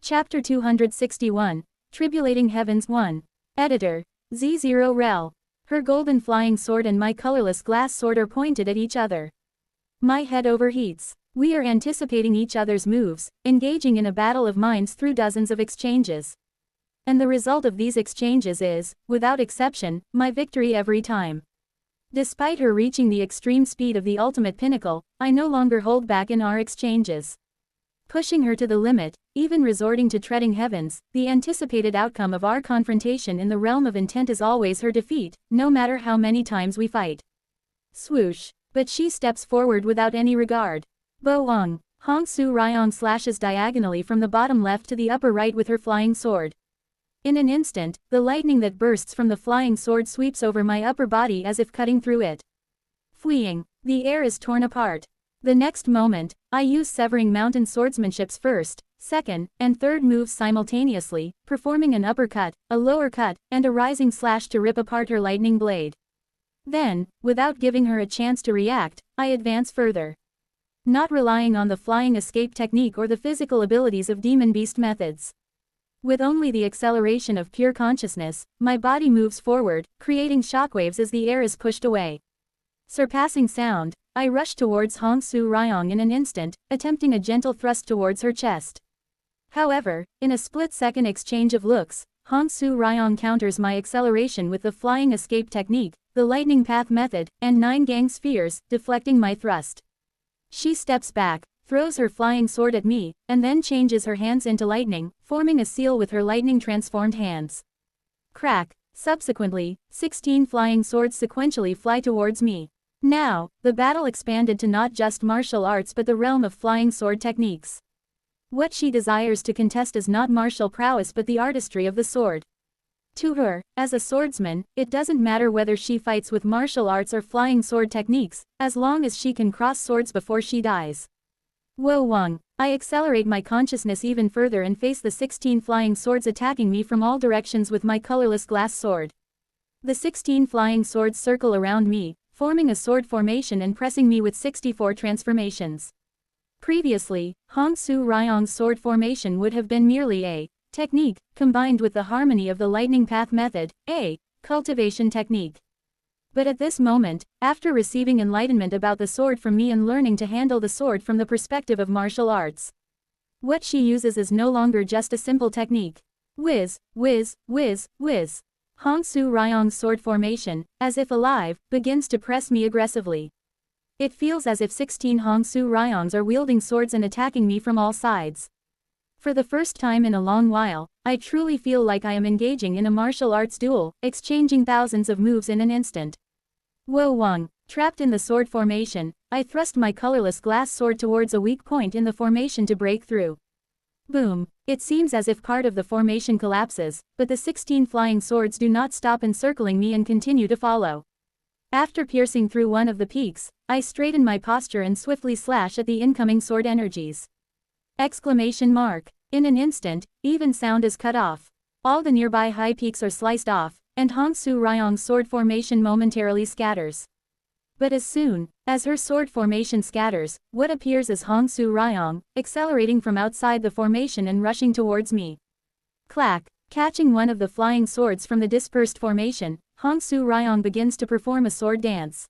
Chapter 261, Tribulating Heavens 1. Editor. Z0 Rel. Her golden flying sword and my colorless glass sword are pointed at each other. My head overheats. We are anticipating each other's moves, engaging in a battle of minds through dozens of exchanges. And the result of these exchanges is, without exception, my victory every time. Despite her reaching the extreme speed of the ultimate pinnacle, I no longer hold back in our exchanges. Pushing her to the limit, even resorting to treading heavens, the anticipated outcome of our confrontation in the realm of intent is always her defeat, no matter how many times we fight. Swoosh. But she steps forward without any regard. Bo-ong. Hong Su Ryong slashes diagonally from the bottom left to the upper right with her flying sword. In an instant, the lightning that bursts from the flying sword sweeps over my upper body as if cutting through it. Fleeing. The air is torn apart. The next moment, I use severing mountain swordsmanship's first, second, and third moves simultaneously, performing an uppercut, a lower cut, and a rising slash to rip apart her lightning blade. Then, without giving her a chance to react, I advance further. Not relying on the flying escape technique or the physical abilities of demon beast methods. With only the acceleration of pure consciousness, my body moves forward, creating shockwaves as the air is pushed away. Surpassing sound, I rush towards Hong Su Ryong in an instant, attempting a gentle thrust towards her chest. However, in a split-second exchange of looks, Hong Su Ryong counters my acceleration with the flying escape technique, the lightning path method, and 9 gang spheres, deflecting my thrust. She steps back, throws her flying sword at me, and then changes her hands into lightning, forming a seal with her lightning-transformed hands. Crack. Subsequently, 16 flying swords sequentially fly towards me. Now, the battle expanded to not just martial arts but the realm of flying sword techniques. What she desires to contest is not martial prowess but the artistry of the sword. To her, as a swordsman, it doesn't matter whether she fights with martial arts or flying sword techniques, as long as she can cross swords before she dies. Wo Wang. I accelerate my consciousness even further and face the 16 flying swords attacking me from all directions with my colorless glass sword. The 16 flying swords circle around me, forming a sword formation and pressing me with 64 transformations. Previously, Hong Su Ryong's sword formation would have been merely a technique, combined with the harmony of the lightning path method, a cultivation technique. But at this moment, after receiving enlightenment about the sword from me and learning to handle the sword from the perspective of martial arts, what she uses is no longer just a simple technique. Whiz, whiz, whiz, whiz. Hong Su Ryong's sword formation, as if alive, begins to press me aggressively. It feels as if 16 Hong Su Ryongs are wielding swords and attacking me from all sides. For the first time in a long while, I truly feel like I am engaging in a martial arts duel, exchanging thousands of moves in an instant. Wo Wang. Trapped in the sword formation, I thrust my colorless glass sword towards a weak point in the formation to break through. Boom. It seems as if part of the formation collapses, but the 16 flying swords do not stop encircling me and continue to follow. After piercing through one of the peaks, I straighten my posture and swiftly slash at the incoming sword energies. Exclamation mark. In an instant, even sound is cut off. All the nearby high peaks are sliced off, and Hong Su Ryong's sword formation momentarily scatters. But as soon as her sword formation scatters, what appears is Hong Su Ryong, accelerating from outside the formation and rushing towards me. Clack. Catching one of the flying swords from the dispersed formation, Hong Su Ryong begins to perform a sword dance.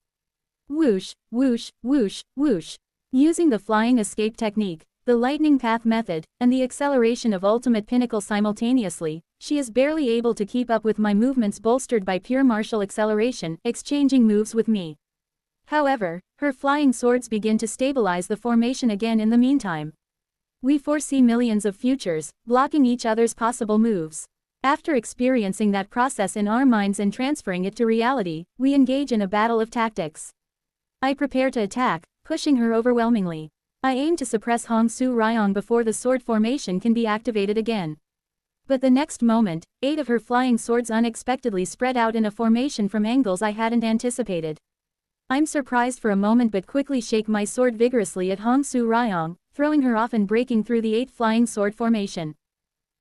Whoosh, whoosh, whoosh, whoosh. Using the flying escape technique, the lightning path method, and the acceleration of ultimate pinnacle simultaneously, she is barely able to keep up with my movements bolstered by pure martial acceleration, exchanging moves with me. However, her flying swords begin to stabilize the formation again in the meantime. We foresee millions of futures, blocking each other's possible moves. After experiencing that process in our minds and transferring it to reality, we engage in a battle of tactics. I prepare to attack, pushing her overwhelmingly. I aim to suppress Hong Su Ryong before the sword formation can be activated again. But the next moment, 8 of her flying swords unexpectedly spread out in a formation from angles I hadn't anticipated. I'm surprised for a moment but quickly shake my sword vigorously at Hong Su Ryong, throwing her off and breaking through the 8 flying sword formation.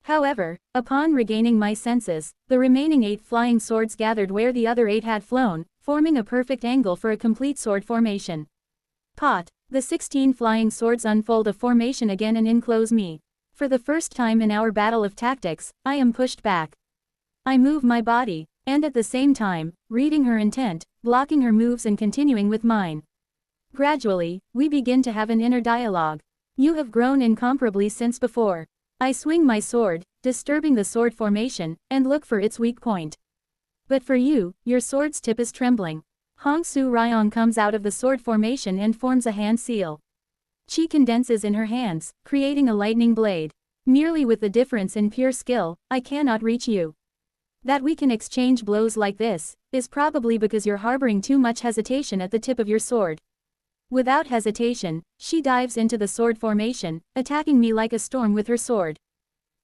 However, upon regaining my senses, the remaining 8 flying swords gathered where the other 8 had flown, forming a perfect angle for a complete sword formation. Pot. The 16 flying swords unfold a formation again and enclose me. For the first time in our battle of tactics, I am pushed back. I move my body, and at the same time, reading her intent, blocking her moves and continuing with mine. Gradually, we begin to have an inner dialogue. You have grown incomparably since before. I swing my sword, disturbing the sword formation, and look for its weak point. But for you, your sword's tip is trembling. Hong Su Ryong comes out of the sword formation and forms a hand seal. Chi condenses in her hands, creating a lightning blade. Merely with the difference in pure skill, I cannot reach you. That we can exchange blows like this, is probably because you're harboring too much hesitation at the tip of your sword. Without hesitation, she dives into the sword formation, attacking me like a storm with her sword.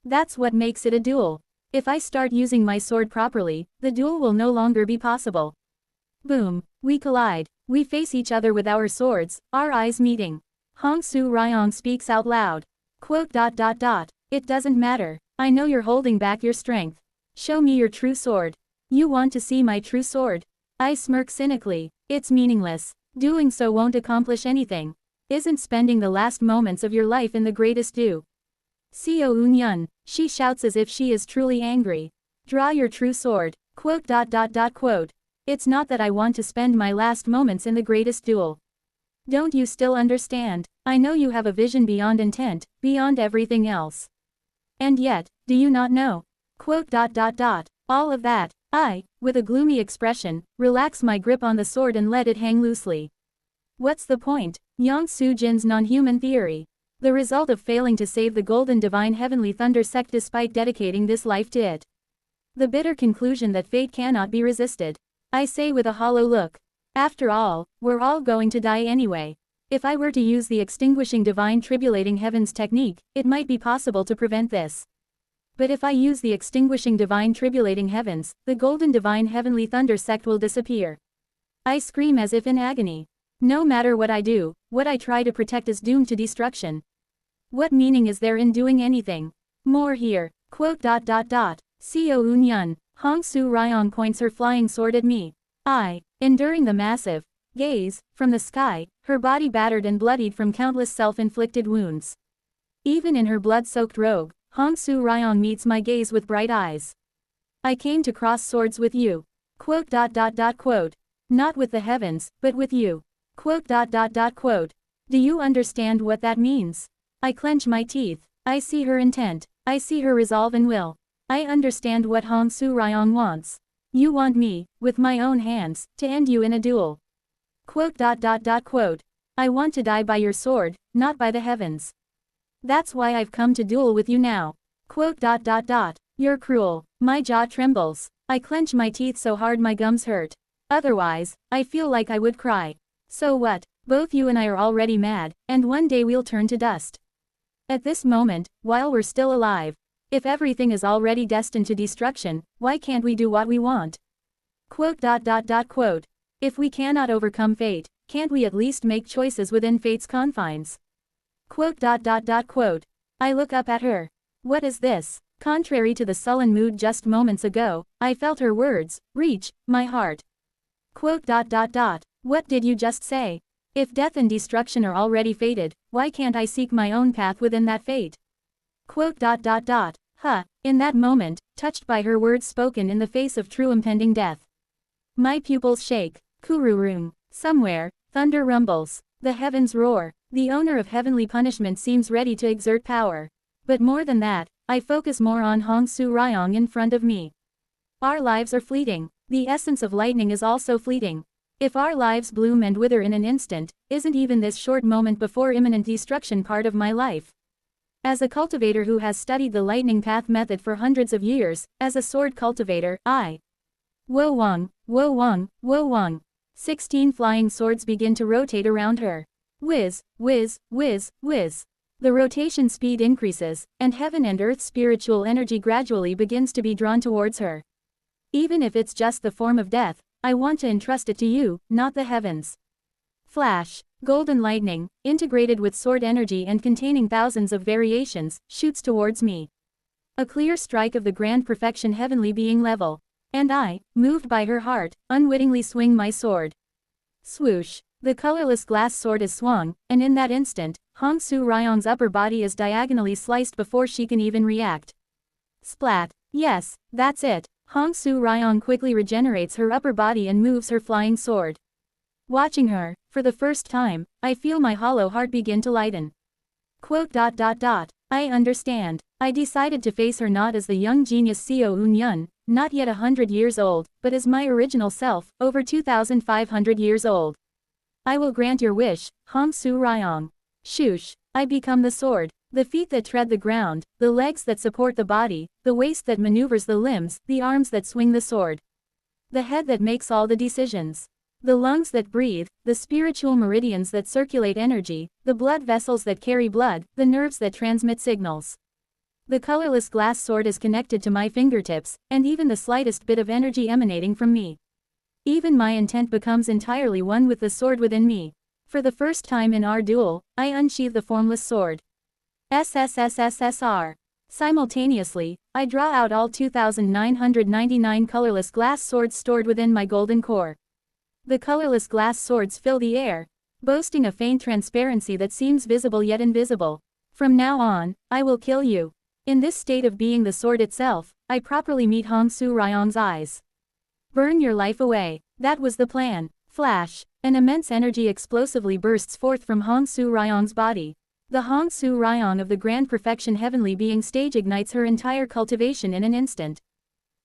That's what makes it a duel. If I start using my sword properly, the duel will no longer be possible. Boom, we collide. We face each other with our swords, our eyes meeting. Hong Su Ryong speaks out loud. Quote. It doesn't matter. I know you're holding back your strength. Show me your true sword. You want to see my true sword? I smirk cynically. It's meaningless. Doing so won't accomplish anything. Isn't spending the last moments of your life in the greatest do? Xiao Unyun, she shouts as if she is truly angry. Draw your true sword. Quote. It's not that I want to spend my last moments in the greatest duel. Don't you still understand? I know you have a vision beyond intent, beyond everything else. And yet, do you not know? Quote. All of that. I, with a gloomy expression, relax my grip on the sword and let it hang loosely. What's the point? Yang Su-jin's non-human theory. The result of failing to save the golden divine heavenly thunder sect despite dedicating this life to it. The bitter conclusion that fate cannot be resisted. I say with a hollow look. After all, we're all going to die anyway. If I were to use the extinguishing divine tribulating heavens technique, it might be possible to prevent this. But if I use the extinguishing divine tribulating heavens, the golden divine heavenly thunder sect will disappear. I scream as if in agony. No matter what I do, what I try to protect is doomed to destruction. What meaning is there in doing anything? More here. Quote. Xiao Unyun, Hong Su Ryong points her flying sword at me. I, enduring the massive gaze from the sky, her body battered and bloodied from countless self-inflicted wounds. Even in her blood-soaked robe, Hong Su Ryong meets my gaze with bright eyes. I came to cross swords with you. Quote. Not with the heavens, but with you. Quote. Do you understand what that means? I clench my teeth. I see her intent. I see her resolve and will. I understand what Hong Su Ryong wants. You want me, with my own hands, to end you in a duel. Quote. I want to die by your sword, not by the heavens. That's why I've come to duel with you now. Quote. You're cruel. My jaw trembles. I clench my teeth so hard my gums hurt. Otherwise, I feel like I would cry. So what? Both you and I are already mad, and one day we'll turn to dust. At this moment, while we're still alive, if everything is already destined to destruction, why can't we do what we want? Quote. If we cannot overcome fate, can't we at least make choices within fate's confines? Quote. I look up at her. What is this? Contrary to the sullen mood just moments ago, I felt her words reach my heart. Quote. What did you just say? If death and destruction are already fated, why can't I seek my own path within that fate? Quote. In that moment, touched by her words spoken in the face of true impending death. My pupils shake. Kururum. Somewhere, thunder rumbles. The heavens roar. The owner of heavenly punishment seems ready to exert power. But more than that, I focus more on Hong Su Ryong in front of me. Our lives are fleeting. The essence of lightning is also fleeting. If our lives bloom and wither in an instant, isn't even this short moment before imminent destruction part of my life? As a cultivator who has studied the lightning path method for hundreds of years, as a sword cultivator, I. Wo Wang, Wo Wang, Wo Wang. 16 flying swords begin to rotate around her. Whiz, whiz, whiz, whiz. The rotation speed increases, and heaven and earth's spiritual energy gradually begins to be drawn towards her. Even if it's just the form of death, I want to entrust it to you, not the heavens. Flash, golden lightning, integrated with sword energy and containing thousands of variations, shoots towards me. A clear strike of the grand perfection heavenly being level. And I, moved by her heart, unwittingly swing my sword. Swoosh. The colorless glass sword is swung, and in that instant, Hong Su Ryong's upper body is diagonally sliced before she can even react. Splat. Yes, that's it. Hong Su Ryong quickly regenerates her upper body and moves her flying sword. Watching her, for the first time, I feel my hollow heart begin to lighten. Quote. I understand. I decided to face her not as the young genius Seo Un-yun, not yet 100 years old, but as my original self, over 2,500 years old. I will grant your wish, Hong Su Ryong. Shush. I become the sword, the feet that tread the ground, the legs that support the body, the waist that maneuvers the limbs, the arms that swing the sword. The head that makes all the decisions. The lungs that breathe, the spiritual meridians that circulate energy, the blood vessels that carry blood, the nerves that transmit signals. The colorless glass sword is connected to my fingertips, and even the slightest bit of energy emanating from me. Even my intent becomes entirely one with the sword within me. For the first time in our duel, I unsheathe the formless sword. SSSSSR. Simultaneously, I draw out all 2,999 colorless glass swords stored within my golden core. The colorless glass swords fill the air, boasting a faint transparency that seems visible yet invisible. From now on, I will kill you. In this state of being the sword itself, I properly meet Hong Su Ryong's eyes. Burn your life away. That was the plan. Flash. An immense energy explosively bursts forth from Hong Su Ryong's body. The Hong Su Ryong of the Grand Perfection Heavenly Being stage ignites her entire cultivation in an instant.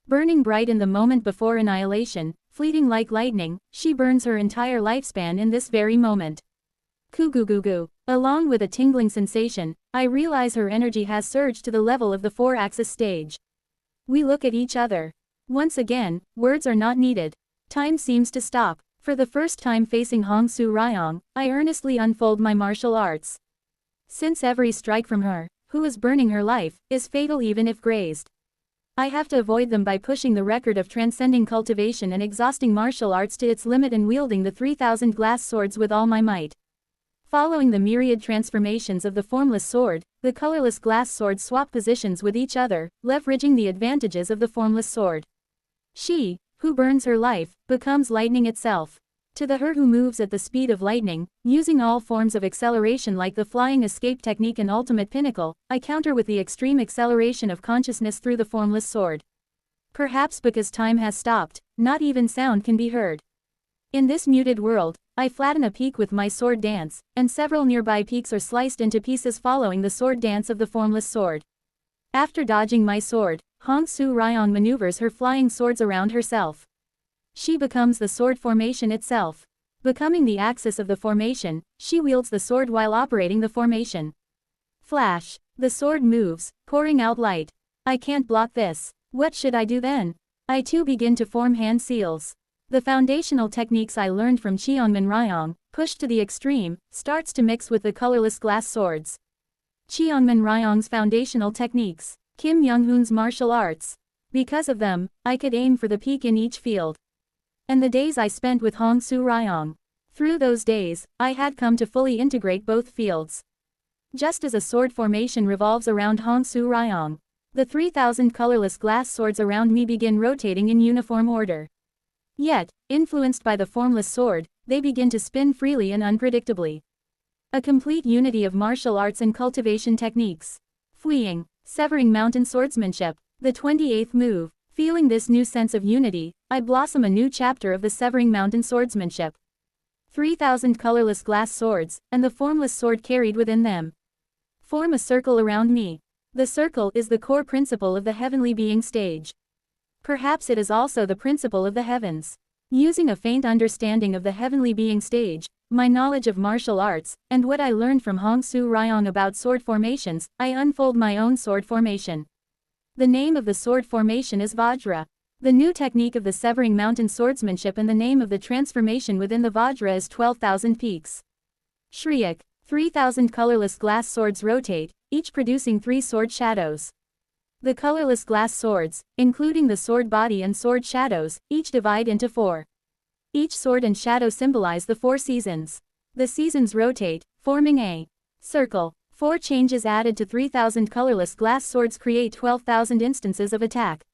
Burning bright in the moment before annihilation, fleeting like lightning, she burns her entire lifespan in this very moment. Kugugugu. Along with a tingling sensation, I realize her energy has surged to the level of the 4-axis stage. We look at each other. Once again, words are not needed. Time seems to stop. For the first time facing Hong Su Ryong, I earnestly unfold my martial arts. Since every strike from her, who is burning her life, is fatal even if grazed. I have to avoid them by pushing the record of transcending cultivation and exhausting martial arts to its limit and wielding the 3,000 glass swords with all my might. Following the myriad transformations of the formless sword, the colorless glass swords swap positions with each other, leveraging the advantages of the formless sword. She, who burns her life, becomes lightning itself. To the her who moves at the speed of lightning, using all forms of acceleration like the flying escape technique and ultimate pinnacle, I counter with the extreme acceleration of consciousness through the formless sword. Perhaps because time has stopped, not even sound can be heard. In this muted world, I flatten a peak with my sword dance, and several nearby peaks are sliced into pieces following the sword dance of the formless sword. After dodging my sword, Hong Su Ryong maneuvers her flying swords around herself. She becomes the sword formation itself. Becoming the axis of the formation, she wields the sword while operating the formation. Flash. The sword moves, pouring out light. I can't block this. What should I do then? I too begin to form hand seals. The foundational techniques I learned from Cheonmin Ryong, pushed to the extreme, starts to mix with the colorless glass swords. Cheonmin Ryong's foundational techniques. Kim Young-hoon's martial arts. Because of them, I could aim for the peak in each field. And the days I spent with Hong Su Ryong. Through those days, I had come to fully integrate both fields. Just as a sword formation revolves around Hong Su Ryong, the 3,000 colorless glass swords around me begin rotating in uniform order. Yet, influenced by the formless sword, they begin to spin freely and unpredictably. A complete unity of martial arts and cultivation techniques. Fuying, severing mountain swordsmanship, the 28th move. Feeling this new sense of unity, I blossom a new chapter of the severing mountain swordsmanship. 3,000 colorless glass swords, and the formless sword carried within them, form a circle around me. The circle is the core principle of the heavenly being stage. Perhaps it is also the principle of the heavens. Using a faint understanding of the heavenly being stage, my knowledge of martial arts, and what I learned from Hong Su Ryong about sword formations, I unfold my own sword formation. The name of the sword formation is Vajra. The new technique of the severing mountain swordsmanship and the name of the transformation within the Vajra is 12,000 peaks. Shriek. 3,000 colorless glass swords rotate, each producing 3 sword shadows. The colorless glass swords, including the sword body and sword shadows, each divide into 4. Each sword and shadow symbolize the 4 seasons. The seasons rotate, forming a circle. 4 changes added to 3,000 colorless glass swords create 12,000 instances of attack.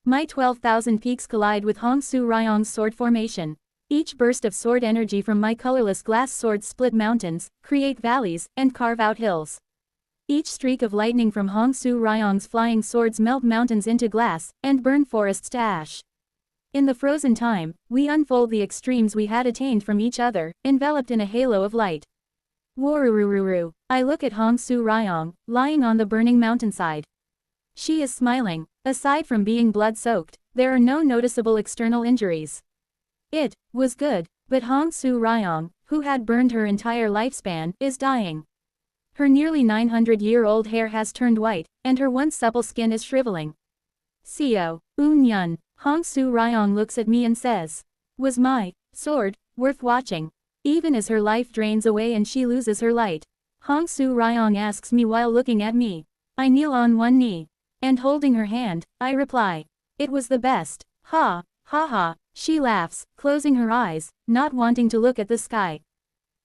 My 12,000 peaks collide with Hong Su Ryong's sword formation. Each burst of sword energy from my colorless glass swords split mountains, create valleys, and carve out hills. Each streak of lightning from Hong Su Ryong's flying swords melt mountains into glass, and burn forests to ash. In the frozen time, we unfold the extremes we had attained from each other, enveloped in a halo of light. Warurururu. I look at Hong Su Ryong, lying on the burning mountainside. She is smiling. Aside from being blood-soaked, there are no noticeable external injuries. It was good, but Hong Su Ryong, who had burned her entire lifespan, is dying. Her nearly 900-year-old hair has turned white, and her once supple skin is shriveling. Seo, Yun. Hong Su Ryong looks at me and says, "Was my sword worth watching?" Even as her life drains away and she loses her light. Hong Su Ryong asks me while looking at me. I kneel on one knee. And holding her hand, I reply, "It was the best." Ha, ha ha, she laughs, closing her eyes, not wanting to look at the sky.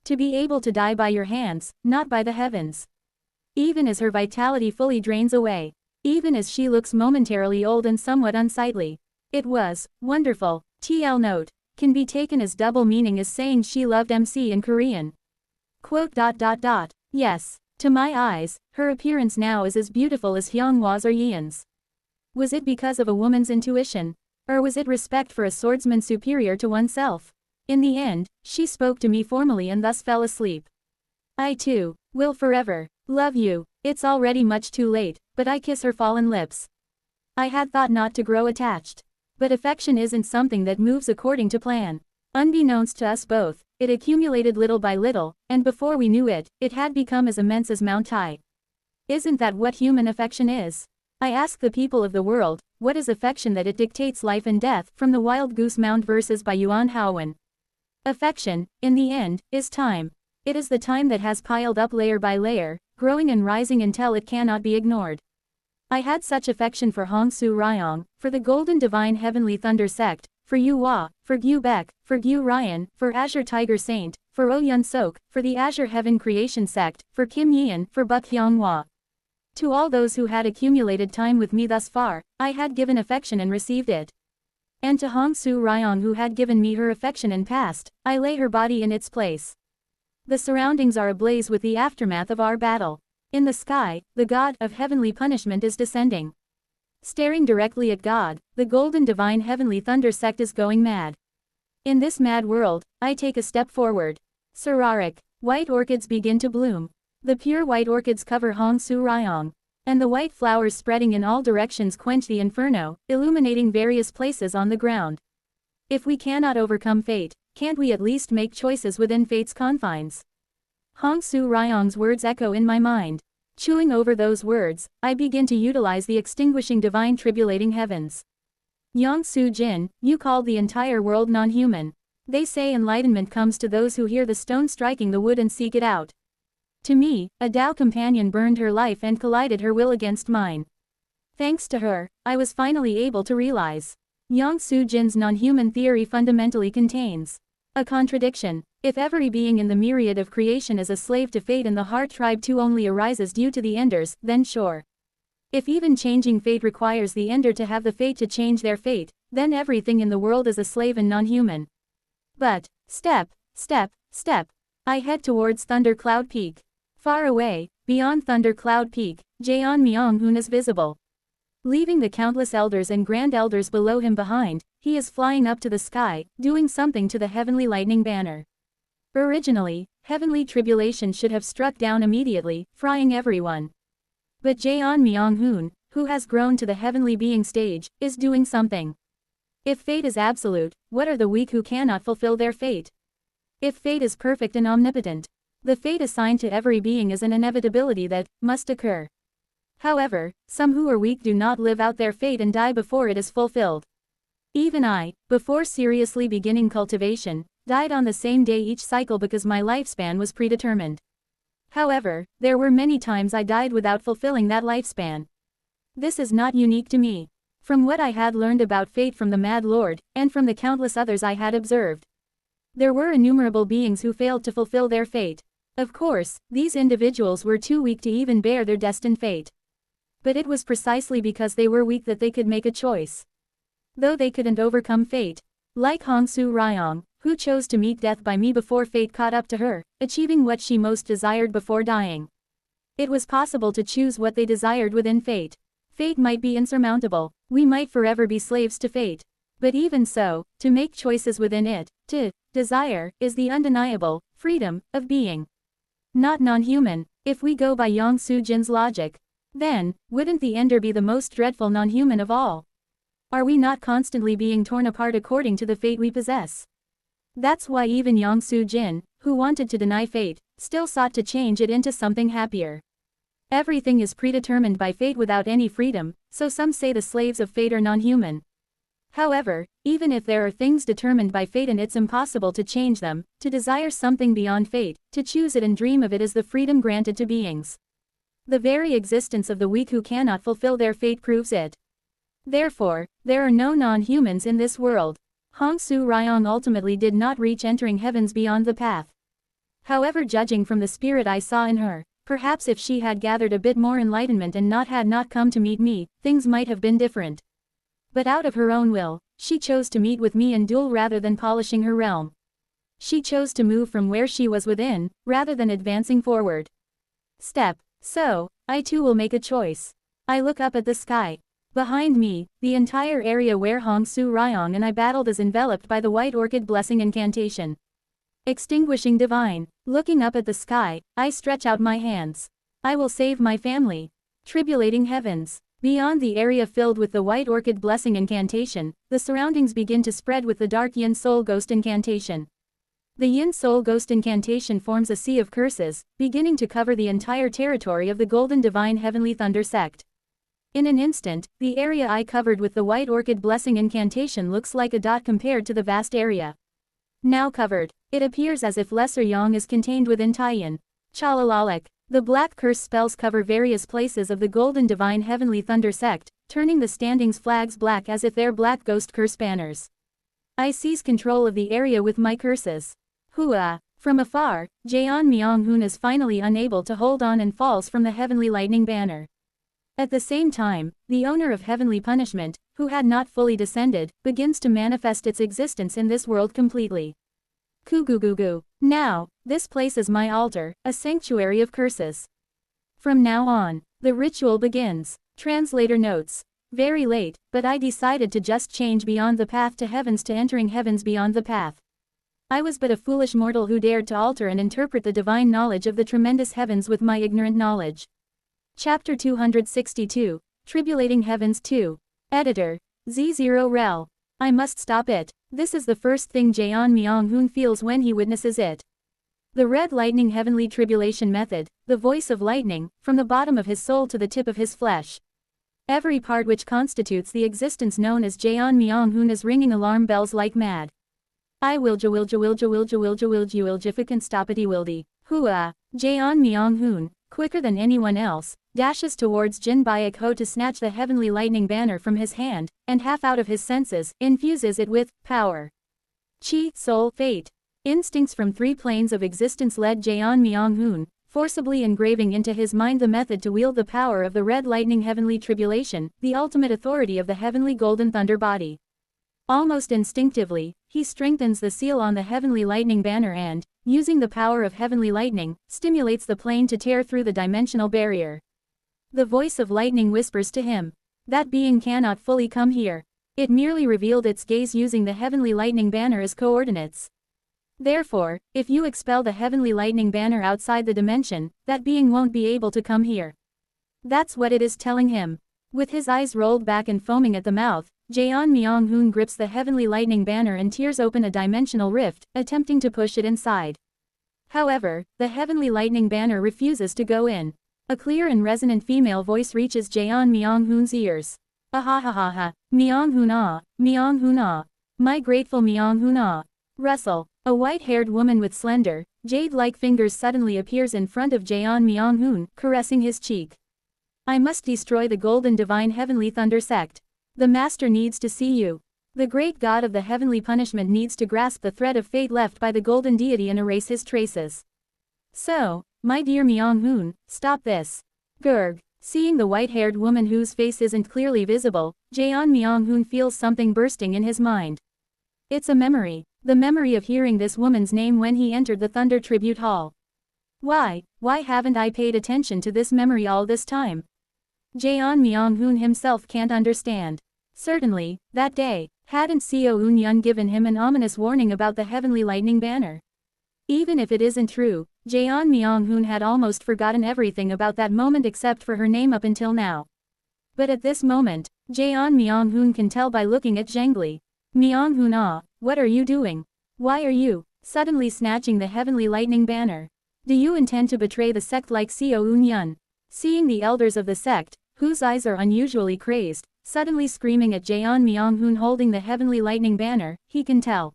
To be able to die by your hands, not by the heavens. Even as her vitality fully drains away. Even as she looks momentarily old and somewhat unsightly. It was wonderful. TL note. Can be taken as double meaning as saying she loved MC in Korean. Quote. Yes. To my eyes, her appearance now is as beautiful as Hyunghwa's or Yeon's. Was it because of a woman's intuition? Or was it respect for a swordsman superior to oneself? In the end, she spoke to me formally and thus fell asleep. I too will forever love you. It's already much too late, but I kiss her fallen lips. I had thought not to grow attached. But affection isn't something that moves according to plan. Unbeknownst to us both, it accumulated little by little, and before we knew it, it had become as immense as Mount Tai. Isn't that what human affection is? I ask the people of the world, what is affection that it dictates life and death, from the Wild Goose Mound verses by Yuan Haowen. Affection, in the end, is time. It is the time that has piled up layer by layer, growing and rising until it cannot be ignored. I had such affection for Hong Su Ryong, for the Golden Divine Heavenly Thunder Sect, for Yu Hua, for Gyu Baek, for Gyu Ryan, for Azure Tiger Saint, for Oh Yun Sok, for the Azure Heaven Creation Sect, for Kim Yeon, for Buk Hyunghwa. To all those who had accumulated time with me thus far, I had given affection and received it. And to Hong Su Ryong who had given me her affection and passed, I lay her body in its place. The surroundings are ablaze with the aftermath of our battle. In the sky, the god of heavenly punishment is descending. Staring directly at God, the Golden Divine Heavenly Thunder Sect is going mad. In this mad world, I take a step forward. Sararik. White orchids begin to bloom. The pure white orchids cover Hong Su Ryong. And the white flowers spreading in all directions quench the inferno, illuminating various places on the ground. If we cannot overcome fate, can't we at least make choices within fate's confines? Hong Su Ryong's words echo in my mind. Chewing over those words, I begin to utilize the extinguishing divine tribulating heavens. Yang Su Jin, you called the entire world non-human. They say enlightenment comes to those who hear the stone striking the wood and seek it out. To me, a Tao companion burned her life and collided her will against mine. Thanks to her, I was finally able to realize. Yang Su Jin's non-human theory fundamentally contains a contradiction. If every being in the myriad of creation is a slave to fate and the heart tribe too only arises due to the enders, then sure. If even changing fate requires the ender to have the fate to change their fate, then everything in the world is a slave and non-human. But, step, I head towards Thunder Cloud Peak. Far away, beyond Thunder Cloud Peak, Jaeon Myung-hoon is visible. Leaving the countless elders and grand elders below him behind, he is flying up to the sky, doing something to the heavenly lightning banner. Originally, heavenly tribulation should have struck down immediately, frying everyone. But Jaeon Myung-hoon, who has grown to the heavenly being stage, is doing something. If fate is absolute, what are the weak who cannot fulfill their fate? If fate is perfect and omnipotent, the fate assigned to every being is an inevitability that must occur. However, some who are weak do not live out their fate and die before it is fulfilled. Even I, before seriously beginning cultivation, died on the same day each cycle because my lifespan was predetermined. However, there were many times I died without fulfilling that lifespan. This is not unique to me. From what I had learned about fate from the Mad Lord, and from the countless others I had observed, there were innumerable beings who failed to fulfill their fate. Of course, these individuals were too weak to even bear their destined fate. But it was precisely because they were weak that they could make a choice. Though they couldn't overcome fate. Like Hong Su Ryong, who chose to meet death by me before fate caught up to her, achieving what she most desired before dying. It was possible to choose what they desired within fate. Fate might be insurmountable, we might forever be slaves to fate. But even so, to make choices within it, to desire, is the undeniable freedom of being. Not non-human, if we go by Yang Su Jin's logic. Then, wouldn't the ender be the most dreadful non-human of all? Are we not constantly being torn apart according to the fate we possess? That's why even Yang Su Jin, who wanted to deny fate, still sought to change it into something happier. Everything is predetermined by fate without any freedom, so some say the slaves of fate are non-human. However, even if there are things determined by fate and it's impossible to change them, to desire something beyond fate, to choose it and dream of it is the freedom granted to beings. The very existence of the weak who cannot fulfill their fate proves it. Therefore, there are no non-humans in this world. Hong Su Ryong ultimately did not reach entering heavens beyond the path. However, judging from the spirit I saw in her, perhaps if she had gathered a bit more enlightenment and had not come to meet me, things might have been different. But out of her own will, she chose to meet with me and duel rather than polishing her realm. She chose to move from where she was within, rather than advancing forward. So, I too will make a choice. I look up at the sky. Behind me, the entire area where Hong Su Ryong and I battled is enveloped by the White Orchid Blessing Incantation. Extinguishing Divine. Looking up at the sky, I stretch out my hands. I will save my family. Tribulating Heavens. Beyond the area filled with the White Orchid Blessing Incantation, the surroundings begin to spread with the Dark Yin Soul Ghost Incantation. The Yin Soul Ghost Incantation forms a sea of curses, beginning to cover the entire territory of the Golden Divine Heavenly Thunder Sect. In an instant, the area I covered with the White Orchid Blessing Incantation looks like a dot compared to the vast area now covered. It appears as if Lesser Yang is contained within Taiyin. Chalalalik. The black curse spells cover various places of the Golden Divine Heavenly Thunder Sect, turning the standings flags black as if they're black ghost curse banners. I seize control of the area with my curses. Hua. From afar, Jaeon Myung-hoon is finally unable to hold on and falls from the Heavenly Lightning Banner. At the same time, the owner of Heavenly Punishment, who had not fully descended, begins to manifest its existence in this world completely. Kugugugu. Now, this place is my altar, a sanctuary of curses. From now on, the ritual begins. Translator notes. Very late, but I decided to just change beyond the path to heavens to entering heavens beyond the path. I was but a foolish mortal who dared to alter and interpret the divine knowledge of the tremendous heavens with my ignorant knowledge. Chapter 262, Tribulating Heavens 2. Editor. Z0 Rel. I must stop it. This is the first thing Jaeon Myung-hoon feels when he witnesses it. The red lightning heavenly tribulation method, the voice of lightning, from the bottom of his soul to the tip of his flesh. Every part which constitutes the existence known as Jaeon Myung-hoon is ringing alarm bells like mad. I wilja if it can stop it he wildy. Hua. Jaeon Myung-hoon, quicker than anyone else, dashes towards Jin Baek-ho to snatch the heavenly lightning banner from his hand, and half out of his senses, infuses it with power. Chi, soul, fate. Instincts from three planes of existence led Jaeon Myung-hoon, forcibly engraving into his mind the method to wield the power of the red lightning heavenly tribulation, the ultimate authority of the heavenly golden thunder body. Almost instinctively, he strengthens the seal on the heavenly lightning banner and, using the power of heavenly lightning, stimulates the plane to tear through the dimensional barrier. The voice of lightning whispers to him. That being cannot fully come here. It merely revealed its gaze using the heavenly lightning banner as coordinates. Therefore, if you expel the heavenly lightning banner outside the dimension, that being won't be able to come here. That's what it is telling him. With his eyes rolled back and foaming at the mouth, Jaeon Myung-hoon grips the heavenly lightning banner and tears open a dimensional rift, attempting to push it inside. However, the heavenly lightning banner refuses to go in. A clear and resonant female voice reaches Jaeon Myung-hoon's ears. Ahahaha, Myung-hoon ah, Myung-hoon ah. My grateful Myung-hoon ah. Rustle. A white-haired woman with slender, jade-like fingers suddenly appears in front of Jaeon Myung-hoon, caressing his cheek. I must destroy the Golden Divine Heavenly Thunder Sect. The Master needs to see you. The great god of the heavenly punishment needs to grasp the thread of fate left by the golden deity and erase his traces. So, my dear Myung-hoon, stop this. Gurg. Seeing the white-haired woman whose face isn't clearly visible, Jaeon Myung-hoon feels something bursting in his mind. It's a memory. The memory of hearing this woman's name when he entered the Thunder Tribute Hall. Why haven't I paid attention to this memory all this time? Jaeon Myung-hoon himself can't understand. Certainly, that day, hadn't Seo Eun-yeon given him an ominous warning about the heavenly lightning banner? Even if it isn't true, Jaeon Myung-hoon had almost forgotten everything about that moment except for her name up until now. But at this moment, Jaeon Myung-hoon can tell by looking at Zhengli. Myung-hoon, what are you doing? Why are you suddenly snatching the heavenly lightning banner? Do you intend to betray the sect like Seo Eun-yeon? Seeing the elders of the sect, whose eyes are unusually crazed, suddenly screaming at Jaeon Myung-hoon holding the heavenly lightning banner, he can tell.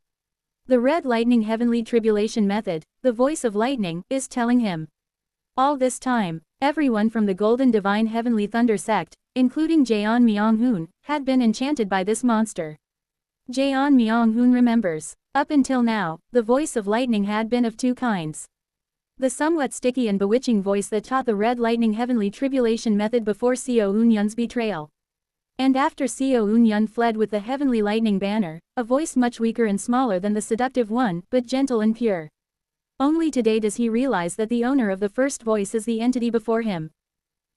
The red lightning heavenly tribulation method, the voice of lightning, is telling him. All this time, everyone from the Golden Divine Heavenly Thunder sect, including Jaeon Myung-hoon, had been enchanted by this monster. Jaeon Myung-hoon remembers. Up until now, the voice of lightning had been of two kinds. The somewhat sticky and bewitching voice that taught the red lightning heavenly tribulation method before Seo Eun-yeon's betrayal. And after Seo Eun-yeon fled with the heavenly lightning banner, a voice much weaker and smaller than the seductive one, but gentle and pure. Only today does he realize that the owner of the first voice is the entity before him.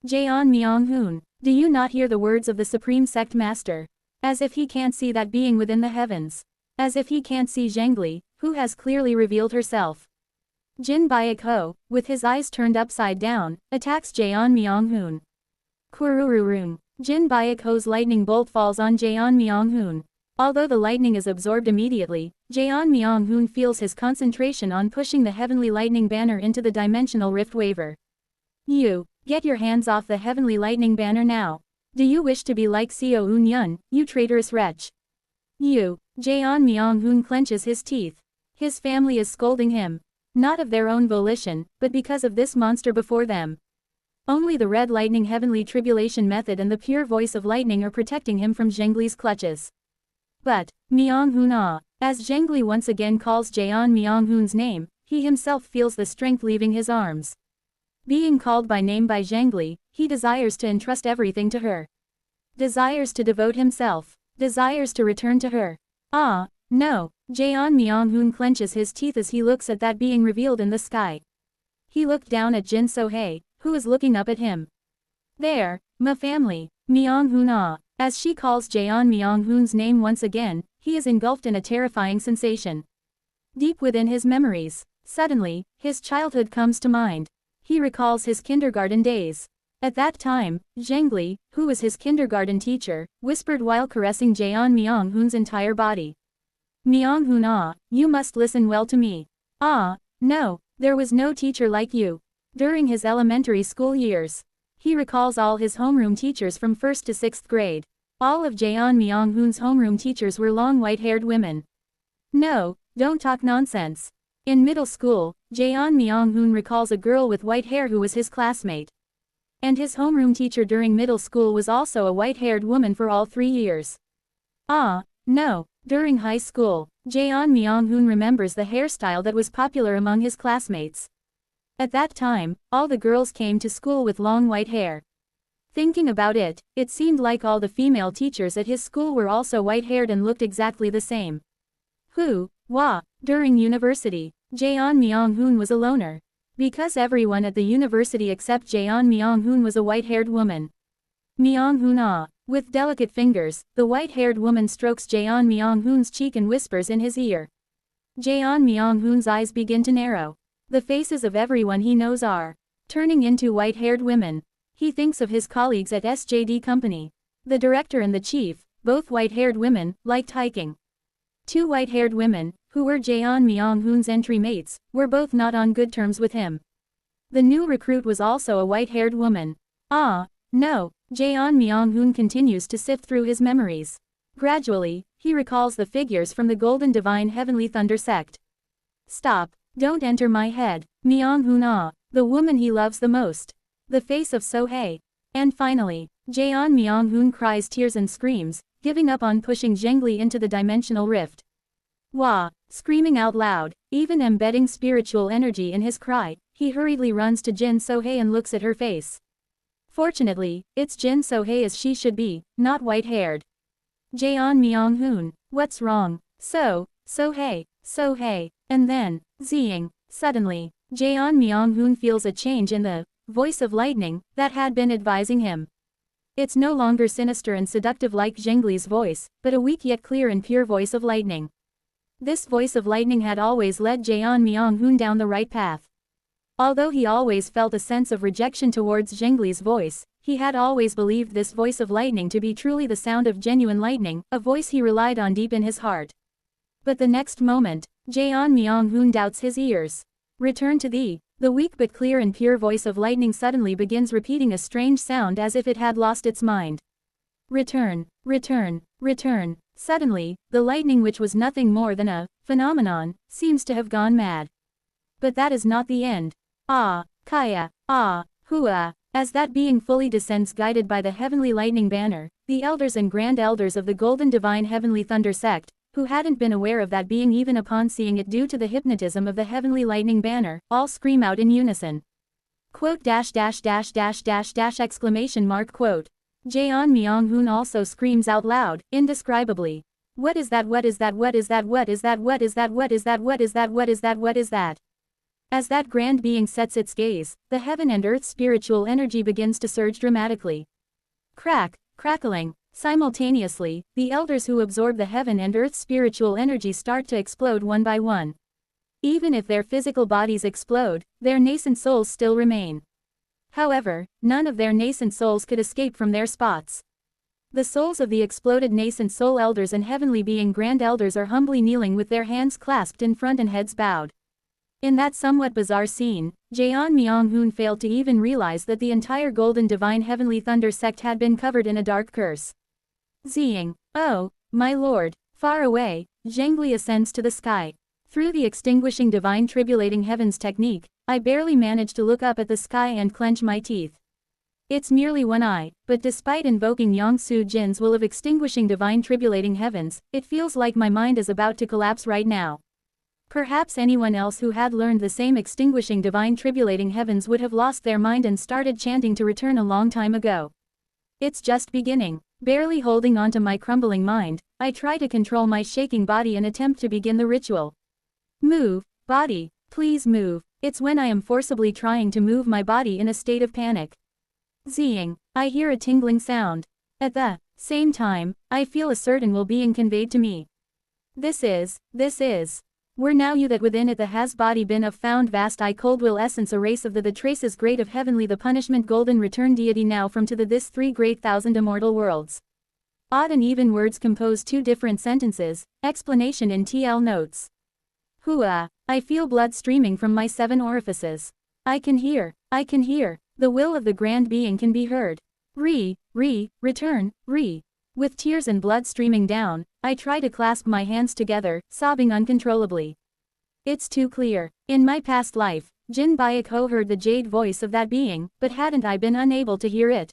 Jaeon Myung-hoon, do you not hear the words of the Supreme Sect Master? As if he can't see that being within the heavens. As if he can't see Zhengli, who has clearly revealed herself. Jin Baek-ho, with his eyes turned upside down, attacks Jaeon Myung-hoon. Kurururun. Jin Baek-ho's lightning bolt falls on Jaeon Myung-hoon. Although the lightning is absorbed immediately, Jaeon Myung-hoon feels his concentration on pushing the heavenly lightning banner into the dimensional rift waver. You, get your hands off the heavenly lightning banner now. Do you wish to be like Seo Eun-yeon, you traitorous wretch? You, Jaeon Myung-hoon clenches his teeth. His family is scolding him. Not of their own volition, but because of this monster before them. Only the red lightning heavenly tribulation method and the pure voice of lightning are protecting him from Zhengli's clutches. But, Myung-hoon, as Zhengli once again calls Jaeon Myung-hoon's name, he himself feels the strength leaving his arms. Being called by name by Zhengli, he desires to entrust everything to her. Desires to devote himself. Desires to return to her. No. Jaeon Myung-hoon clenches his teeth as he looks at that being revealed in the sky. He looked down at Jin So-hae, who is looking up at him. There, my family, Myung-hoon, as she calls Jaeon Myung-hoon's name once again, he is engulfed in a terrifying sensation. Deep within his memories, suddenly, his childhood comes to mind. He recalls his kindergarten days. At that time, Zhengli, who was his kindergarten teacher, whispered while caressing Jaeon Myung-hoon's entire body. Myung-hoon, you must listen well to me. No, there was no teacher like you. During his elementary school years, he recalls all his homeroom teachers from 1st to 6th grade. All of Jaeon Myung-hoon's homeroom teachers were long white-haired women. No, don't talk nonsense. In middle school, Jaeon Myung-hoon recalls a girl with white hair who was his classmate. And his homeroom teacher during middle school was also a white-haired woman for all 3 years. No. During high school, Jaeon Myung-hoon remembers the hairstyle that was popular among his classmates. At that time, all the girls came to school with long white hair. Thinking about it, it seemed like all the female teachers at his school were also white-haired and looked exactly the same. During university, Jaeon Myung-hoon was a loner. Because everyone at the university except Jaeon Myung-hoon was a white-haired woman. Myung-hoon, with delicate fingers, the white-haired woman strokes Jaeon Myung-hoon's cheek and whispers in his ear. Jaeon Myung-hoon's eyes begin to narrow. The faces of everyone he knows are turning into white-haired women. He thinks of his colleagues at SJD Company. The director and the chief, both white-haired women, liked hiking. 2 white-haired women, who were Jaeon Myung-hoon's entry mates, were both not on good terms with him. The new recruit was also a white-haired woman. No. Jaeon Myung-hoon continues to sift through his memories. Gradually, he recalls the figures from the Golden Divine Heavenly Thunder sect. Stop. Don't enter my head. Myung-hoon, the woman he loves the most. The face of So-hae. And finally, Jaeon Myung-hoon cries tears and screams, giving up on pushing Zhengli into the dimensional rift. Screaming out loud, even embedding spiritual energy in his cry, he hurriedly runs to Jin So-hae and looks at her face. Fortunately, it's Jin So-hae as she should be, not white-haired. Jaeon Myung-hoon, what's wrong? So-hae, So hey. And then, zing, suddenly, Jeon Myung-hoon feels a change in the voice of lightning that had been advising him. It's no longer sinister and seductive like Zhengli's voice, but a weak yet clear and pure voice of lightning. This voice of lightning had always led Jeon Myung-hoon down the right path. Although he always felt a sense of rejection towards Zhengli's voice, he had always believed this voice of lightning to be truly the sound of genuine lightning, a voice he relied on deep in his heart. But the next moment, Jeon Myung-hoon doubts his ears. Return to thee. The weak but clear and pure voice of lightning suddenly begins repeating a strange sound as if it had lost its mind. Return, return, return. Suddenly, the lightning, which was nothing more than a phenomenon, seems to have gone mad. But that is not the end. Ah, Kaya, ah, Hua. As that being fully descends guided by the heavenly lightning banner, the elders and grand elders of the Golden Divine Heavenly Thunder sect, who hadn't been aware of that being even upon seeing it due to the hypnotism of the heavenly lightning banner, all scream out in unison. Quote dash dash dash dash dash dash exclamation mark quote. Jeon Myung-hoon also screams out loud, indescribably. What is that? What is that? What is that? What is that? What is that? What is that? What is that? What is that? What is that? As that grand being sets its gaze, the heaven and earth spiritual energy begins to surge dramatically. Crack, crackling. Simultaneously, the elders who absorb the heaven and earth spiritual energy start to explode one by one. Even if their physical bodies explode, their nascent souls still remain. However, none of their nascent souls could escape from their spots. The souls of the exploded nascent soul elders and heavenly being grand elders are humbly kneeling with their hands clasped in front and heads bowed. In that somewhat bizarre scene, Jeon Myung-hoon failed to even realize that the entire Golden Divine Heavenly Thunder sect had been covered in a dark curse. Zing. Oh, my lord. Far away, Zhengli ascends to the sky. Through the extinguishing divine tribulating heavens technique, I barely manage to look up at the sky and clench my teeth. It's merely one eye, but despite invoking Yongsu Jin's will of extinguishing divine tribulating heavens, it feels like my mind is about to collapse right now. Perhaps anyone else who had learned the same extinguishing divine tribulating heavens would have lost their mind and started chanting to return a long time ago. It's just beginning. Barely holding on to my crumbling mind, I try to control my shaking body and attempt to begin the ritual. Move, body, please move. It's when I am forcibly trying to move my body in a state of panic. Zing. I hear a tingling sound. At the same time, I feel a certain will being conveyed to me. This is. Were now you that within it the has body been of found vast I cold will essence a race of the traces great of heavenly the punishment golden return deity now from to the this 3 great thousand immortal worlds. Odd and even words compose 2 different sentences, explanation in TL notes. Hua, I feel blood streaming from my 7 orifices. I can hear, the will of the grand being can be heard. Return. With tears and blood streaming down, I try to clasp my hands together, sobbing uncontrollably. It's too clear. In my past life, Jin Byuk-ho heard the jade voice of that being, but hadn't I been unable to hear it?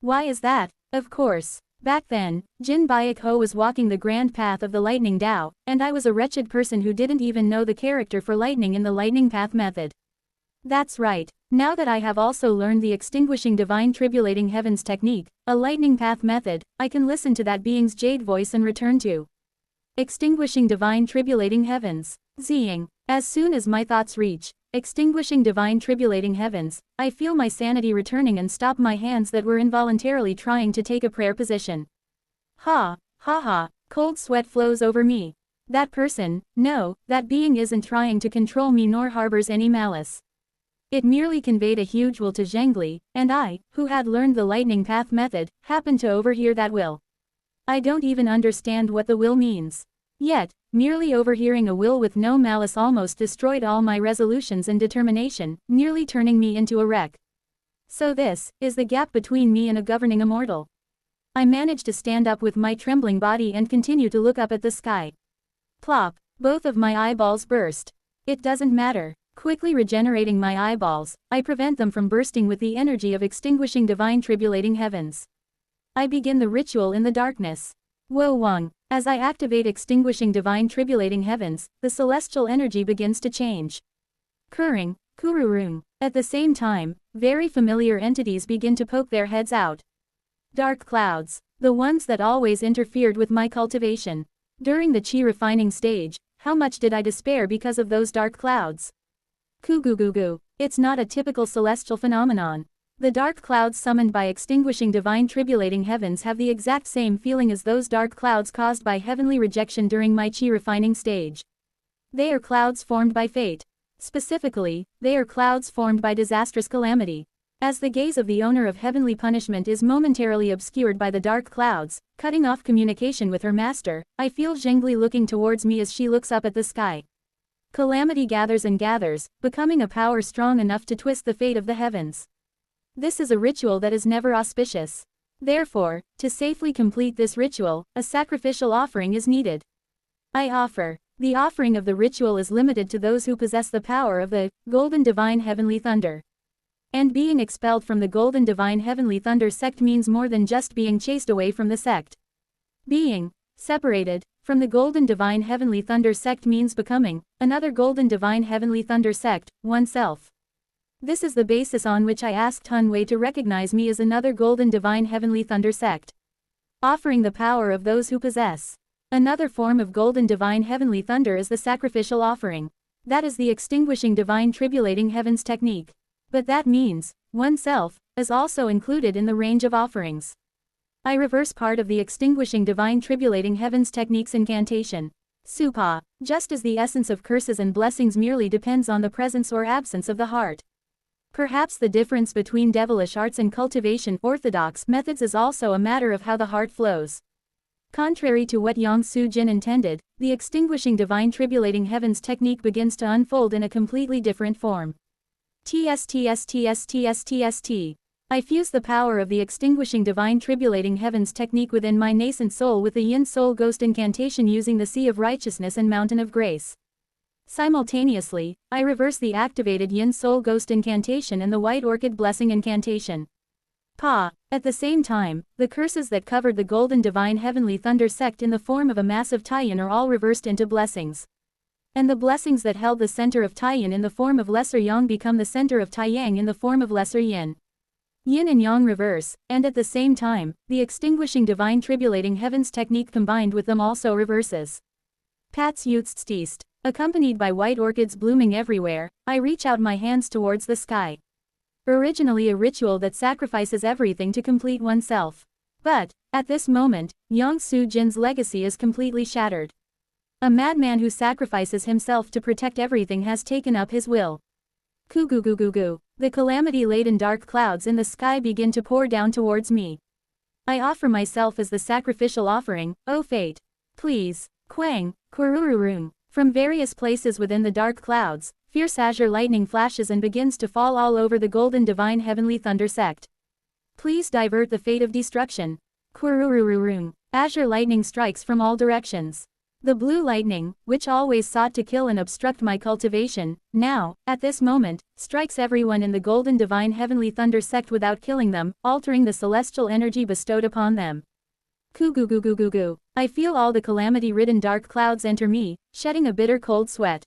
Why is that? Of course. Back then, Jin Byuk-ho was walking the grand path of the lightning Tao, and I was a wretched person who didn't even know the character for lightning in the lightning path method. That's right. Now that I have also learned the extinguishing divine tribulating heavens technique, a lightning path method, I can listen to that being's jade voice and return to extinguishing divine tribulating heavens. Zing. As soon as my thoughts reach extinguishing divine tribulating heavens, I feel my sanity returning and stop my hands that were involuntarily trying to take a prayer position. Ha. Cold sweat flows over me. That person, no, that being isn't trying to control me nor harbors any malice. It merely conveyed a huge will to Zhengli, and I, who had learned the lightning path method, happened to overhear that will. I don't even understand what the will means. Yet, merely overhearing a will with no malice almost destroyed all my resolutions and determination, nearly turning me into a wreck. So this is the gap between me and a governing immortal. I managed to stand up with my trembling body and continue to look up at the sky. Plop, both of my eyeballs burst. It doesn't matter. Quickly regenerating my eyeballs, I prevent them from bursting with the energy of extinguishing divine tribulating heavens. I begin the ritual in the darkness. Wo Wang. As I activate extinguishing divine tribulating heavens, the celestial energy begins to change. Kuring, Kururung. At the same time, very familiar entities begin to poke their heads out. Dark clouds, the ones that always interfered with my cultivation. During the chi refining stage, how much did I despair because of those dark clouds? Goo. It's not a typical celestial phenomenon. The dark clouds summoned by extinguishing divine tribulating heavens have the exact same feeling as those dark clouds caused by heavenly rejection during my chi refining stage. They are clouds formed by fate. Specifically, they are clouds formed by disastrous calamity. As the gaze of the owner of heavenly punishment is momentarily obscured by the dark clouds, cutting off communication with her master, I feel Zhengli looking towards me as she looks up at the sky. Calamity gathers and gathers, becoming a power strong enough to twist the fate of the heavens. This is a ritual that is never auspicious. Therefore, to safely complete this ritual, a sacrificial offering is needed. I offer. The offering of the ritual is limited to those who possess the power of the Golden Divine Heavenly Thunder. And being expelled from the Golden Divine Heavenly Thunder sect means more than just being chased away from the sect. Being separated from the Golden Divine Heavenly Thunder sect means becoming another Golden Divine Heavenly Thunder sect, oneself. This is the basis on which I asked Han Wei to recognize me as another Golden Divine Heavenly Thunder sect. Offering the power of those who possess another form of Golden Divine Heavenly Thunder is the sacrificial offering. That is the extinguishing divine tribulating heavens technique. But that means, oneself, is also included in the range of offerings. I reverse part of the extinguishing divine tribulating heavens technique's incantation. Supa, just as the essence of curses and blessings merely depends on the presence or absence of the heart. Perhaps the difference between devilish arts and cultivation orthodox methods is also a matter of how the heart flows. Contrary to what Yang Su Jin intended, the extinguishing divine tribulating heavens technique begins to unfold in a completely different form. TST. I fuse the power of the extinguishing divine tribulating heavens technique within my nascent soul with the Yin Soul Ghost incantation using the Sea of Righteousness and Mountain of Grace. Simultaneously, I reverse the activated Yin Soul Ghost incantation and the White Orchid Blessing incantation. At the same time, the curses that covered the Golden Divine Heavenly Thunder sect in the form of a massive Taiyin are all reversed into blessings. And the blessings that held the center of Taiyin in the form of Lesser Yang become the center of Taiyang in the form of Lesser Yin. Yin and Yang reverse, and at the same time, the extinguishing divine tribulating heavens technique combined with them also reverses. Pats Jutst. Accompanied by white orchids blooming everywhere, I reach out my hands towards the sky. Originally a ritual that sacrifices everything to complete oneself. But, at this moment, Yang Su Jin's legacy is completely shattered. A madman who sacrifices himself to protect everything has taken up his will. Goo. The calamity-laden dark clouds in the sky begin to pour down towards me. I offer myself as the sacrificial offering, O fate. Please. Quang, Kurururung. From various places within the dark clouds, fierce azure lightning flashes and begins to fall all over the Golden Divine Heavenly Thunder sect. Please divert the fate of destruction. Kurururung. Azure lightning strikes from all directions. The blue lightning, which always sought to kill and obstruct my cultivation, now, at this moment, strikes everyone in the Golden Divine Heavenly Thunder sect without killing them, altering the celestial energy bestowed upon them. Goo. I feel all the calamity-ridden dark clouds enter me, shedding a bitter cold sweat.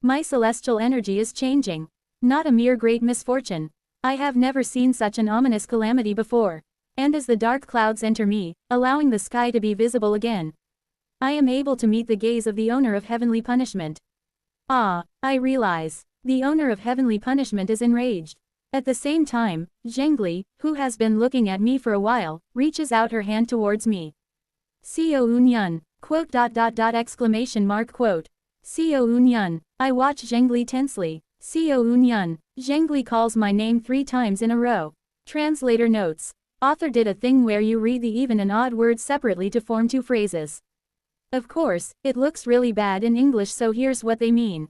My celestial energy is changing. Not a mere great misfortune. I have never seen such an ominous calamity before. And as the dark clouds enter me, allowing the sky to be visible again, I am able to meet the gaze of the owner of heavenly punishment. I realize. The owner of heavenly punishment is enraged. At the same time, Zhengli, who has been looking at me for a while, reaches out her hand towards me. Xiao Unyun. .. Xiao Unyun. I watch Zhengli tensely. Xiao Unyun. Zhengli calls my name 3 times in a row. Translator notes. Author did a thing where you read the even and odd words separately to form 2 phrases. Of course, it looks really bad in English, so here's what they mean.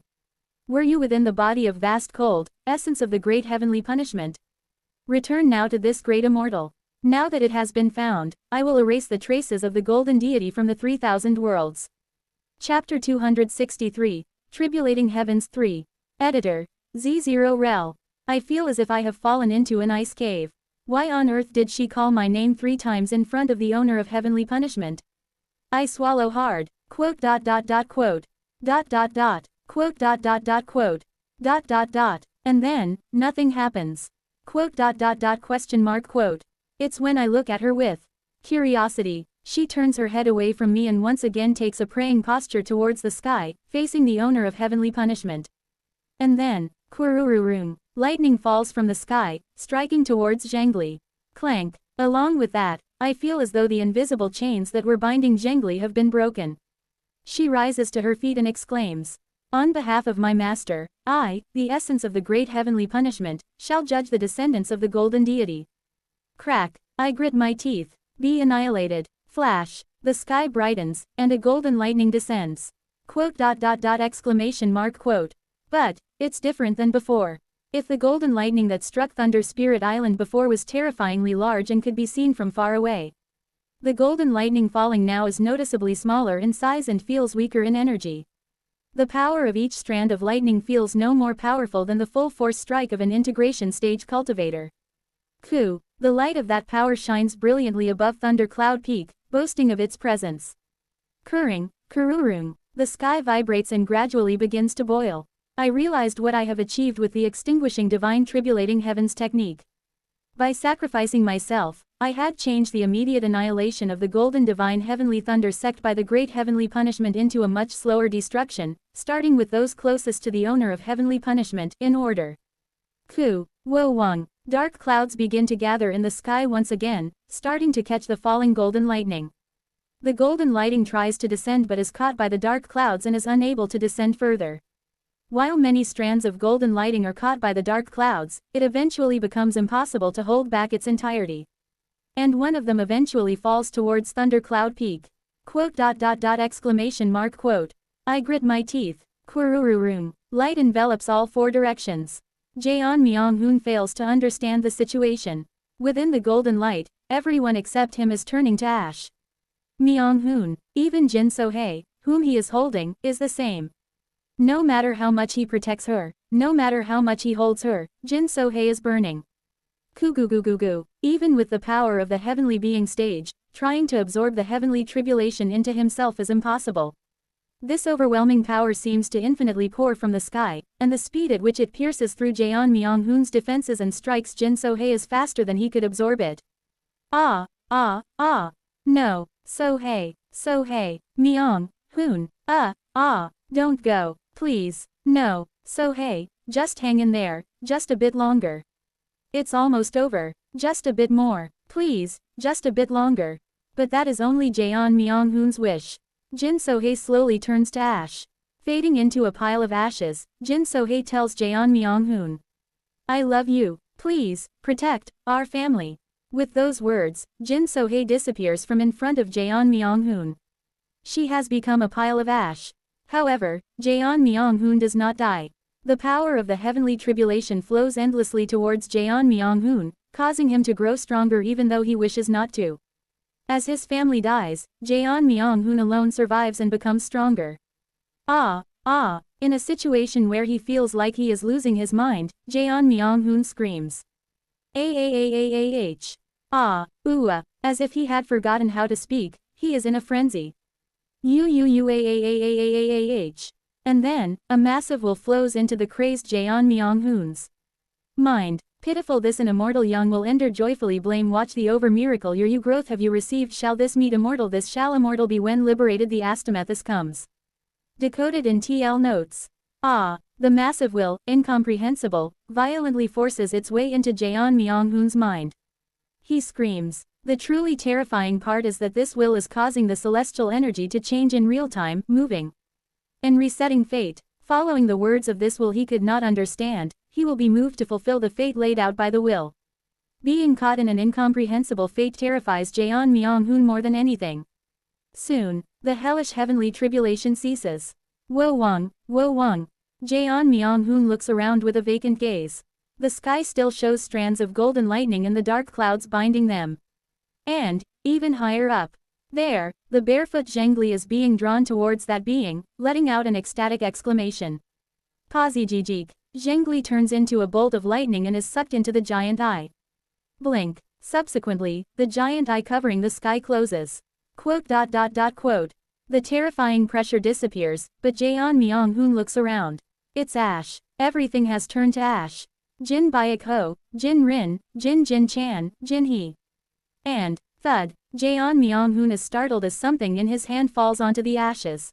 Were you within the body of vast cold, essence of the great heavenly punishment? Return now to this great immortal. Now that it has been found, I will erase the traces of the golden deity from the 3000 worlds. Chapter 263, Tribulating Heavens 3. Editor. Z0 Rel. I feel as if I have fallen into an ice cave. Why on earth did she call my name 3 times in front of the owner of heavenly punishment? I swallow hard. Quote. And then, nothing happens. Quote. It's when I look at her with curiosity. She turns her head away from me and once again takes a praying posture towards the sky, facing the owner of heavenly punishment. And then, Kurururum, lightning falls from the sky, striking towards Zhengli. Clank. Along with that, I feel as though the invisible chains that were binding Zhengli have been broken. She rises to her feet and exclaims, "On behalf of my master, I, the essence of the great heavenly punishment, shall judge the descendants of the golden deity." Crack. I grit my teeth. Be annihilated. Flash. The sky brightens, and a golden lightning descends. Exclamation mark quote. But, it's different than before. If the golden lightning that struck Thunder Spirit Island before was terrifyingly large and could be seen from far away, the golden lightning falling now is noticeably smaller in size and feels weaker in energy. The power of each strand of lightning feels no more powerful than the full force strike of an integration stage cultivator. Ku. The light of that power shines brilliantly above Thunder Cloud Peak, boasting of its presence. Kurring, Kururum. The sky vibrates and gradually begins to boil. I realized what I have achieved with the extinguishing divine tribulating heavens technique. By sacrificing myself, I had changed the immediate annihilation of the golden divine heavenly thunder sect by the great heavenly punishment into a much slower destruction, starting with those closest to the owner of heavenly punishment, in order. Ku. Wo Wang. Dark clouds begin to gather in the sky once again, starting to catch the falling golden lightning. The golden lightning tries to descend but is caught by the dark clouds and is unable to descend further. While many strands of golden lightning are caught by the dark clouds, it eventually becomes impossible to hold back its entirety. And one of them eventually falls towards Thunder Cloud Peak. Exclamation mark quote. I grit my teeth. Kurururum. Light envelops all four directions. Jaeon Myung-hoon fails to understand the situation. Within the golden light, everyone except him is turning to ash. Myung-hoon, even Jin So-hae, whom he is holding, is the same. No matter how much he protects her, no matter how much he holds her, Jin So-hae is burning. Kugugugugu. Even with the power of the heavenly being stage, trying to absorb the heavenly tribulation into himself is impossible. This overwhelming power seems to infinitely pour from the sky, and the speed at which it pierces through Jaeon Myung-hoon's defenses and strikes Jin So-hae is faster than he could absorb it. Ah. No. So-hae. Myung-hoon. Don't go. Please. No. So-hae, just hang in there, just a bit longer. It's almost over. Just a bit more. Please, just a bit longer. But that is only Jaeon Myung-hoon's wish. Jin So-hae slowly turns to ash. Fading into a pile of ashes, Jin So-hae tells Jaeon Myung-hoon, "I love you. Please, protect our family." With those words, Jin So-hae disappears from in front of Jaeon Myung-hoon. She has become a pile of ash. However, Jaeon Myung-hoon does not die. The power of the heavenly tribulation flows endlessly towards Jaeon Myung-hoon, causing him to grow stronger even though he wishes not to. As his family dies, Jaeon Myung-hoon alone survives and becomes stronger. In a situation where he feels like he is losing his mind, Jaeon Myung-hoon screams. As if he had forgotten how to speak, he is in a frenzy. And then, a massive will flows into the crazed Jaeon Myung-hoon's mind. Pitiful this an immortal young will ender joyfully blame watch the over miracle your you growth have you received shall this meet immortal this shall immortal be when liberated the astamethus comes. Decoded in TL notes. The massive will, incomprehensible, violently forces its way into Jaeon Myung-hoon's mind. He screams. The truly terrifying part is that this will is causing the celestial energy to change in real time, moving and resetting fate. Following the words of this will he could not understand, he will be moved to fulfill the fate laid out by the will. Being caught in an incomprehensible fate terrifies Jaeon Myung-hoon more than anything. Soon, the hellish heavenly tribulation ceases. Wo Wang. Jaeon Myung-hoon looks around with a vacant gaze. The sky still shows strands of golden lightning and the dark clouds binding them. And, even higher up, there, the barefoot Zhengli is being drawn towards that being, letting out an ecstatic exclamation. Pazijijik. Zhengli turns into a bolt of lightning and is sucked into the giant eye. Blink. Subsequently, the giant eye covering the sky closes. The terrifying pressure disappears, but Jaeon Myung-hoon looks around. It's ash. Everything has turned to ash. Jin Baek Ho, Jin Rin, Jin Chan, Jin He. And, thud, Jaeon Myung-hoon is startled as something in his hand falls onto the ashes.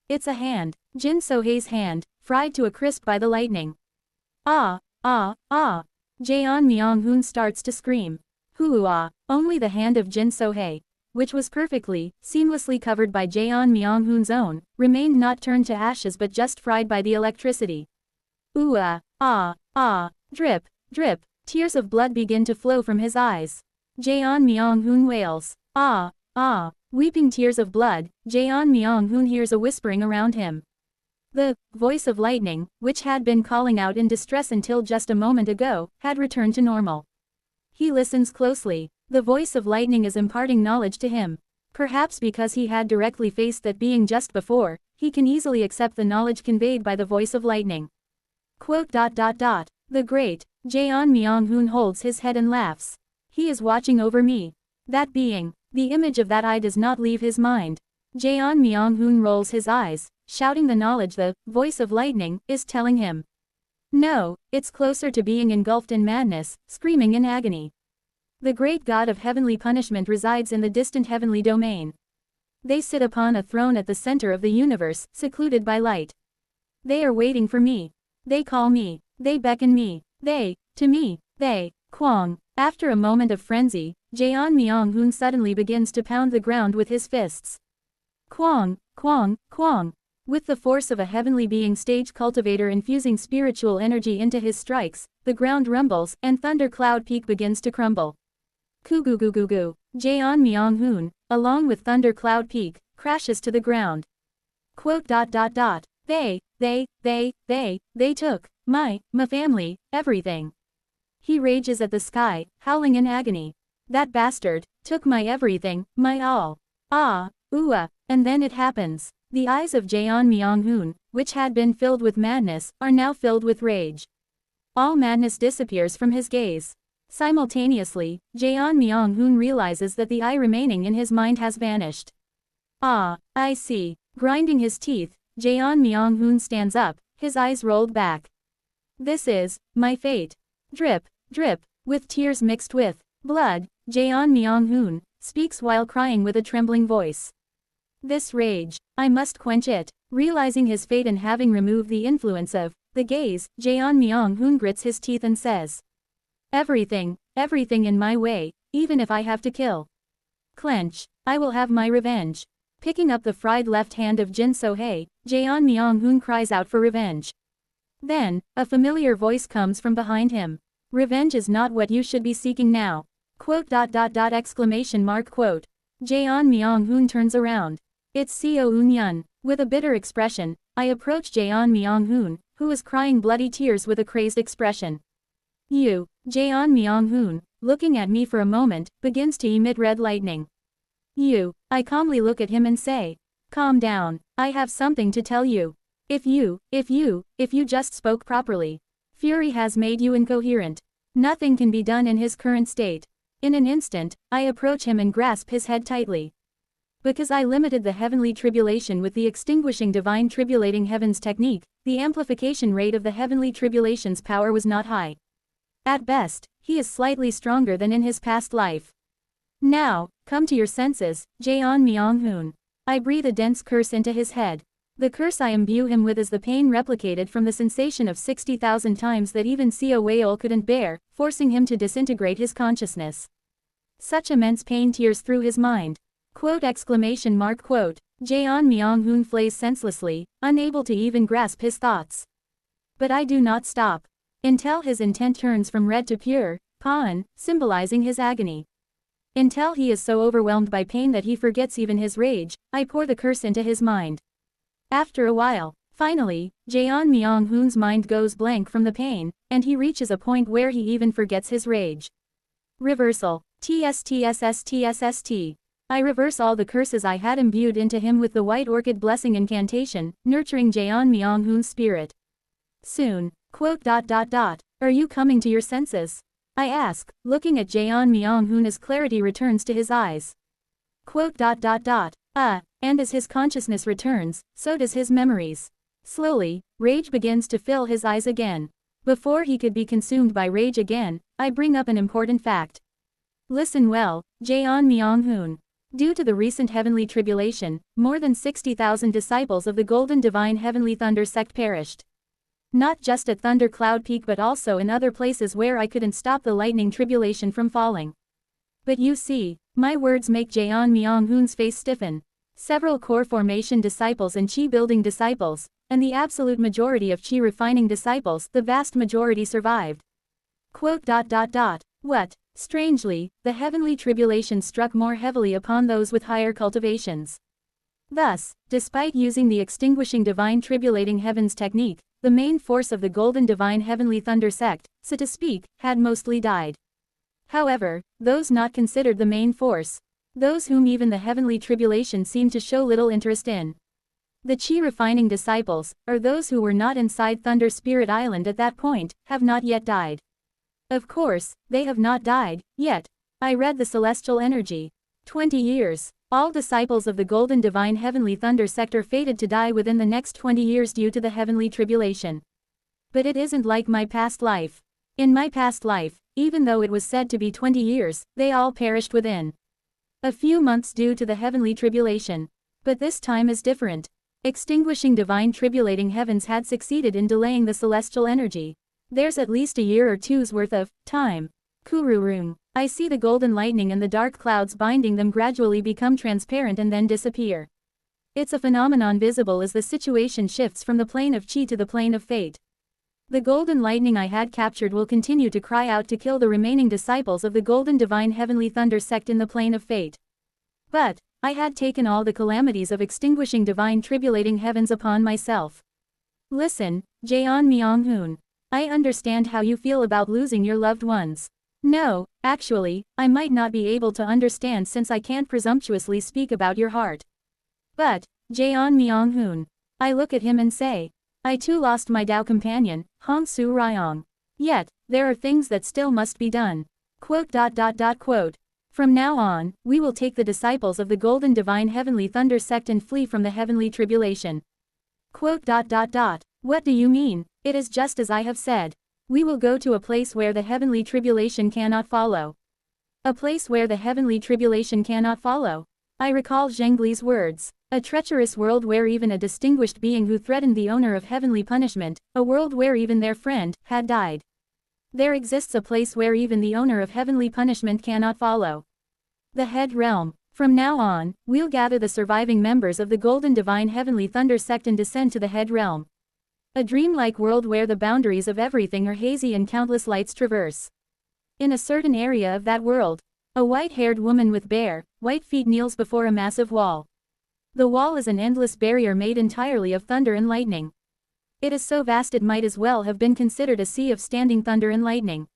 It's a hand. Jin So-hae's hand, fried to a crisp by the lightning. Ah, ah, ah. Jaeon Myung-hoon starts to scream. Hoo-ah, only the hand of Jin So-hae, which was perfectly, seamlessly covered by Jaeon Myung-hoon's own, remained not turned to ashes but just fried by the electricity. Ooh-ah, ah, ah, drip, drip, tears of blood begin to flow from his eyes. Jaeon Myung-hoon wails. Ah, ah, weeping tears of blood, Jaeon Myung-hoon hears a whispering around him. The voice of lightning, which had been calling out in distress until just a moment ago, had returned to normal. He listens closely. The voice of lightning is imparting knowledge to him. Perhaps because he had directly faced that being just before, he can easily accept the knowledge conveyed by the voice of lightning. Quote. The great Jaeon Myung-hoon holds his head and laughs. He is watching over me. That being, the image of that eye does not leave his mind. Jaeon Myung-hoon rolls his eyes, shouting the knowledge the voice of lightning is telling him. No, it's closer to being engulfed in madness, screaming in agony. The great god of heavenly punishment resides in the distant heavenly domain. They sit upon a throne at the center of the universe, secluded by light. They are waiting for me. They call me. They beckon me. To me, they, Kwang. After a moment of frenzy, Jaeon Myung-hoon suddenly begins to pound the ground with his fists. Kwang, Kwang, Kwang. With the force of a heavenly being stage cultivator infusing spiritual energy into his strikes, the ground rumbles and Thunder Cloud Peak begins to crumble. Kugugugugu. Jaeon Myung-hoon, along with Thunder Cloud Peak, crashes to the ground. Quote. They took my family, everything. He rages at the sky, howling in agony. That bastard took my everything, my all. Ah, ooh, and then it happens. The eyes of Jaeon Myung-hoon, which had been filled with madness, are now filled with rage. All madness disappears from his gaze. Simultaneously, Jaeon Myung-hoon realizes that the eye remaining in his mind has vanished. Ah, I see. Grinding his teeth, Jaeon Myung-hoon stands up, his eyes rolled back. This is my fate. Drip, drip, with tears mixed with blood, Jaeon Myung-hoon speaks while crying with a trembling voice. This rage, I must quench it. Realizing his fate and having removed the influence of the gaze, Jaeon Myung-hoon grits his teeth and says, everything in my way, even if I have to kill. Clench, I will have my revenge. Picking up the fried left hand of Jin So-hae, Jaeon Myung-hoon cries out for revenge. Then, a familiar voice comes from behind him. Revenge is not what you should be seeking now. Quote. Exclamation mark quote. Jaeon Myung-hoon turns around. It's Seo Eun-yun. With a bitter expression, I approach Jaeon Myung-hoon, who is crying bloody tears with a crazed expression. You, Jaeon Myung-hoon, looking at me for a moment, begins to emit red lightning. You, I calmly look at him and say, calm down, I have something to tell you. If you just spoke properly. Fury has made you incoherent. Nothing can be done in his current state. In an instant, I approach him and grasp his head tightly. Because I limited the heavenly tribulation with the extinguishing divine tribulating heavens technique, the amplification rate of the heavenly tribulation's power was not high. At best, he is slightly stronger than in his past life. Now, come to your senses, Jaeon Myung-hoon. I breathe a dense curse into his head. The curse I imbue him with is the pain replicated from the sensation of 60,000 times that even Seo Wei-ol couldn't bear, forcing him to disintegrate his consciousness. Such immense pain tears through his mind. Quote. Quote. Jaeon Myung-hoon flays senselessly, unable to even grasp his thoughts. But I do not stop. Until his intent turns from red to pure, pawn, symbolizing his agony. Until he is so overwhelmed by pain that he forgets even his rage, I pour the curse into his mind. After a while, finally, Jaeon Myung-hoon's mind goes blank from the pain, and he reaches a point where he even forgets his rage. Reversal. TSTSSTSST. I reverse all the curses I had imbued into him with the White Orchid Blessing incantation, nurturing Jaeon Myung-hoon's spirit. Soon. Quote. Are you coming to your senses? I ask, looking at Jaeon Myung-hoon as clarity returns to his eyes. Quote. And as his consciousness returns, so does his memories. Slowly, rage begins to fill his eyes again. Before he could be consumed by rage again, I bring up an important fact. Listen well, Jaeon Myung-hoon. Due to the recent heavenly tribulation, more than 60,000 disciples of the Golden Divine Heavenly Thunder sect perished. Not just at Thunder Cloud Peak but also in other places where I couldn't stop the lightning tribulation from falling. But you see, my words make Jaeon Myung-hoon's face stiffen. Several core formation disciples and chi building disciples, and the absolute majority of chi refining disciples, the vast majority survived. Quote. What? Strangely, the heavenly tribulation struck more heavily upon those with higher cultivations. Thus, despite using the extinguishing divine tribulating heavens technique, the main force of the Golden Divine Heavenly Thunder sect, so to speak, had mostly died. However, those not considered the main force, those whom even the heavenly tribulation seemed to show little interest in, the chi refining disciples, or those who were not inside Thunder Spirit Island at that point, have not yet died. Of course, they have not died, yet. I read the celestial energy. 20 years. All disciples of the Golden Divine Heavenly Thunder sector fated to die within the next 20 years due to the heavenly tribulation. But it isn't like my past life. In my past life, even though it was said to be 20 years, they all perished within a few months due to the heavenly tribulation. But this time is different. Extinguishing divine tribulating heavens had succeeded in delaying the celestial energy. There's at least a year or two's worth of time. Kururung. I see the golden lightning and the dark clouds binding them gradually become transparent and then disappear. It's a phenomenon visible as the situation shifts from the plane of chi to the plane of fate. The golden lightning I had captured will continue to cry out to kill the remaining disciples of the Golden Divine Heavenly Thunder sect in the plane of fate. But I had taken all the calamities of extinguishing divine tribulating heavens upon myself. Listen, Jaeon Myung-hoon. I understand how you feel about losing your loved ones. No, actually, I might not be able to understand since I can't presumptuously speak about your heart. But, Jaeon Myung-hoon. I look at him and say, I too lost my Tao companion, Hong Su Ryong. Yet, there are things that still must be done. Quote. From now on, we will take the disciples of the Golden Divine Heavenly Thunder sect and flee from the heavenly tribulation. Quote. What do you mean? It is just as I have said. We will go to a place where the heavenly tribulation cannot follow. A place where the heavenly tribulation cannot follow. I recall Zhengli's words. A treacherous world where even a distinguished being who threatened the owner of heavenly punishment, a world where even their friend, had died. There exists a place where even the owner of heavenly punishment cannot follow. The head realm. From now on, we'll gather the surviving members of the Golden Divine Heavenly Thunder sect and descend to the head realm. A dreamlike world where the boundaries of everything are hazy and countless lights traverse. In a certain area of that world, a white-haired woman with bare, white feet kneels before a massive wall. The wall is an endless barrier made entirely of thunder and lightning. It is so vast it might as well have been considered a sea of standing thunder and lightning.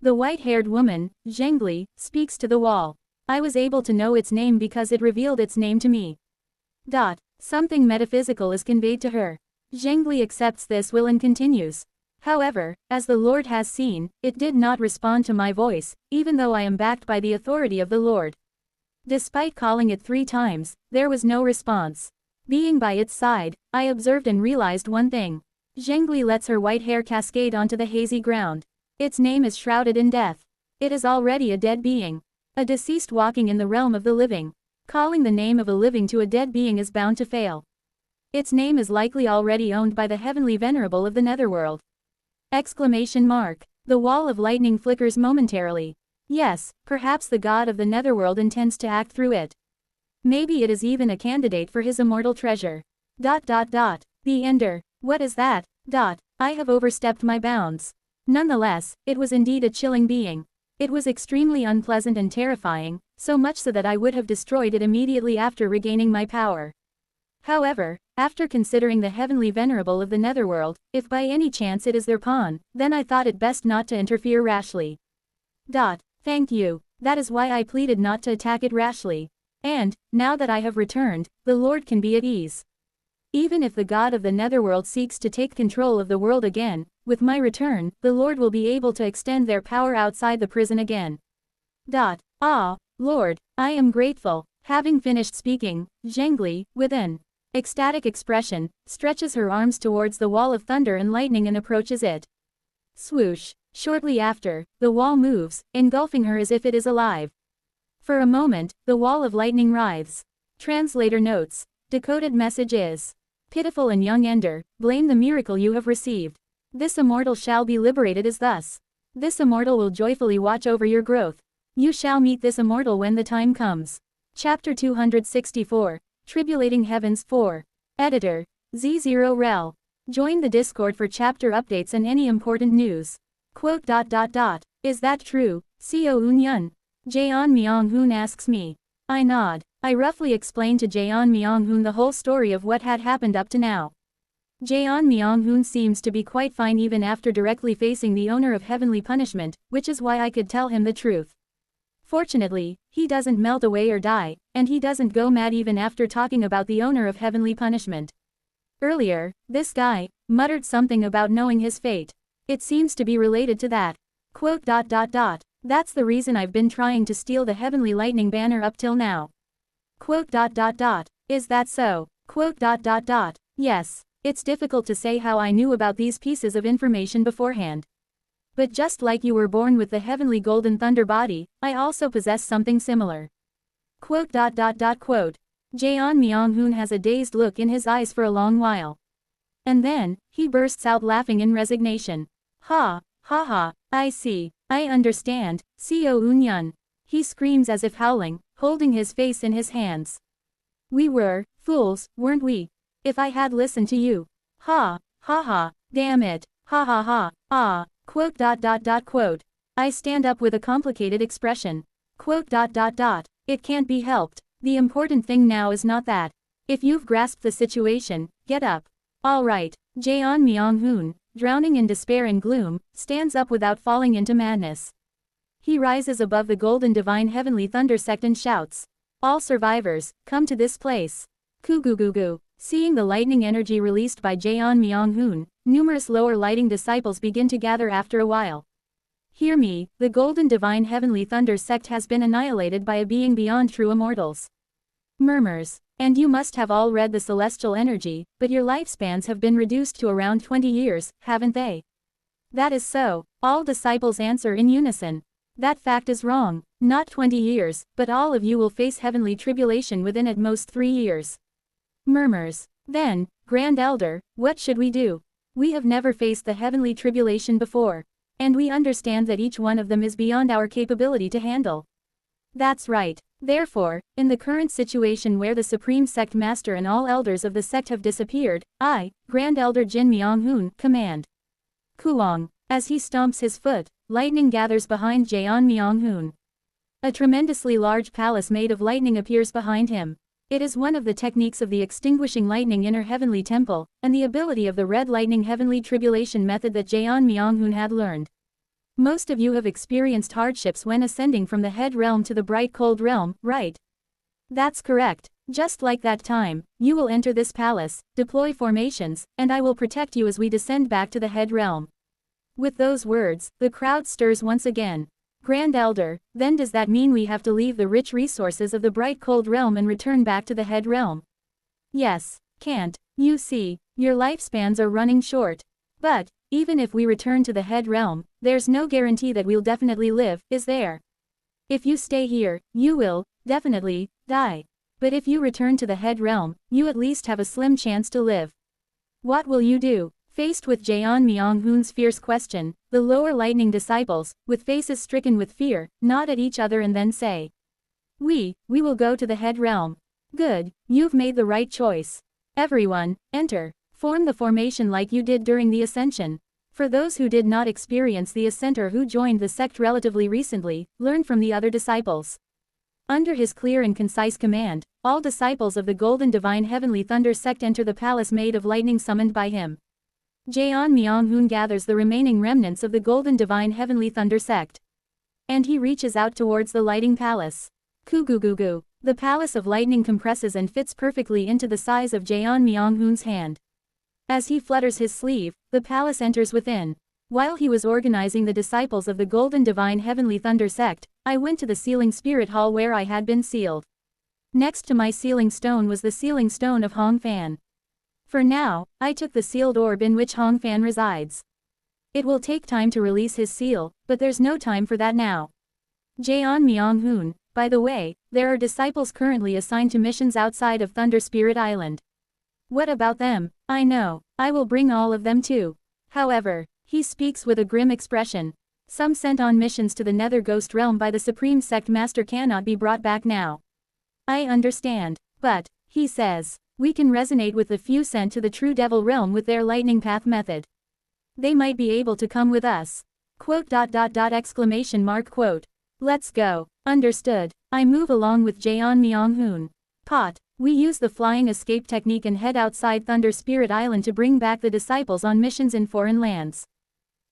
The white-haired woman, Zhengli, speaks to the wall. I was able to know its name because it revealed its name to me. Something metaphysical is conveyed to her. Zhengli accepts this will and continues. However, as the Lord has seen, it did not respond to my voice, even though I am backed by the authority of the Lord. Despite calling it 3 times, there was no response. Being by its side, I observed and realized one thing. Zhengli lets her white hair cascade onto the hazy ground. Its name is shrouded in death. It is already a dead being. A deceased walking in the realm of the living. Calling the name of a living to a dead being is bound to fail. Its name is likely already owned by the heavenly venerable of the netherworld. Exclamation mark. The wall of lightning flickers momentarily. Yes, perhaps the god of the netherworld intends to act through it. Maybe it is even a candidate for his immortal treasure. The Ender. What is that? I have overstepped my bounds. Nonetheless, it was indeed a chilling being. It was extremely unpleasant and terrifying, so much so that I would have destroyed it immediately after regaining my power. However, after considering the heavenly venerable of the netherworld, if by any chance it is their pawn, then I thought it best not to interfere rashly. Thank you. That is why I pleaded not to attack it rashly. And, now that I have returned, the Lord can be at ease. Even if the god of the netherworld seeks to take control of the world again, with my return, the Lord will be able to extend their power outside the prison again. Lord, I am grateful. Having finished speaking, Zhengli, with an ecstatic expression, stretches her arms towards the wall of thunder and lightning and approaches it. Swoosh. Shortly after, the wall moves, engulfing her as if it is alive. For a moment, the wall of lightning writhes. Translator notes. Decoded message is: pitiful and young Ender, blame the miracle you have received. This immortal shall be liberated as thus. This immortal will joyfully watch over your growth. You shall meet this immortal when the time comes. Chapter 264, Tribulating Heavens 4. Editor, Z0rel. Join the Discord for chapter updates and any important news. Quote. Is that true, Seo Eun-yun? Jaeon Myung-hoon asks me. I nod. I roughly explain to Jaeon Myung-hoon the whole story of what had happened up to now. Jaeon Myung-hoon seems to be quite fine even after directly facing the owner of heavenly punishment, which is why I could tell him the truth. Fortunately, he doesn't melt away or die, and he doesn't go mad even after talking about the owner of heavenly punishment. Earlier, this guy muttered something about knowing his fate. It seems to be related to that. Quote. That's the reason I've been trying to steal the heavenly lightning banner up till now. Quote. Is that so? Quote. Yes. It's difficult to say how I knew about these pieces of information beforehand. But just like you were born with the heavenly golden thunder body, I also possess something similar. Quote. Jaeon Myung-hoon has a dazed look in his eyes for a long while. And then, he bursts out laughing in resignation. Ha, ha ha, I see, I understand, Seo Eun-yun. He screams as if howling, holding his face in his hands. We were fools, weren't we? If I had listened to you. Ha, ha ha, damn it, ha ha ha, ah, quote. I stand up with a complicated expression. Quote. It can't be helped. The important thing now is not that. If you've grasped the situation, get up. All right. Jaeon Myung-hoon, drowning in despair and gloom, stands up without falling into madness. He rises above the golden divine heavenly thunder sect and shouts. All survivors, come to this place. Kugugugu. Seeing the lightning energy released by Jaeon Myung-hoon, numerous lower lighting disciples begin to gather after a while. Hear me, the golden divine heavenly thunder sect has been annihilated by a being beyond true immortals. Murmurs. And you must have all read the celestial energy, but your lifespans have been reduced to around 20 years, haven't they? That is so. All disciples answer in unison. That fact is wrong. Not 20 years, but all of you will face heavenly tribulation within at most 3 years. Murmurs. Then, Grand Elder, what should we do? We have never faced the heavenly tribulation before. And we understand that each one of them is beyond our capability to handle. That's right. Therefore, in the current situation where the Supreme Sect Master and all elders of the sect have disappeared, I, Grand Elder Jin Myung-hoon, command. Kuong. As he stomps his foot, lightning gathers behind Jaeon Myung-hoon. A tremendously large palace made of lightning appears behind him. It is one of the techniques of the extinguishing lightning inner heavenly temple, and the ability of the red lightning heavenly tribulation method that Jaeon Myung-hoon had learned. Most of you have experienced hardships when ascending from the head realm to the bright cold realm, right? That's correct. Just like that time, you will enter this palace, deploy formations, and I will protect you as we descend back to the head realm. With those words, the crowd stirs once again. Grand Elder, then does that mean we have to leave the rich resources of the bright cold realm and return back to the head realm? Yes, can't. You see, your lifespans are running short. But, even if we return to the head realm, there's no guarantee that we'll definitely live, is there? If you stay here, you will, definitely, die. But if you return to the head realm, you at least have a slim chance to live. What will you do? Faced with Jaeon Myung-hoon's fierce question, the lower lightning disciples, with faces stricken with fear, nod at each other and then say. We will go to the head realm. Good, you've made the right choice. Everyone, enter. Form the formation like you did during the ascension. For those who did not experience the ascent or who joined the sect relatively recently, learn from the other disciples. Under his clear and concise command, all disciples of the Golden Divine Heavenly Thunder sect enter the palace made of lightning summoned by him. Jaeon Myung-hoon gathers the remaining remnants of the Golden Divine Heavenly Thunder sect. And he reaches out towards the lighting palace. Kugugugu. The palace of lightning compresses and fits perfectly into the size of Jaeon Myung-hoon's hand. As he flutters his sleeve, the palace enters within. While he was organizing the disciples of the Golden Divine Heavenly Thunder sect, I went to the sealing spirit hall where I had been sealed. Next to my sealing stone was the sealing stone of Hong Fan. For now, I took the sealed orb in which Hong Fan resides. It will take time to release his seal, but there's no time for that now. Jaeon Myung-hoon, by the way, there are disciples currently assigned to missions outside of Thunder Spirit Island. What about them? I know, I will bring all of them too. However, he speaks with a grim expression. Some sent on missions to the Nether Ghost Realm by the Supreme Sect Master cannot be brought back now. I understand, but, he says, we can resonate with the few sent to the True Devil Realm with their lightning path method. They might be able to come with us. Quote. Let's go. Understood. I move along with Jaeon Myung-hoon. Pot. We use the flying escape technique and head outside Thunder Spirit Island to bring back the disciples on missions in foreign lands.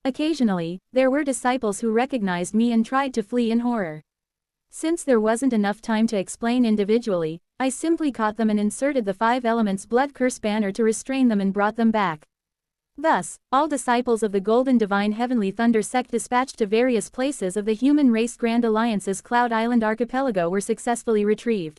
Occasionally, there were disciples who recognized me and tried to flee in horror. Since there wasn't enough time to explain individually, I simply caught them and inserted the 5 elements blood curse banner to restrain them and brought them back. Thus, all disciples of the Golden Divine Heavenly Thunder Sect dispatched to various places of the Human Race Grand Alliance's Cloud Island archipelago were successfully retrieved.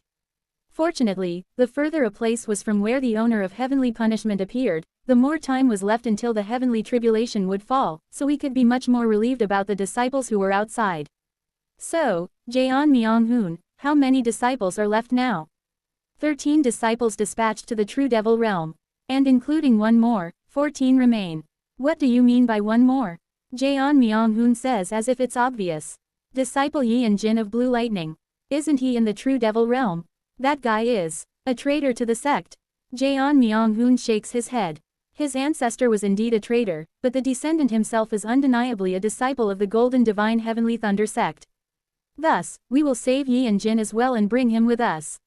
Fortunately, the further a place was from where the owner of Heavenly Punishment appeared, the more time was left until the Heavenly Tribulation would fall, so we could be much more relieved about the disciples who were outside. So, Jaeon Myung-hoon, how many disciples are left now? 13 disciples dispatched to the True Devil Realm. And including one more, 14 remain. What do you mean by one more? Jaeon Myung-hoon says as if it's obvious. Disciple Yeon Jin of Blue Lightning. Isn't he in the True Devil Realm? That guy is a traitor to the sect. Jaeon Myung-hoon shakes his head. His ancestor was indeed a traitor, but the descendant himself is undeniably a disciple of the Golden Divine Heavenly Thunder Sect. Thus, we will save Yeon Jin as well and bring him with us.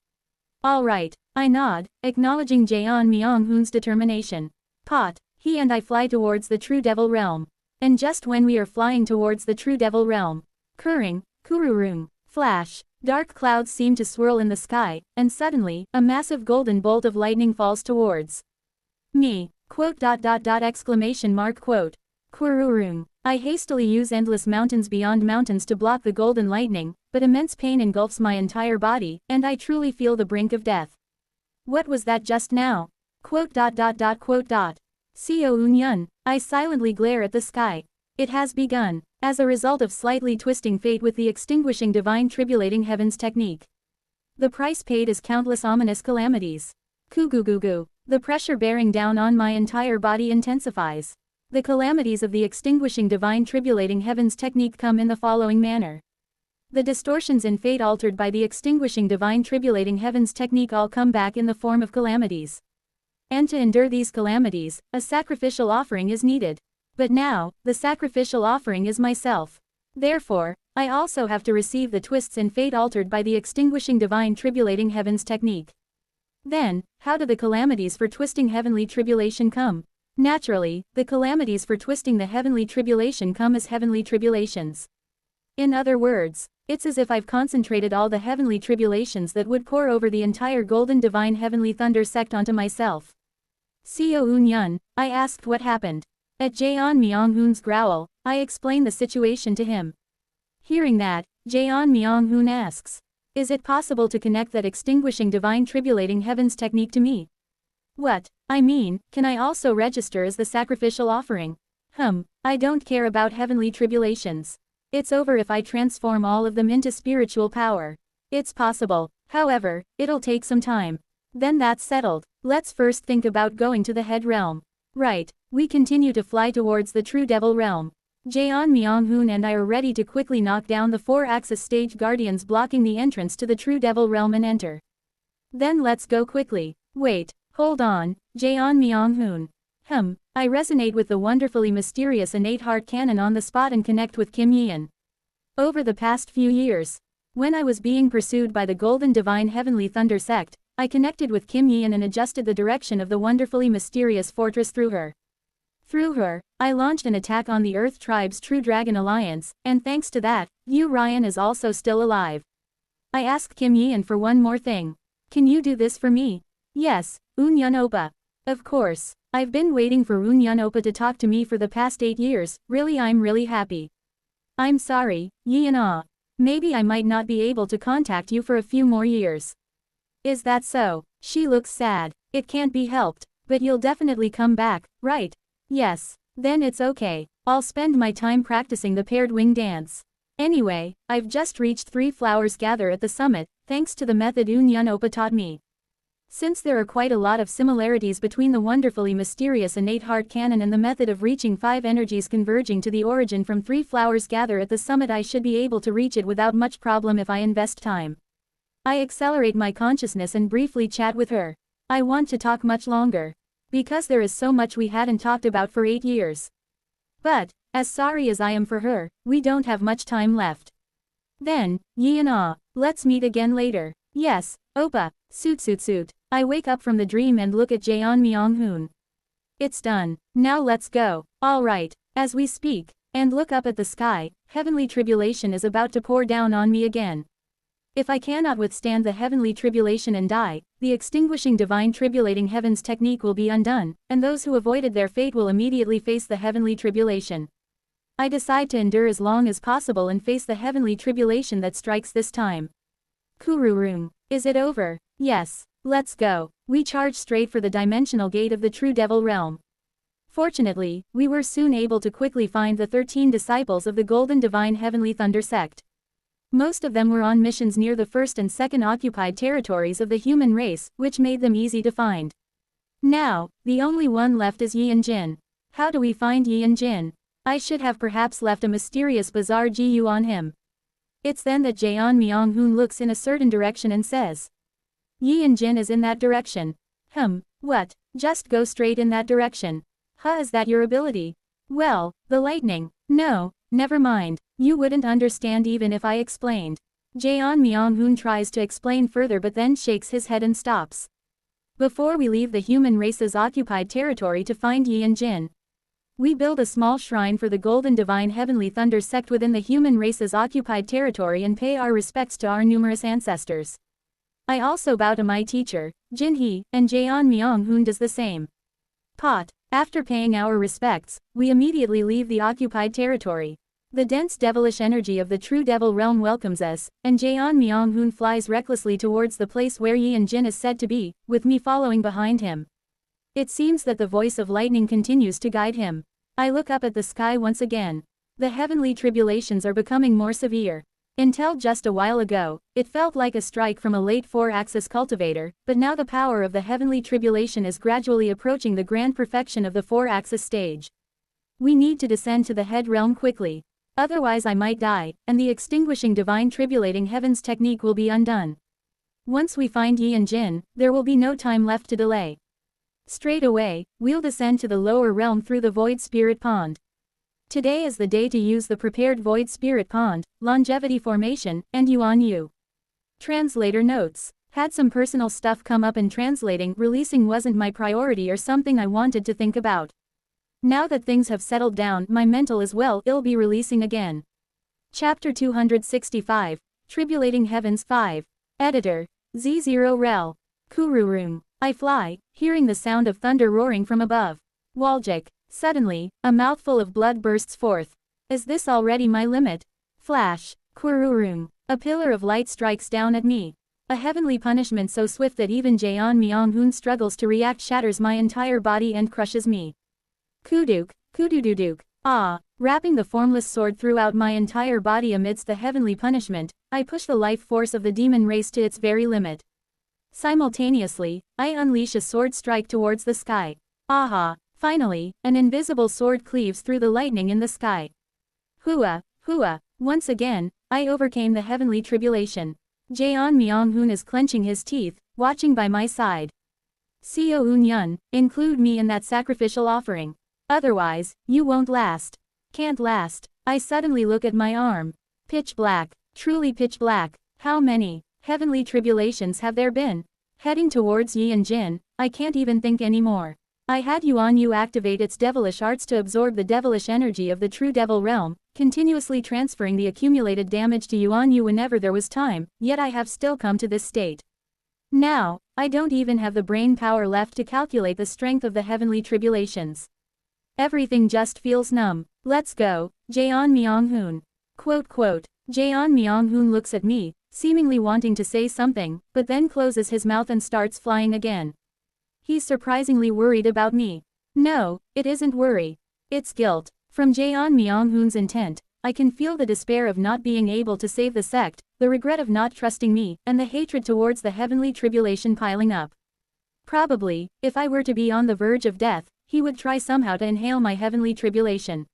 All right, I nod, acknowledging Jaeon Myung-hoon's determination. Pot. He and I fly towards the True Devil Realm. And just when we are flying towards the True Devil Realm, Kuring, Kururung, flash, dark clouds seem to swirl in the sky, and suddenly, a massive golden bolt of lightning falls towards me. Quote. Kururung. I hastily use endless mountains beyond mountains to block the golden lightning, but immense pain engulfs my entire body, and I truly feel the brink of death. What was that just now? Quote. Seo Eun-yun. I silently glare at the sky. It has begun, as a result of slightly twisting fate with the extinguishing divine tribulating heavens technique. The price paid is countless ominous calamities. Kugugugu. The pressure bearing down on my entire body intensifies. The calamities of the extinguishing divine tribulating heavens technique come in the following manner. The distortions in fate altered by the extinguishing divine tribulating heavens technique all come back in the form of calamities. And to endure these calamities, a sacrificial offering is needed. But now, the sacrificial offering is myself. Therefore, I also have to receive the twists in fate altered by the extinguishing divine tribulating heavens technique. Then, how do the calamities for twisting heavenly tribulation come? Naturally, the calamities for twisting the heavenly tribulation come as heavenly tribulations. In other words, it's as if I've concentrated all the heavenly tribulations that would pour over the entire Golden Divine Heavenly Thunder Sect onto myself. Seo Eun-yun, I asked what happened. At Jaeon Myung-hoon's growl, I explained the situation to him. Hearing that, Jaeon Myung-hoon asks, is it possible to connect that extinguishing divine tribulating heavens technique to me? What? I mean, can I also register as the sacrificial offering? I don't care about heavenly tribulations. It's over if I transform all of them into spiritual power. It's possible, however, it'll take some time. Then that's settled. Let's first think about going to the head realm. Right, we continue to fly towards the True Devil Realm. Jaeon Myung-hoon and I are ready to quickly knock down the 4-axis stage guardians blocking the entrance to the True Devil Realm and enter. Then let's go quickly. Wait, hold on, Jaeon Myung-hoon. I resonate with the wonderfully mysterious innate heart cannon on the spot and connect with Kim Yeon. Over the past few years, when I was being pursued by the Golden Divine Heavenly Thunder Sect, I connected with Kim Yeon and adjusted the direction of the wonderfully mysterious fortress through her. Through her, I launched an attack on the Earth Tribe's True Dragon Alliance, and thanks to that, Yu Ryan is also still alive. I asked Kim Yeon for one more thing. Can you do this for me? Yes, Eun-yun Oppa. Of course, I've been waiting for Eun-yun Oppa to talk to me for the past 8 years, I'm really happy. I'm sorry, Yeon-ah. Maybe I might not be able to contact you for a few more years. Is that so? She looks sad. It can't be helped, but you'll definitely come back, right? Yes. Then it's okay. I'll spend my time practicing the paired wing dance. Anyway, I've just reached 3 flowers gather at the summit, thanks to the method Un Yun Oppa taught me. Since there are quite a lot of similarities between the wonderfully mysterious innate heart canon and the method of reaching 5 energies converging to the origin from 3 flowers gather at the summit, I should be able to reach it without much problem if I invest time. I accelerate my consciousness and briefly chat with her. I want to talk much longer. Because there is so much we hadn't talked about for 8 years. But, as sorry as I am for her, we don't have much time left. Then, Yi and Ah, let's meet again later. Yes, Oppa, suit. I wake up from the dream and look at Jaeon Myung-hoon. It's done. Now let's go. Alright. As we speak, and look up at the sky, heavenly tribulation is about to pour down on me again. If I cannot withstand the heavenly tribulation and die, the extinguishing divine tribulating heavens technique will be undone, and those who avoided their fate will immediately face the heavenly tribulation. I decide to endure as long as possible and face the heavenly tribulation that strikes this time. Kururum. Is it over? Yes. Let's go. We charge straight for the dimensional gate of the true devil realm. Fortunately, we were soon able to quickly find the 13 disciples of the Golden Divine Heavenly Thunder sect. Most of them were on missions near the first and second occupied territories of the human race, which made them easy to find. Now, the only one left is Yi and Jin. How do we find Yi and Jin? I should have perhaps left a mysterious bizarre GU on him. It's then that Jaeon Myung-hoon looks in a certain direction and says, Yi and Jin is in that direction. What? Just go straight in that direction. Is that your ability? Well, the lightning. No, never mind. You wouldn't understand even if I explained. Jaeon Myung-hoon tries to explain further but then shakes his head and stops. Before we leave the human race's occupied territory to find Yi and Jin, we build a small shrine for the Golden Divine Heavenly Thunder sect within the human race's occupied territory and pay our respects to our numerous ancestors. I also bow to my teacher, Jin Hee, and Jaeon Myung-hoon does the same. After paying our respects, we immediately leave the occupied territory. The dense devilish energy of the true devil realm welcomes us, and Jaeon Myung-hoon flies recklessly towards the place where Yi and Jin is said to be, with me following behind him. It seems that the voice of lightning continues to guide him. I look up at the sky once again. The heavenly tribulations are becoming more severe. Until just a while ago, it felt like a strike from a late 4-axis cultivator, but now the power of the heavenly tribulation is gradually approaching the grand perfection of the 4-axis stage. We need to descend to the head realm quickly. Otherwise I might die, and the extinguishing divine tribulating heavens technique will be undone. Once we find Yi and Jin, there will be no time left to delay. Straight away, we'll descend to the lower realm through the Void Spirit Pond. Today is the day to use the prepared Void Spirit Pond, Longevity Formation, and Yuan Yu. Translator notes. Had some personal stuff come up and translating releasing wasn't my priority or something I wanted to think about. Now that things have settled down, my mental as well will be releasing again. Chapter 265, Tribulating Heavens 5. Editor. Z0 Rel. Kururum. I fly, hearing the sound of thunder roaring from above. Waljik. Suddenly, a mouthful of blood bursts forth. Is this already my limit? Flash. Kururum. A pillar of light strikes down at me. A heavenly punishment so swift that even Jaeon Myung-hoon struggles to react shatters my entire body and crushes me. Kuduk, kudududuk. Wrapping the formless sword throughout my entire body amidst the heavenly punishment, I push the life force of the demon race to its very limit. Simultaneously, I unleash a sword strike towards the sky. Finally, an invisible sword cleaves through the lightning in the sky. Hua. Once again, I overcame the heavenly tribulation. Jaeon Myung-hoon is clenching his teeth, watching by my side. Seo Un-yun, include me in that sacrificial offering. Otherwise, you won't last. Can't last. I suddenly look at my arm. Pitch black. Truly pitch black. How many heavenly tribulations have there been? Heading towards Yi and Jin, I can't even think anymore. I had Yuan Yu activate its devilish arts to absorb the devilish energy of the true devil realm, continuously transferring the accumulated damage to Yuan Yu whenever there was time, yet I have still come to this state. Now, I don't even have the brain power left to calculate the strength of the heavenly tribulations. Everything just feels numb. Let's go, Jaeon Myung-hoon. Jaeon Myung-hoon looks at me, seemingly wanting to say something, but then closes his mouth and starts flying again. He's surprisingly worried about me. No, it isn't worry. It's guilt. From Jaeon Myung-hoon's intent, I can feel the despair of not being able to save the sect, the regret of not trusting me, and the hatred towards the heavenly tribulation piling up. Probably, if I were to be on the verge of death, he would try somehow to inhale my heavenly tribulation.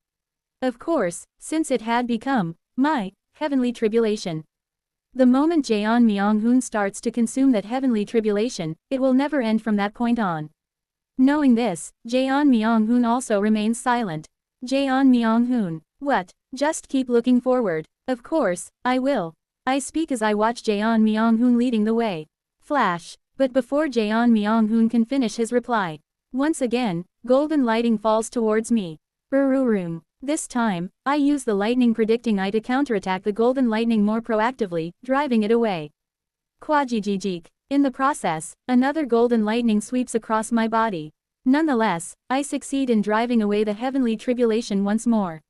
Of course, since it had become my heavenly tribulation. The moment Jaeon Myung-hoon starts to consume that heavenly tribulation, it will never end from that point on. Knowing this, Jaeon Myung-hoon also remains silent. Jaeon Myung-hoon, what? Just keep looking forward. Of course, I will. I speak as I watch Jaeon Myung-hoon leading the way. Flash. But before Jaeon Myung-hoon can finish his reply, once again, golden lighting falls towards me. Ururum. This time, I use the lightning predicting eye to counterattack the golden lightning more proactively, driving it away. Kwajijijik. In the process, another golden lightning sweeps across my body. Nonetheless, I succeed in driving away the heavenly tribulation once more.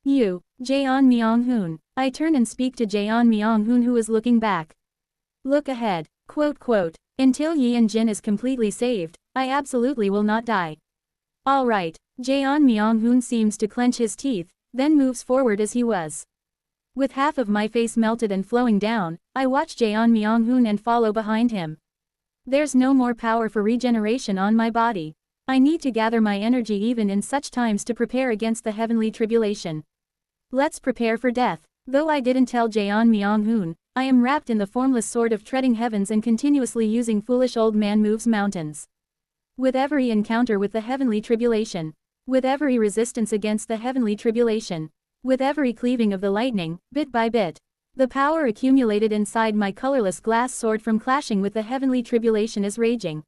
You, Jaeon Myung-hoon. I turn and speak to Jaeon Myung-hoon, who is looking back. Look ahead. Quote, until Yi and Jin is completely saved, I absolutely will not die. Alright. Jaeon Myung-hoon seems to clench his teeth, then moves forward as he was. With half of my face melted and flowing down, I watch Jaeon Myung-hoon and follow behind him. There's no more power for regeneration on my body. I need to gather my energy even in such times to prepare against the heavenly tribulation. Let's prepare for death. Though I didn't tell Jaeon Myung-hoon, I am wrapped in the formless sword of treading heavens and continuously using foolish old man moves mountains. With every encounter with the heavenly tribulation, with every resistance against the heavenly tribulation, with every cleaving of the lightning, bit by bit, the power accumulated inside my colorless glass sword from clashing with the heavenly tribulation is raging.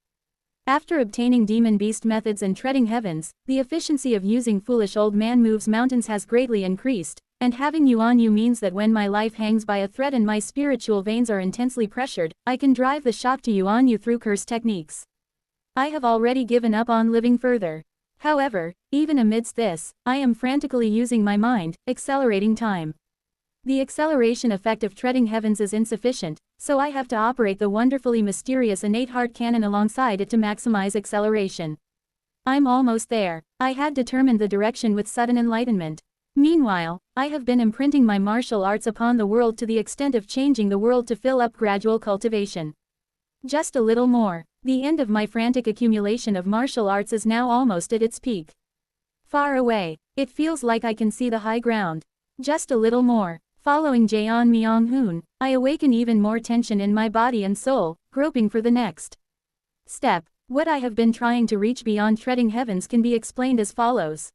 After obtaining demon beast methods and treading heavens, the efficiency of using foolish old man moves mountains has greatly increased, and having you on you means that when my life hangs by a thread and my spiritual veins are intensely pressured, I can drive the shock to you on you through curse techniques. I have already given up on living further. However, even amidst this, I am frantically using my mind, accelerating time. The acceleration effect of treading heavens is insufficient, so I have to operate the wonderfully mysterious innate heart cannon alongside it to maximize acceleration. I'm almost there. I had determined the direction with sudden enlightenment. Meanwhile, I have been imprinting my martial arts upon the world to the extent of changing the world to fill up gradual cultivation. Just a little more. The end of my frantic accumulation of martial arts is now almost at its peak. Far away, it feels like I can see the high ground. Just a little more. Following Jaeon Myung-hoon, I awaken even more tension in my body and soul, groping for the next step. What I have been trying to reach beyond treading heavens can be explained as follows.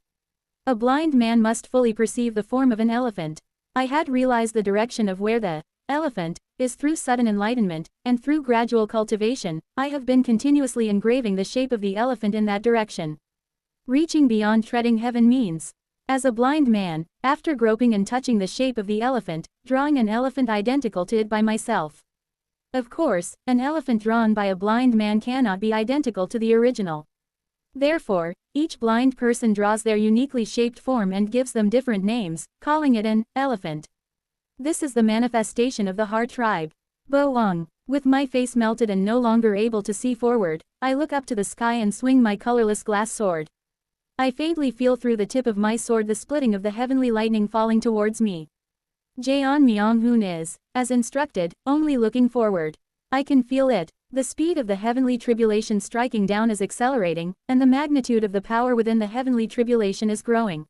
A blind man must fully perceive the form of an elephant. I had realized the direction of where the elephant is through sudden enlightenment, and through gradual cultivation, I have been continuously engraving the shape of the elephant in that direction. Reaching beyond treading heaven means, as a blind man, after groping and touching the shape of the elephant, drawing an elephant identical to it by myself. Of course, an elephant drawn by a blind man cannot be identical to the original. Therefore, each blind person draws their uniquely shaped form and gives them different names, calling it an elephant. This is the manifestation of the heart tribe. Boong. With my face melted and no longer able to see forward, I look up to the sky and swing my colorless glass sword. I faintly feel through the tip of my sword the splitting of the heavenly lightning falling towards me. Jaeon Myung-hoon is, as instructed, only looking forward. I can feel it. The speed of the heavenly tribulation striking down is accelerating, and the magnitude of the power within the heavenly tribulation is growing.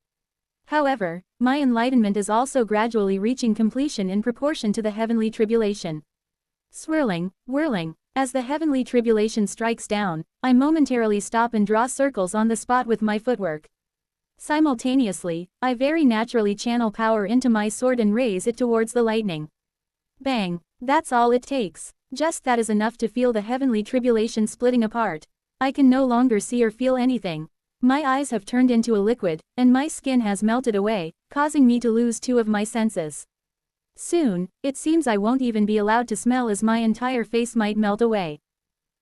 However, my enlightenment is also gradually reaching completion in proportion to the heavenly tribulation. Swirling, whirling, as the heavenly tribulation strikes down, I momentarily stop and draw circles on the spot with my footwork. Simultaneously, I very naturally channel power into my sword and raise it towards the lightning. Bang! That's all it takes. Just that is enough to feel the heavenly tribulation splitting apart. I can no longer see or feel anything. My eyes have turned into a liquid, and my skin has melted away, causing me to lose 2 of my senses. Soon, it seems I won't even be allowed to smell as my entire face might melt away.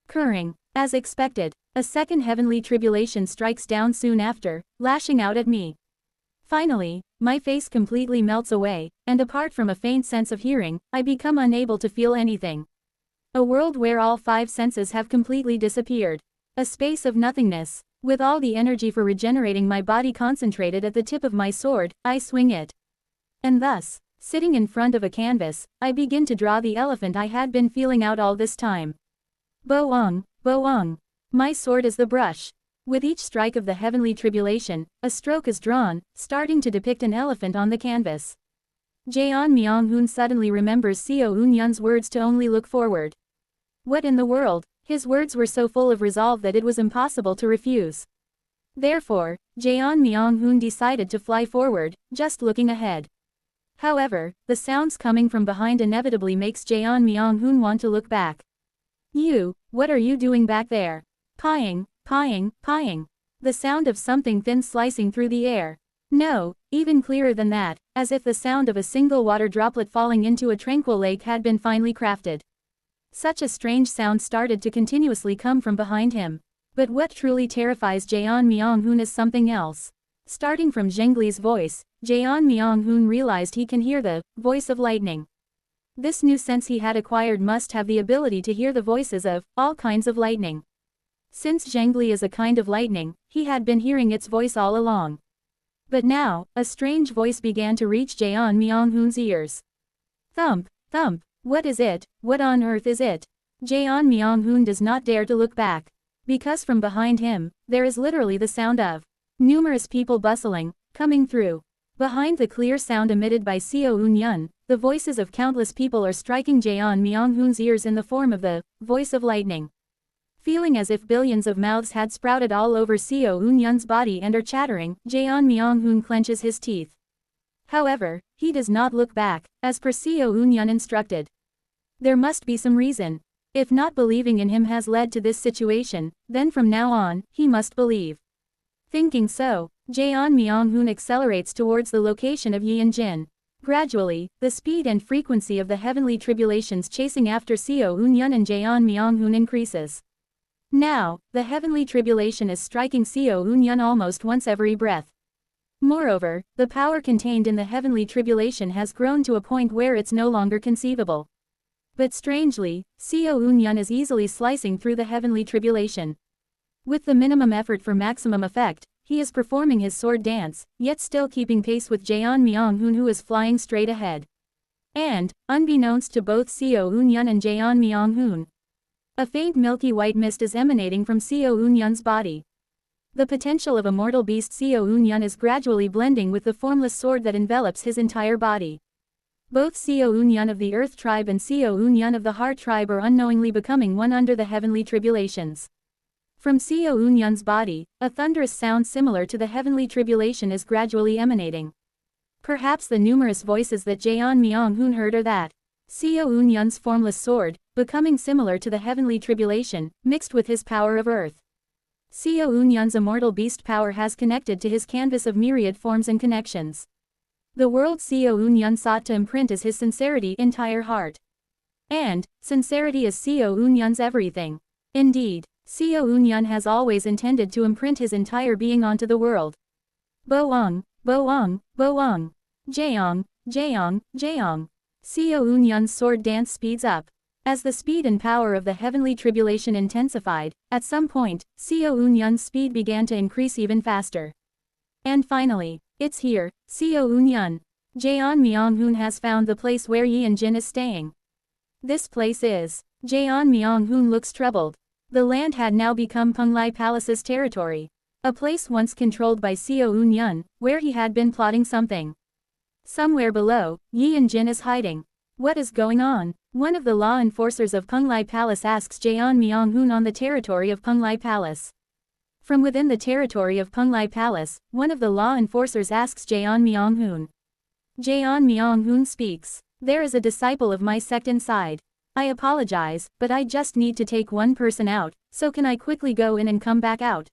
Curring. As expected, a second heavenly tribulation strikes down soon after, lashing out at me. Finally, my face completely melts away, and apart from a faint sense of hearing, I become unable to feel anything. A world where all 5 senses have completely disappeared. A space of nothingness. With all the energy for regenerating my body concentrated at the tip of my sword, I swing it. And thus, sitting in front of a canvas, I begin to draw the elephant I had been feeling out all this time. Boong, boong. My sword is the brush. With each strike of the heavenly tribulation, a stroke is drawn, starting to depict an elephant on the canvas. Jeon Myung-hoon suddenly remembers Seo Eun-yeon's words to only look forward. What in the world? His words were so full of resolve that it was impossible to refuse. Therefore, Jeon Myung-hoon decided to fly forward, just looking ahead. However, the sounds coming from behind inevitably makes Jeon Myung-hoon want to look back. You, what are you doing back there? Pawing, pawing, pawing. The sound of something thin slicing through the air. No, even clearer than that, as if the sound of a single water droplet falling into a tranquil lake had been finely crafted. Such a strange sound started to continuously come from behind him. But what truly terrifies Jeon Myung-hoon is something else. Starting from Zhengli's voice, Jeon Myung-hoon realized he can hear the voice of lightning. This new sense he had acquired must have the ability to hear the voices of all kinds of lightning. Since Zhengli is a kind of lightning, he had been hearing its voice all along. But now, a strange voice began to reach Jeon Myung-hoon's ears. Thump, thump, what is it, what on earth is it? Jeon Myung-hoon does not dare to look back. Because from behind him, there is literally the sound of numerous people bustling, coming through. Behind the clear sound emitted by Seo Eun-yeon, the voices of countless people are striking Jeon Myung-hoon's ears in the form of the voice of lightning. Feeling as if billions of mouths had sprouted all over Seo Eun-yeon's body and are chattering, Jeon Myung-hoon clenches his teeth. However, he does not look back, as per Seo Eun-yeon instructed. There must be some reason. If not believing in him has led to this situation, then from now on, he must believe. Thinking so, Jeon Myung-hoon accelerates towards the location of Yi and Jin. Gradually, the speed and frequency of the heavenly tribulations chasing after Seo Eun-yeon and Jeon Myung-hoon increases. Now, the heavenly tribulation is striking Seo Eun-yeon almost once every breath. Moreover, the power contained in the heavenly tribulation has grown to a point where it's no longer conceivable. But strangely, Seo Eun-yeon is easily slicing through the heavenly tribulation. With the minimum effort for maximum effect, he is performing his sword dance, yet still keeping pace with Jeon Myung-hoon who is flying straight ahead. And, unbeknownst to both Seo Eun-yeon and Jeon Myung-hoon, a faint milky white mist is emanating from Seo Eun-yeon's body. The potential of a mortal beast Seo Eun-yeon is gradually blending with the formless sword that envelops his entire body. Both Seo Eun-yeon of the Earth tribe and Seo Eun-yeon of the Heart tribe are unknowingly becoming one under the heavenly tribulations. From Seo Eun-yeon's body, a thunderous sound similar to the heavenly tribulation is gradually emanating. Perhaps the numerous voices that Jeon Myung-hoon heard are that Seo Eun-yeon's formless sword, becoming similar to the heavenly tribulation, mixed with his power of earth. Seo Eun-yeon's immortal beast power has connected to his canvas of myriad forms and connections. The world Seo Eun-yeon sought to imprint is his sincerity, entire heart. And, sincerity is Seo Eun-yeon's everything. Indeed, Seo Eun-yeon has always intended to imprint his entire being onto the world. Boong, boong, boong. Jeong, jeong, jeong. Seo Eun-yeon's sword dance speeds up. As the speed and power of the heavenly tribulation intensified, at some point, Seo Eun-yeon's speed began to increase even faster. And finally, it's here, Seo Eun-yeon. Jeon Myung-hoon has found the place where Yi and Jin is staying. This place is. Jeon Myung-hoon looks troubled. The land had now become Penglai Palace's territory. A place once controlled by Seo Eun-yeon, where he had been plotting something. Somewhere below, Yi and Jin is hiding. What is going on? One of the law enforcers of Penglai Palace asks Jeon Myung-hoon on the territory of Penglai Palace. From within the territory of Penglai Palace, one of the law enforcers asks Jeon Myung-hoon. Jeon Myung-hoon speaks. There is a disciple of my sect inside. I apologize, but I just need to take one person out, so can I quickly go in and come back out?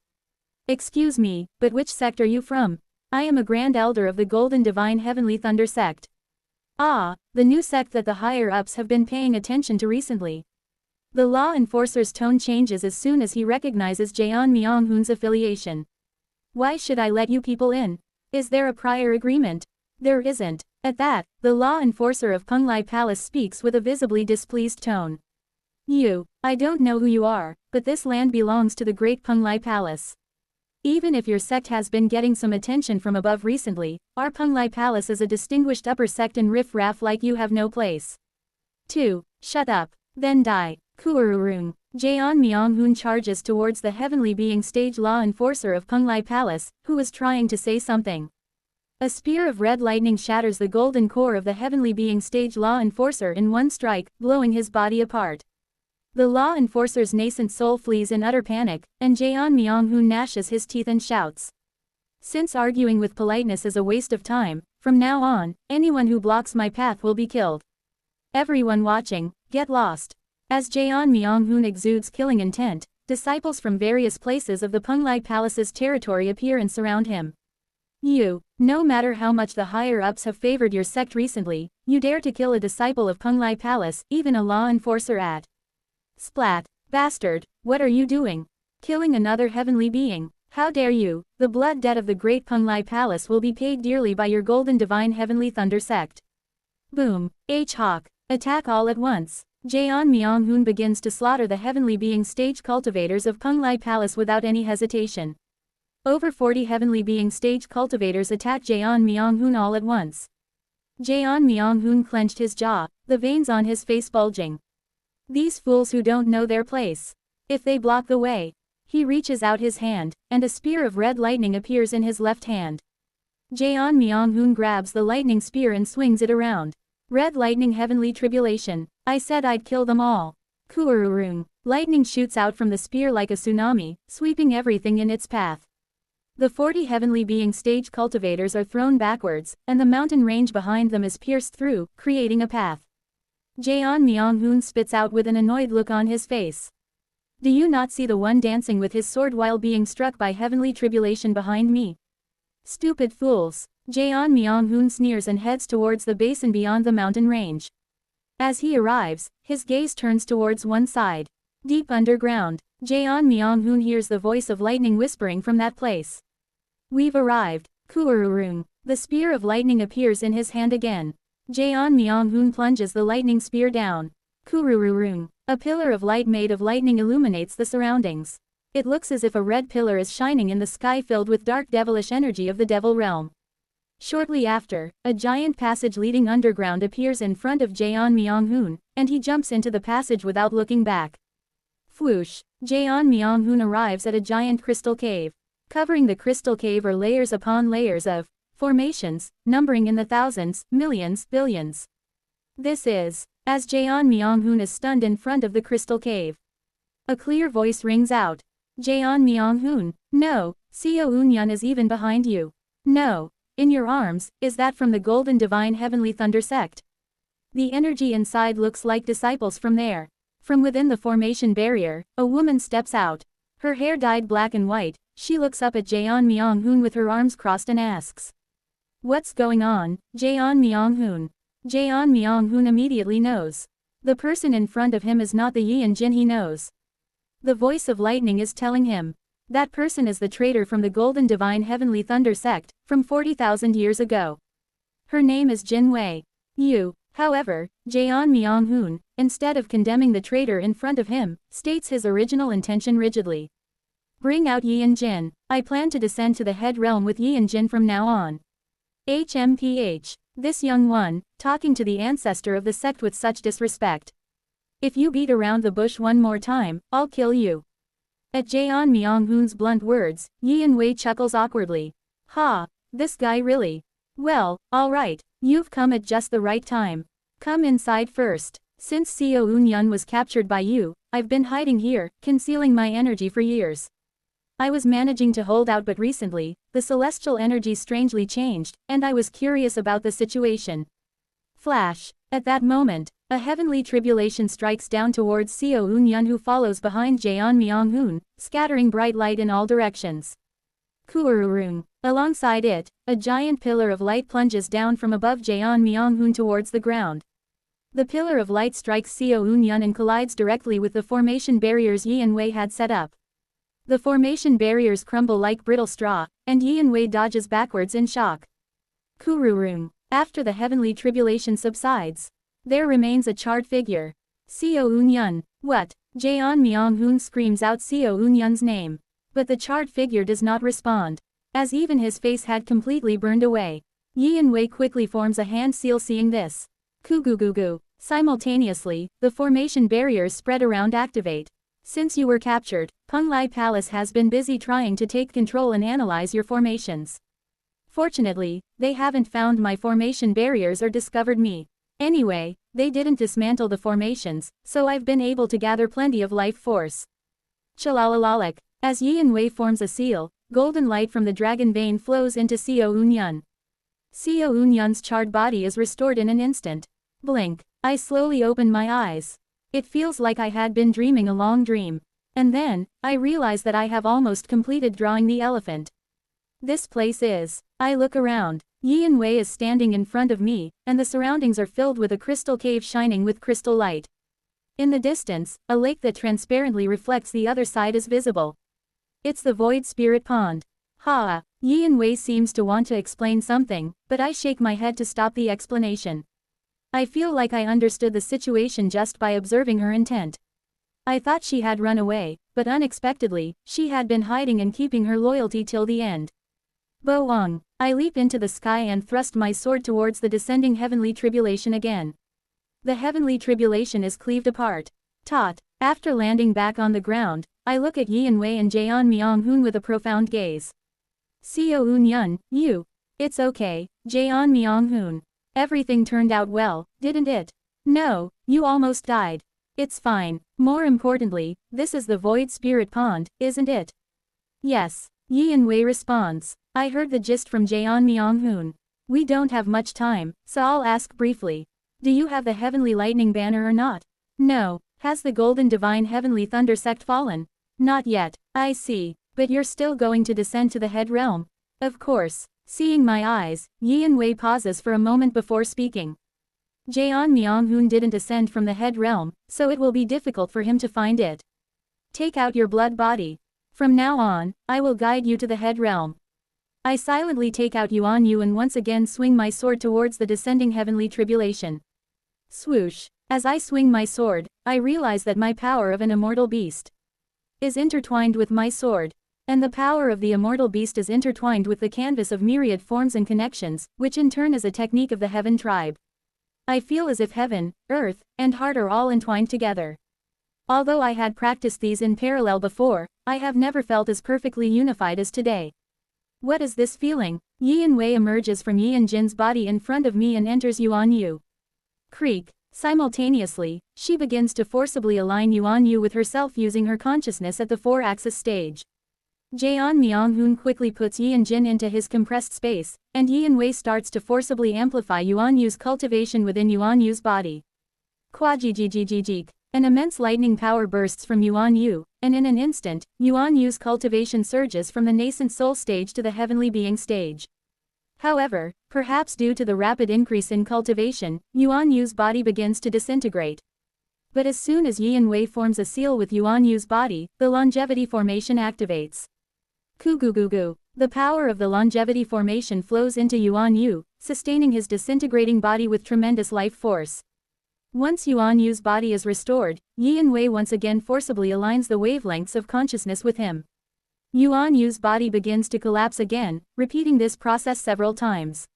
Excuse me, but which sect are you from? I am a Grand Elder of the Golden Divine Heavenly Thunder sect. Ah, the new sect that the higher-ups have been paying attention to recently. The law enforcer's tone changes as soon as he recognizes Jeon Myung-hoon's affiliation. Why should I let you people in? Is there a prior agreement? There isn't. At that, the law enforcer of Penglai Palace speaks with a visibly displeased tone. I don't know who you are, but this land belongs to the great Penglai Palace. Even if your sect has been getting some attention from above recently, our Penglai Palace is a distinguished upper sect and riff-raff like you have no place. 2. Shut up. Then die. Kuururung. Jaeon Myung-hoon charges towards the heavenly being stage law enforcer of Penglai Palace, who was trying to say something. A spear of red lightning shatters the golden core of the heavenly being stage law enforcer in one strike, blowing his body apart. The law enforcer's nascent soul flees in utter panic, and Jaeon Myung-hoon gnashes his teeth and shouts. Since arguing with politeness is a waste of time, from now on, anyone who blocks my path will be killed. Everyone watching, get lost. As Jaeon Myung-hoon exudes killing intent, disciples from various places of the Penglai Palace's territory appear and surround him. You, no matter how much the higher-ups have favored your sect recently, you dare to kill a disciple of Penglai Palace, even a law enforcer at. Splat. Bastard, what are you doing? Killing another heavenly being. How dare you? The blood debt of the great Penglai Palace will be paid dearly by your golden divine heavenly thunder sect. Boom. H-Hawk. Attack all at once. Jaeon Myung-hoon begins to slaughter the heavenly being stage cultivators of Penglai Palace without any hesitation. Over 40 heavenly being stage cultivators attack Jaeon Myung-hoon all at once. Jaeon Myung-hoon clenched his jaw, the veins on his face bulging. These fools who don't know their place. If they block the way. He reaches out his hand, and a spear of red lightning appears in his left hand. Jaeon Myung-hoon grabs the lightning spear and swings it around. Red lightning heavenly tribulation. I said I'd kill them all. Kuururung. Lightning shoots out from the spear like a tsunami, sweeping everything in its path. The 40 heavenly being stage cultivators are thrown backwards, and the mountain range behind them is pierced through, creating a path. Jaeon Myung-hoon spits out with an annoyed look on his face. Do you not see the one dancing with his sword while being struck by heavenly tribulation behind me? Stupid fools. Jaeon Myung-hoon sneers and heads towards the basin beyond the mountain range. As he arrives, his gaze turns towards one side. Deep underground, Jaeon Myung-hoon hears the voice of lightning whispering from that place. We've arrived. Kuururung. The spear of lightning appears in his hand again. Jaeon Myung-hoon plunges the lightning spear down. Kuururung. A pillar of light made of lightning illuminates the surroundings. It looks as if a red pillar is shining in the sky filled with dark devilish energy of the devil realm. Shortly after, a giant passage leading underground appears in front of Jaeon Myung-hoon, and he jumps into the passage without looking back. Whoosh. Jaeon Myung-hoon arrives at a giant crystal cave. Covering the crystal cave are layers upon layers of formations, numbering in the thousands, millions, billions. This is, as Jaeon Myung-hoon is stunned in front of the crystal cave. A clear voice rings out. Jaeon Myung-hoon, no, Seo Eun-yun is even behind you. No. In your arms, is that from the Golden Divine Heavenly Thunder Sect? The energy inside looks like disciples from there. From within the formation barrier, a woman steps out. Her hair dyed black and white, she looks up at Jaeon Myung-hoon with her arms crossed and asks. What's going on, Jaeon Myung-hoon? Jaeon Myung-hoon immediately knows. The person in front of him is not the Yeon Jin he knows. The voice of lightning is telling him. That person is the traitor from the Golden Divine Heavenly Thunder Sect, from 40,000 years ago. Her name is Jin Wei. You, however, Jaeon Myung-hoon, instead of condemning the traitor in front of him, states his original intention rigidly. Bring out Yeon Jin. I plan to descend to the head realm with Yeon Jin from now on. HMPH. This young one, talking to the ancestor of the sect with such disrespect. If you beat around the bush one more time, I'll kill you. At Jaeon Myung-hoon's blunt words, Yeon Wei chuckles awkwardly. Ha, this guy really. Well, alright, you've come at just the right time. Come inside first. Since Seo Eun-yun was captured by you, I've been hiding here, concealing my energy for years. I was managing to hold out, but recently, the celestial energy strangely changed, and I was curious about the situation. Flash. At that moment, a heavenly tribulation strikes down towards Seo Eun-yun, who follows behind Jaeon Myung-hoon, scattering bright light in all directions. Kuururung. Alongside it, a giant pillar of light plunges down from above Jaeon Myung-hoon towards the ground. The pillar of light strikes Seo Eun-yun and collides directly with the formation barriers Yeon Wei had set up. The formation barriers crumble like brittle straw, and Yeon Wei dodges backwards in shock. Kuururung. After the heavenly tribulation subsides, there remains a charred figure. Seo Eun-yun. What? Jaeon Myung-hoon screams out Seo Eun-yun's name. But the charred figure does not respond, as even his face had completely burned away. Yi and Wei quickly forms a hand seal seeing this. Kugugugu. Simultaneously, the formation barriers spread around activate. Since you were captured, Penglai Palace has been busy trying to take control and analyze your formations. Fortunately, they haven't found my formation barriers or discovered me. Anyway, they didn't dismantle the formations, so I've been able to gather plenty of life force. Chalalalalik. As Yi and Wei forms a seal, golden light from the dragon vein flows into Xiao Unyun. Xiao Unyun's charred body is restored in an instant. Blink. I slowly open my eyes. It feels like I had been dreaming a long dream. And then, I realize that I have almost completed drawing the elephant. This place is. I look around. Yi and Wei is standing in front of me, and the surroundings are filled with a crystal cave shining with crystal light. In the distance, a lake that transparently reflects the other side is visible. It's the Void Spirit Pond. Ha! Yi and Wei seems to want to explain something, but I shake my head to stop the explanation. I feel like I understood the situation just by observing her intent. I thought she had run away, but unexpectedly, she had been hiding and keeping her loyalty till the end. Boang. I leap into the sky and thrust my sword towards the descending heavenly tribulation again. The heavenly tribulation is cleaved apart. Tot. After landing back on the ground, I look at Yi and Wei and Jeon Myung-hoon with a profound gaze. Xiao Unyun, you. It's okay, Jeon Myung-hoon. Everything turned out well, didn't it? No, you almost died. It's fine. More importantly, this is the Void Spirit Pond, isn't it? Yes. Yi and Wei responds. I heard the gist from Jeon Myung-hoon. We don't have much time, so I'll ask briefly. Do you have the Heavenly Lightning Banner or not? No. Has the Golden Divine Heavenly Thunder Sect fallen? Not yet. I see. But you're still going to descend to the head realm? Of course. Seeing my eyes, Yi and Wei pauses for a moment before speaking. Jeon Myung-hoon didn't ascend from the head realm, so it will be difficult for him to find it. Take out your blood body. From now on, I will guide you to the head realm. I silently take out Yuan Yu and once again swing my sword towards the descending heavenly tribulation. Swoosh. As I swing my sword, I realize that my power of an immortal beast is intertwined with my sword. And the power of the immortal beast is intertwined with the canvas of myriad forms and connections, which in turn is a technique of the heaven tribe. I feel as if heaven, earth, and heart are all entwined together. Although I had practiced these in parallel before, I have never felt as perfectly unified as today. What is this feeling? Yi and Wei emerges from Yi and Jin's body in front of me and enters Yuan Yu. Creak. Simultaneously, she begins to forcibly align Yuan Yu with herself using her consciousness at the 4-axis stage. Jeon Myung-hoon quickly puts Yi and Jin into his compressed space, and Yi and Wei starts to forcibly amplify Yuan Yu's cultivation within Yuan Yu's body. Kwajijijijijik. An immense lightning power bursts from Yuan Yu, and in an instant, Yuan Yu's cultivation surges from the nascent soul stage to the heavenly being stage. However, perhaps due to the rapid increase in cultivation, Yuan Yu's body begins to disintegrate. But as soon as Yi and Wei forms a seal with Yuan Yu's body, the longevity formation activates. Kugugugu. The power of the longevity formation flows into Yuan Yu, sustaining his disintegrating body with tremendous life force. Once Yuan Yu's body is restored, Yi and Wei once again forcibly aligns the wavelengths of consciousness with him. Yuan Yu's body begins to collapse again, repeating this process several times.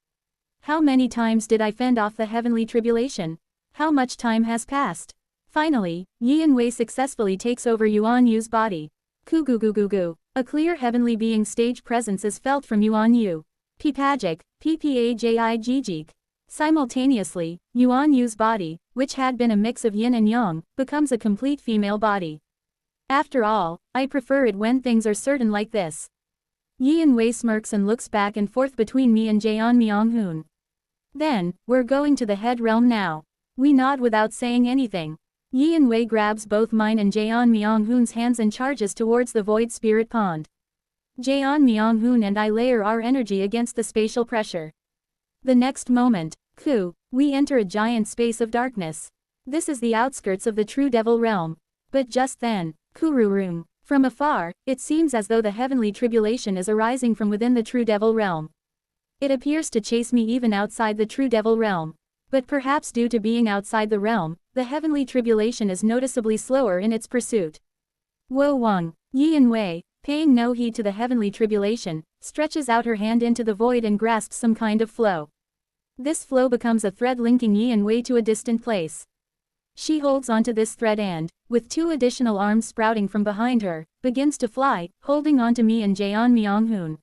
How many times did I fend off the heavenly tribulation? How much time has passed? Finally, Yi and Wei successfully takes over Yuan Yu's body. Kugugugugu. A clear heavenly being stage presence is felt from Yuan Yu. Pipajik, ppajijik. Simultaneously, Yuan Yu's body, which had been a mix of yin and yang, becomes a complete female body. After all, I prefer it when things are certain like this. Yi and Wei smirks and looks back and forth between me and Jeon Myung-hoon. Then, we're going to the head realm now. We nod without saying anything. Yi and Wei grabs both mine and Jeon Myung-hoon's hands and charges towards the Void Spirit Pond. Jeon Myung-hoon and I layer our energy against the spatial pressure. The next moment, we enter a giant space of darkness. This is the outskirts of the True Devil realm. But just then, Kururum. From afar, it seems as though the heavenly tribulation is arising from within the True Devil realm. It appears to chase me even outside the True Devil realm. But perhaps due to being outside the realm, the heavenly tribulation is noticeably slower in its pursuit. Wo Wang, Yi and Wei, paying no heed to the heavenly tribulation, stretches out her hand into the void and grasps some kind of flow. This flow becomes a thread linking Yi and Wei to a distant place. She holds onto this thread and, with 2 additional arms sprouting from behind her, begins to fly, holding onto me and Jaeon Myung-hoon.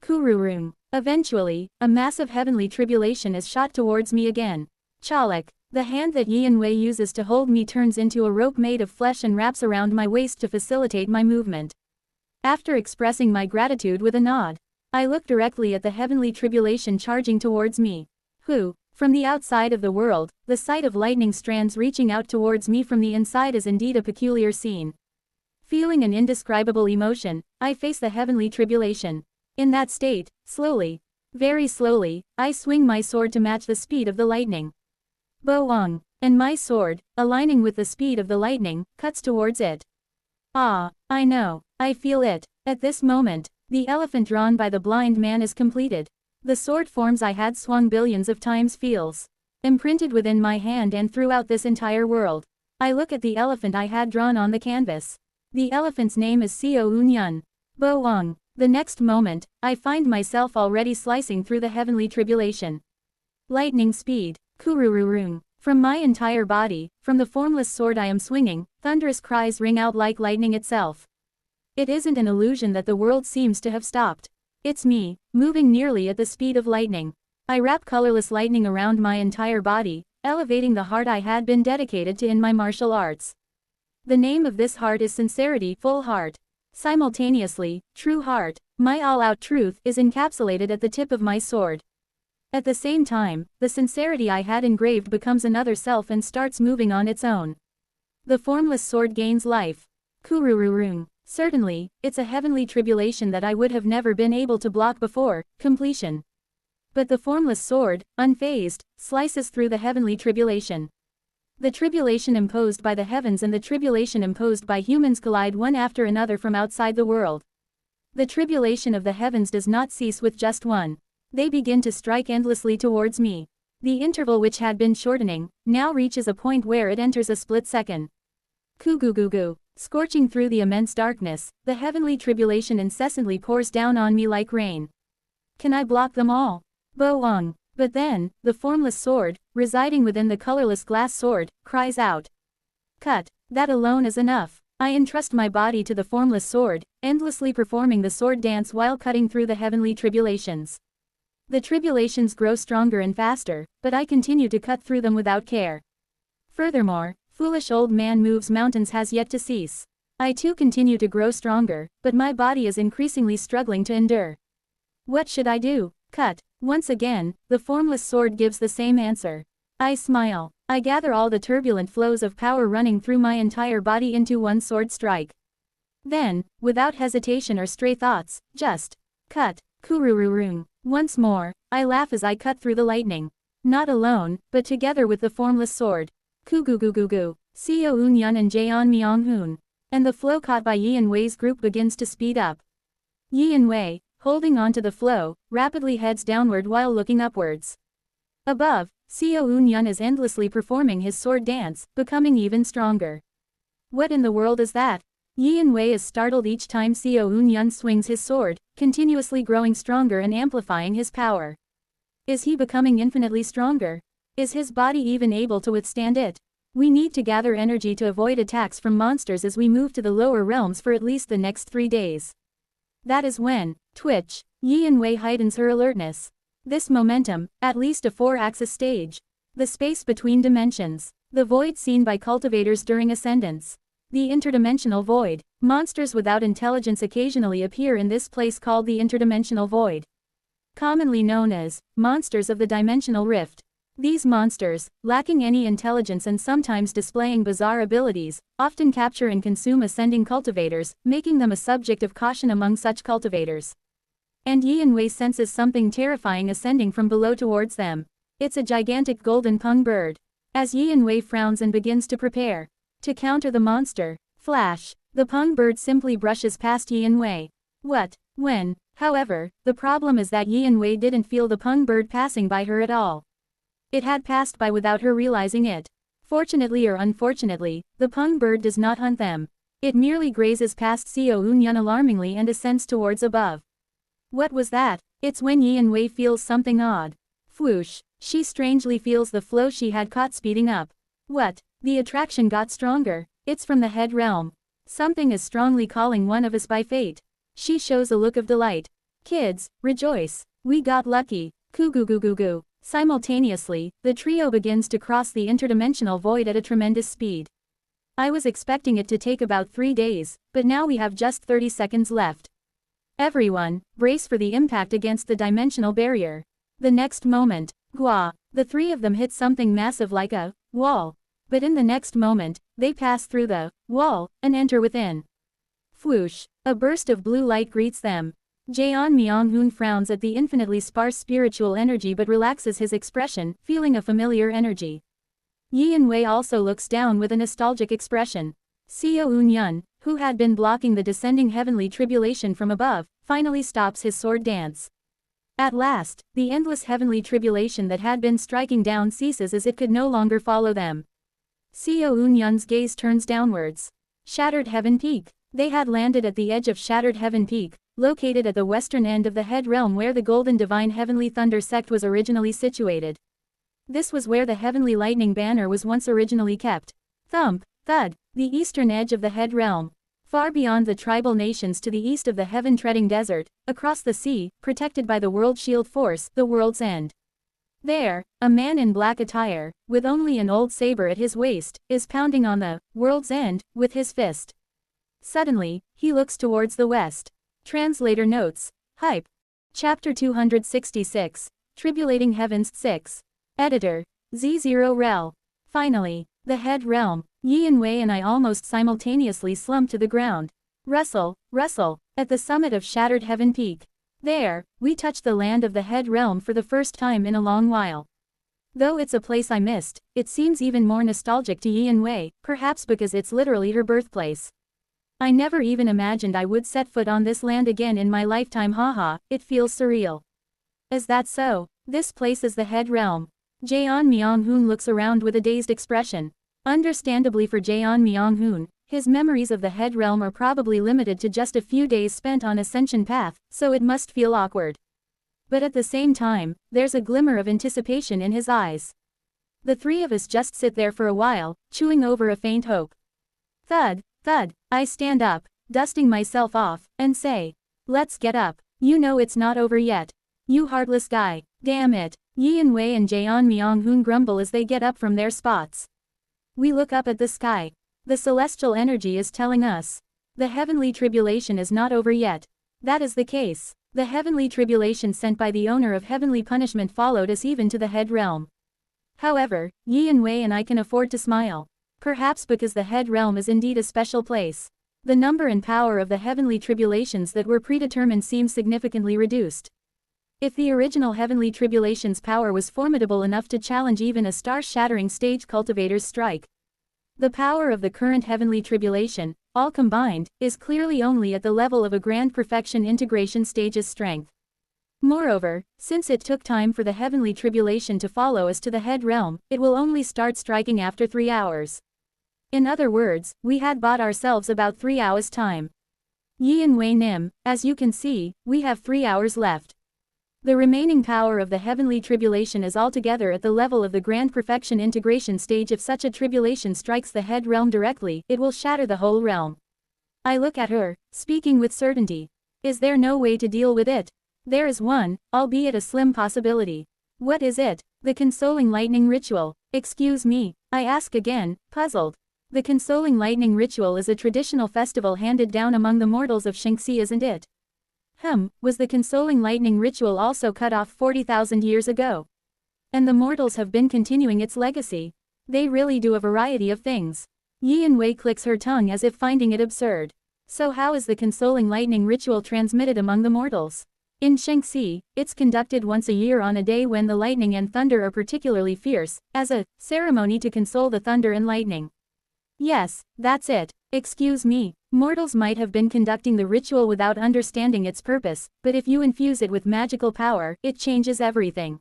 Kururung. Eventually, a massive heavenly tribulation is shot towards me again. Chalak. The hand that Yi and Wei uses to hold me turns into a rope made of flesh and wraps around my waist to facilitate my movement. After expressing my gratitude with a nod, I look directly at the heavenly tribulation charging towards me. From the outside of the world, the sight of lightning strands reaching out towards me from the inside is indeed a peculiar scene. Feeling an indescribable emotion, I face the heavenly tribulation. In that state, slowly, very slowly, I swing my sword to match the speed of the lightning. Boong, and my sword, aligning with the speed of the lightning, cuts towards it. Ah, I know, I feel it. At this moment, the elephant drawn by the blind man is completed. The sword forms I had swung billions of times feels imprinted within my hand and throughout this entire world. I look at the elephant I had drawn on the canvas. The elephant's name is Seo Eun-yun. Boong. The next moment, I find myself already slicing through the heavenly tribulation. Lightning speed. Kurururung. From my entire body, from the formless sword I am swinging, thunderous cries ring out like lightning itself. It isn't an illusion that the world seems to have stopped. It's me, moving nearly at the speed of lightning. I wrap colorless lightning around my entire body, elevating the heart I had been dedicated to in my martial arts. The name of this heart is sincerity, full heart. Simultaneously, true heart, my all-out truth, is encapsulated at the tip of my sword. At the same time, the sincerity I had engraved becomes another self and starts moving on its own. The formless sword gains life. Kurururung. Certainly, it's a heavenly tribulation that I would have never been able to block before, completion. But the formless sword, unfazed, slices through the heavenly tribulation. The tribulation imposed by the heavens and the tribulation imposed by humans collide one after another from outside the world. The tribulation of the heavens does not cease with just one. They begin to strike endlessly towards me. The interval which had been shortening, now reaches a point where it enters a split second. Kugugugu. Scorching through the immense darkness, the heavenly tribulation incessantly pours down on me like rain. Can I block them all? Boong. But then, the formless sword, residing within the colorless glass sword, cries out. Cut. That alone is enough. I entrust my body to the formless sword, endlessly performing the sword dance while cutting through the heavenly tribulations. The tribulations grow stronger and faster, but I continue to cut through them without care. Furthermore, foolish old man moves mountains has yet to cease. I too continue to grow stronger, but my body is increasingly struggling to endure. What should I do? Cut. Once again, the formless sword gives the same answer. I smile. I gather all the turbulent flows of power running through my entire body into one sword strike. Then, without hesitation or stray thoughts, just cut. Kurururung. Once more, I laugh as I cut through the lightning. Not alone, but together with the formless sword. Kugugugugu. Seo Eun-yun and Jaeon Myung-hoon. And the flow caught by Yi and Wei's group begins to speed up. Yi and Wei, holding on to the flow, rapidly heads downward while looking upwards. Above, Seo Eun-yun is endlessly performing his sword dance, becoming even stronger. What in the world is that? Yi and Wei is startled each time Seo Eun-yun swings his sword, continuously growing stronger and amplifying his power. Is he becoming infinitely stronger? Is his body even able to withstand it? We need to gather energy to avoid attacks from monsters as we move to the lower realms for at least the next 3 days. That is when, twitch, Yi and Wei heightens her alertness. This momentum, at least a 4-axis stage. The space between dimensions. The void seen by cultivators during ascendance. The interdimensional void. Monsters without intelligence occasionally appear in this place called the interdimensional void. Commonly known as, monsters of the dimensional rift. These monsters, lacking any intelligence and sometimes displaying bizarre abilities, often capture and consume ascending cultivators, making them a subject of caution among such cultivators. And Yi and Wei senses something terrifying ascending from below towards them. It's a gigantic golden pung bird. As Yi and Wei frowns and begins to prepare to counter the monster, flash, the pung bird simply brushes past Yi and Wei. What? When? However, the problem is that Yi and Wei didn't feel the pung bird passing by her at all. It had passed by without her realizing it. Fortunately or unfortunately, the pung bird does not hunt them. It merely grazes past Xiao Unyun alarmingly and ascends towards above. What was that? It's when Yi and Wei feels something odd. Whoosh. She strangely feels the flow she had caught speeding up. What? The attraction got stronger. It's from the head realm. Something is strongly calling one of us by fate. She shows a look of delight. Kids, rejoice. We got lucky. Coo goo goo goo goo. Simultaneously, the trio begins to cross the interdimensional void at a tremendous speed. I was expecting it to take about 3 days, but now we have just 30 seconds left. Everyone, brace for the impact against the dimensional barrier. The next moment, Gua, the three of them hit something massive like a wall. But in the next moment, they pass through the wall and enter within. Whoosh, a burst of blue light greets them. Jeon Myung-hoon frowns at the infinitely sparse spiritual energy but relaxes his expression, feeling a familiar energy. Yi and Wei also looks down with a nostalgic expression. Xiao Unyun, who had been blocking the descending heavenly tribulation from above, finally stops his sword dance. At last, the endless heavenly tribulation that had been striking down ceases as it could no longer follow them. Xiao Unyun's gaze turns downwards. Shattered Heaven Peak. They had landed at the edge of Shattered Heaven Peak, located at the western end of the head realm where the Golden Divine Heavenly Thunder sect was originally situated. This was where the Heavenly Lightning Banner was once originally kept. Thump, thud, the eastern edge of the head realm. Far beyond the tribal nations to the east of the heaven-treading desert, across the sea, protected by the World Shield Force, the world's end. There, a man in black attire, with only an old saber at his waist, is pounding on the world's end with his fist. Suddenly, he looks towards the west. Translator notes. Hype. Chapter 266. Tribulating Heavens 6. Editor. Z0 Rel. Finally, the head realm. Yi and Wei and I almost simultaneously slump to the ground. Rustle, rustle, at the summit of Shattered Heaven Peak. There, we touch the land of the head realm for the first time in a long while. Though it's a place I missed, it seems even more nostalgic to Yi and Wei, perhaps because it's literally her birthplace. I never even imagined I would set foot on this land again in my lifetime, haha, it feels surreal. Is that so? This place is the head realm. Jeon Myung-hoon looks around with a dazed expression. Understandably for Jeon Myung-hoon, his memories of the head realm are probably limited to just a few days spent on Ascension Path, so it must feel awkward. But at the same time, there's a glimmer of anticipation in his eyes. The three of us just sit there for a while, chewing over a faint hope. Thud, thud, I stand up, dusting myself off, and say, let's get up. You know it's not over yet. You heartless guy, damn it. Yi and Wei and Jeon Myung-hoon grumble as they get up from their spots. We look up at the sky. The celestial energy is telling us. The heavenly tribulation is not over yet. That is the case. The heavenly tribulation sent by the owner of heavenly punishment followed us even to the head realm. However, Yi and Wei and I can afford to smile. Perhaps because the head realm is indeed a special place. The number and power of the heavenly tribulations that were predetermined seems significantly reduced. If the original heavenly tribulation's power was formidable enough to challenge even a star-shattering stage cultivator's strike, the power of the current heavenly tribulation, all combined, is clearly only at the level of a grand perfection integration stage's strength. Moreover, since it took time for the heavenly tribulation to follow us to the head realm, it will only start striking after 3 hours. In other words, we had bought ourselves about 3 hours' time. Yi and Wei Nim, as you can see, we have 3 hours left. The remaining power of the heavenly tribulation is altogether at the level of the grand perfection integration stage. If such a tribulation strikes the head realm directly, it will shatter the whole realm. I look at her, speaking with certainty. Is there no way to deal with it? There is one, albeit a slim possibility. What is it? The consoling lightning ritual. Excuse me, I ask again, puzzled. The consoling lightning ritual is a traditional festival handed down among the mortals of Shanxi, isn't it? Was the consoling lightning ritual also cut off 40,000 years ago? And the mortals have been continuing its legacy. They really do a variety of things. Yi and Wei clicks her tongue as if finding it absurd. So how is the consoling lightning ritual transmitted among the mortals? In Shanxi, it's conducted once a year on a day when the lightning and thunder are particularly fierce, as a ceremony to console the thunder and lightning. Yes, that's it. Excuse me, mortals might have been conducting the ritual without understanding its purpose, but if you infuse it with magical power, it changes everything.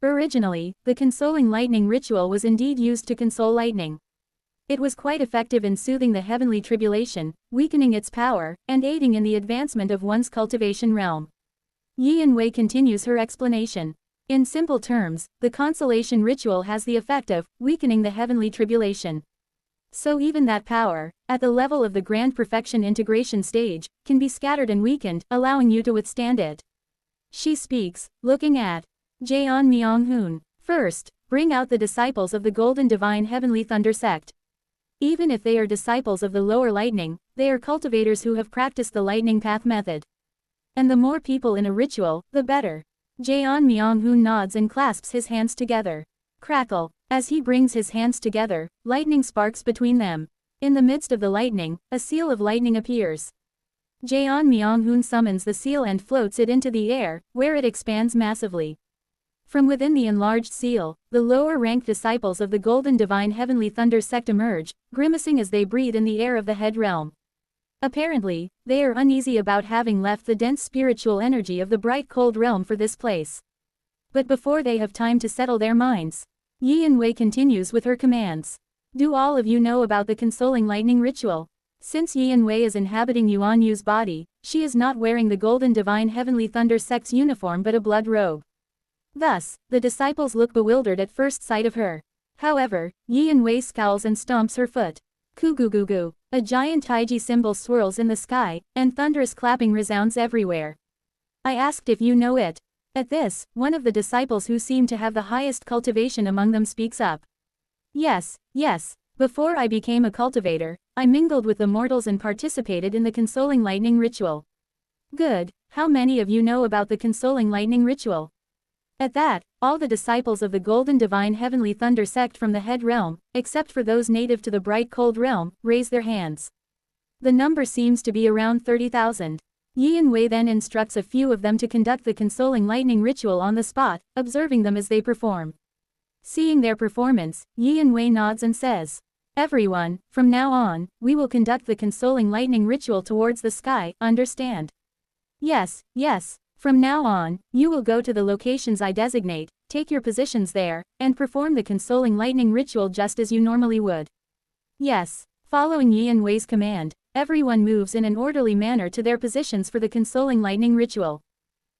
Originally, the consoling lightning ritual was indeed used to console lightning. It was quite effective in soothing the heavenly tribulation, weakening its power, and aiding in the advancement of one's cultivation realm. Yi Wei continues her explanation. In simple terms, the consolation ritual has the effect of weakening the heavenly tribulation. So even that power, at the level of the grand perfection integration stage, can be scattered and weakened, allowing you to withstand it. She speaks, looking at Jaeon Myung-hoon. First, bring out the disciples of the Golden Divine Heavenly Thunder sect. Even if they are disciples of the lower lightning, they are cultivators who have practiced the lightning path method. And the more people in a ritual, the better. Jaeon Myung-hoon nods and clasps his hands together. Crackle. As he brings his hands together, lightning sparks between them. In the midst of the lightning, a seal of lightning appears. Jaeon Myung-hoon summons the seal and floats it into the air, where it expands massively. From within the enlarged seal, the lower-ranked disciples of the Golden Divine Heavenly Thunder sect emerge, grimacing as they breathe in the air of the head realm. Apparently, they are uneasy about having left the dense spiritual energy of the bright cold realm for this place. But before they have time to settle their minds, Yi Wei continues with her commands. Do all of you know about the consoling lightning ritual? Since Yi Wei is inhabiting Yuan Yu's body, she is not wearing the Golden Divine Heavenly Thunder sect's uniform but a blood robe. Thus, the disciples look bewildered at first sight of her. However, Yi Wei scowls and stomps her foot. Kugugugu. A giant Taiji symbol swirls in the sky, and thunderous clapping resounds everywhere. I asked if you know it. At this, one of the disciples who seem to have the highest cultivation among them speaks up. Yes, yes. Before I became a cultivator, I mingled with the mortals and participated in the consoling lightning ritual. Good. How many of you know about the consoling lightning ritual? At that, all the disciples of the Golden Divine Heavenly Thunder sect from the head realm, except for those native to the bright cold realm, raise their hands. The number seems to be around 30,000. Yi Wei then instructs a few of them to conduct the consoling lightning ritual on the spot, observing them as they perform. Seeing their performance, Yi Wei nods and says, "Everyone, from now on, we will conduct the consoling lightning ritual towards the sky, understand?" Yes, yes. From now on, you will go to the locations I designate, take your positions there, and perform the consoling lightning ritual just as you normally would. Yes. Following Yi Wei's command, everyone moves in an orderly manner to their positions for the consoling lightning ritual.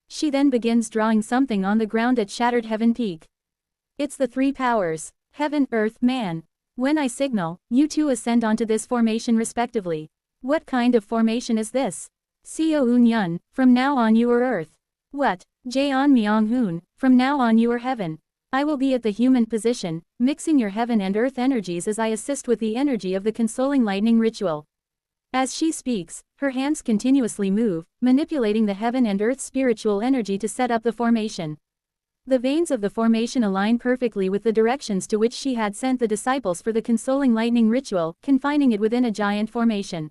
She then begins drawing something on the ground at Shattered Heaven Peak. It's the three powers: heaven, earth, man. When I signal, you two ascend onto this formation respectively. What kind of formation is this? Seo Eun-yun, from now on you are earth. What? Jaeon Myung-hoon, from now on you are heaven. I will be at the human position, mixing your heaven and earth energies as I assist with the energy of the consoling lightning ritual. As she speaks, her hands continuously move, manipulating the heaven and earth spiritual energy to set up the formation. The veins of the formation align perfectly with the directions to which she had sent the disciples for the consoling lightning ritual, confining it within a giant formation.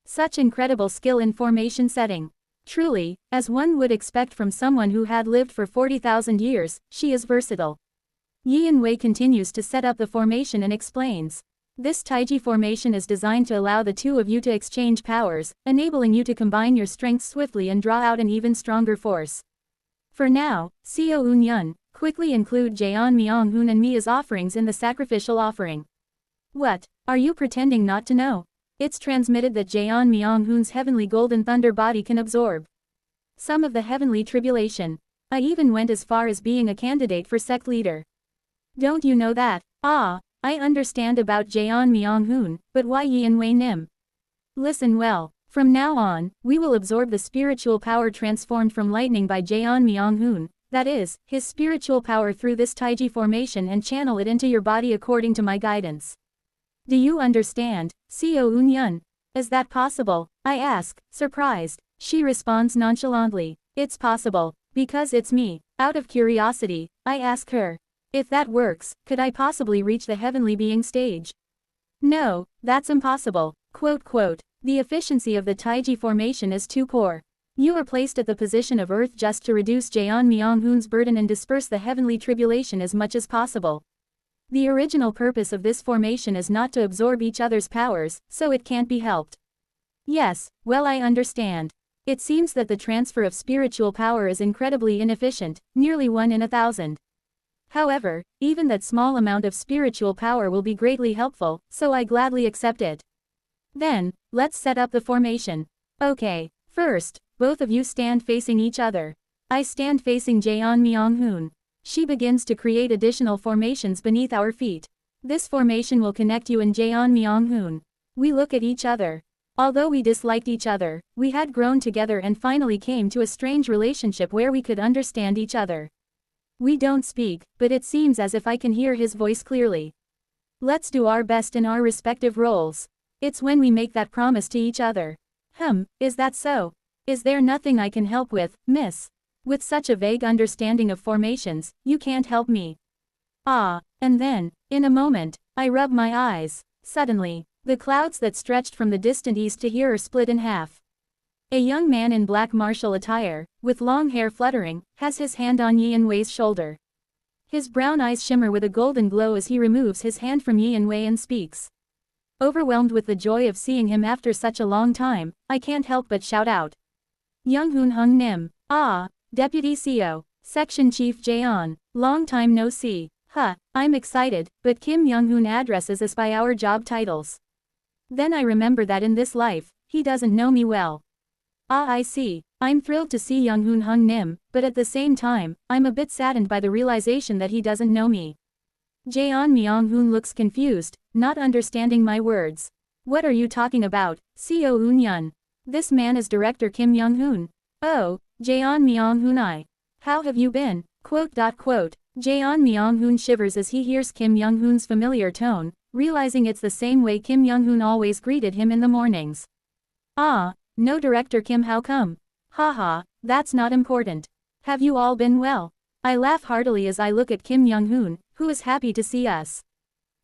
Such incredible skill in formation setting. Truly, as one would expect from someone who had lived for 40,000 years, she is versatile. Yi Wei continues to set up the formation and explains. This Taiji formation is designed to allow the two of you to exchange powers, enabling you to combine your strengths swiftly and draw out an even stronger force. For now, Seo Eun-yun, quickly include Jaeon Myung-hoon and me as offerings in the sacrificial offering. What? Are you pretending not to know? It's transmitted that Jaeon Myung-hoon's heavenly golden thunder body can absorb some of the heavenly tribulation. I even went as far as being a candidate for sect leader. Don't you know that? Ah, I understand about Jaeon Myung-hoon, but why Yi Wei Nim? Listen well. From now on, we will absorb the spiritual power transformed from lightning by Jaeon Myung-hoon, that is, his spiritual power through this Taiji formation, and channel it into your body according to my guidance. Do you understand, Seo Eun-yun? Is that possible? I ask, surprised. She responds nonchalantly. It's possible, because it's me. Out of curiosity, I ask her. If that works, could I possibly reach the heavenly being stage? No, that's impossible. Quote, the efficiency of the Taiji formation is too poor. You are placed at the position of earth just to reduce Jaeon Myung-hoon's burden and disperse the heavenly tribulation as much as possible. The original purpose of this formation is not to absorb each other's powers, so it can't be helped. Yes, well, I understand. It seems that the transfer of spiritual power is incredibly inefficient, nearly 1 in 1,000. However, even that small amount of spiritual power will be greatly helpful, so I gladly accept it. Then, let's set up the formation. Okay. First, both of you stand facing each other. I stand facing Jeon Myung-hoon. She begins to create additional formations beneath our feet. This formation will connect you and Jeon Myung-hoon. We look at each other. Although we disliked each other, we had grown together and finally came to a strange relationship where we could understand each other. We don't speak, but it seems as if I can hear his voice clearly. Let's do our best in our respective roles. It's when we make that promise to each other. Is that so? Is there nothing I can help with, miss? With such a vague understanding of formations, you can't help me. Ah, and then, in a moment, I rub my eyes. Suddenly, the clouds that stretched from the distant east to here are split in half. A young man in black martial attire, with long hair fluttering, has his hand on Yi Yin-wei's shoulder. His brown eyes shimmer with a golden glow as he removes his hand from Yi Yin-wei and speaks. Overwhelmed with the joy of seeing him after such a long time, I can't help but shout out. Young-hoon Hung Nim. Ah, Deputy CO, Section Chief Jeon, long time no see. I'm excited, but Kim Young-hoon addresses us by our job titles. Then I remember that in this life, he doesn't know me well. I see. I'm thrilled to see Young-hoon Hung Nim, but at the same time, I'm a bit saddened by the realization that he doesn't know me. Jeon Myung-hoon looks confused, not understanding my words. What are you talking about, Co Eun-yun? This man is Director Kim Young-hoon. Oh, Jeon Myung-hoon. How have you been? Jeon Myung-hoon shivers as he hears Kim Young-hoon's familiar tone, realizing it's the same way Kim Young-hoon always greeted him in the mornings. No Director Kim, how come? Haha, that's not important. Have you all been well? I laugh heartily as I look at Kim Young-hoon, who is happy to see us.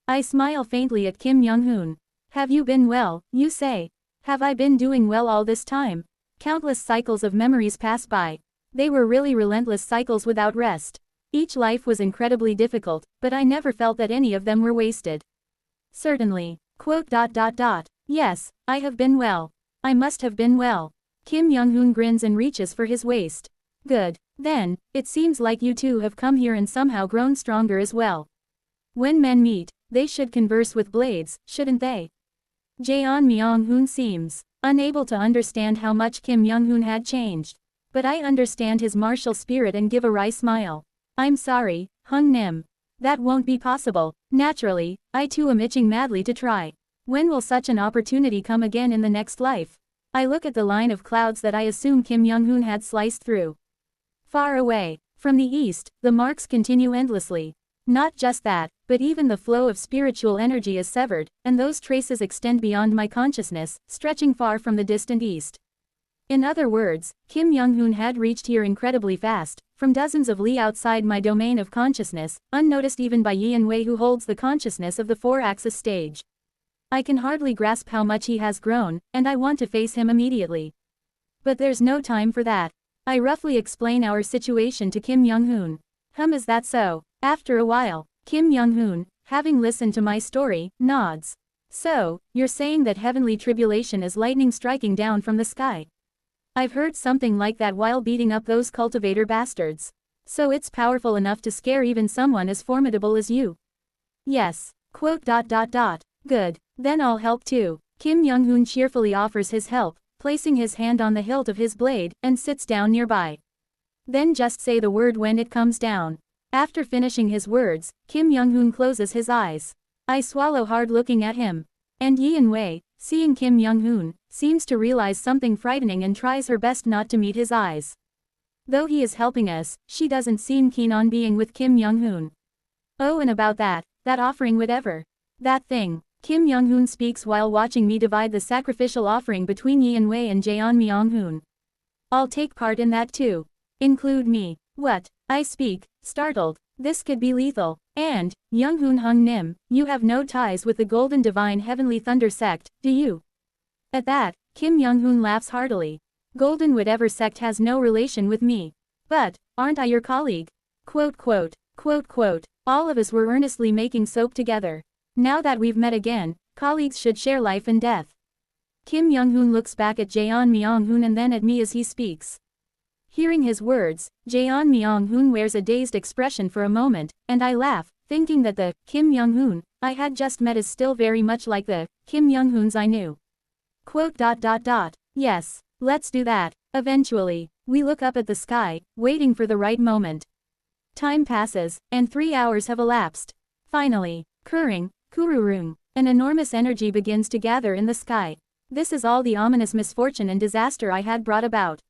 I smile faintly at Kim Young-hoon. Have you been well, you say? Have I been doing well all this time? Countless cycles of memories pass by. They were really relentless cycles without rest. Each life was incredibly difficult, but I never felt that any of them were wasted. Certainly. Yes, I have been well. I must have been well. Kim Young-hoon grins and reaches for his waist. Good. Then, it seems like you two have come here and somehow grown stronger as well. When men meet, they should converse with blades, shouldn't they? Jeon Myung-hoon seems unable to understand how much Kim Young-hoon had changed. But I understand his martial spirit and give a wry smile. I'm sorry, Hung Nim. That won't be possible. Naturally, I too am itching madly to try. When will such an opportunity come again in the next life? I look at the line of clouds that I assume Kim Young-hoon had sliced through. Far away, from the east, the marks continue endlessly. Not just that, but even the flow of spiritual energy is severed, and those traces extend beyond my consciousness, stretching far from the distant east. In other words, Kim Young-hoon had reached here incredibly fast, from dozens of li outside my domain of consciousness, unnoticed even by Yi Yin-wei, who holds the consciousness of the four-axis stage. I can hardly grasp how much he has grown, and I want to face him immediately. But there's no time for that. I roughly explain our situation to Kim Young-hoon. Is that so? After a while, Kim Young-hoon, having listened to my story, nods. So, you're saying that heavenly tribulation is lightning striking down from the sky? I've heard something like that while beating up those cultivator bastards. So it's powerful enough to scare even someone as formidable as you? Yes. Good. Then I'll help too. Kim Young-hoon cheerfully offers his help, placing his hand on the hilt of his blade, and sits down nearby. Then just say the word when it comes down. After finishing his words, Kim Young-hoon closes his eyes. I swallow hard looking at him. And Yi Yin-wei, seeing Kim Young-hoon, seems to realize something frightening and tries her best not to meet his eyes. Though he is helping us, she doesn't seem keen on being with Kim Young-hoon. Oh, and about that offering, whatever. That thing. Kim Young-hoon speaks while watching me divide the sacrificial offering between Yi Yin-wei and Jeon Myung-hoon. I'll take part in that too. Include me. What? I speak, startled. This could be lethal. And, Young-hoon Hung Nim, you have no ties with the Golden Divine Heavenly Thunder sect, do you? At that, Kim Young-hoon laughs heartily. Golden whatever sect has no relation with me. But, aren't I your colleague? All of us were earnestly making soap together. Now that we've met again, colleagues should share life and death. Kim Young-hoon looks back at Jeon Myung-hoon and then at me as he speaks. Hearing his words, Jaeon Myung-hoon wears a dazed expression for a moment, and I laugh, thinking that the Kim Young-hoon I had just met is still very much like the Kim Young-hoons I knew. Quote. Yes, let's do that. Eventually, we look up at the sky, waiting for the right moment. Time passes, and 3 hours have elapsed. Finally, Kururung, an enormous energy begins to gather in the sky. This is all the ominous misfortune and disaster I had brought about.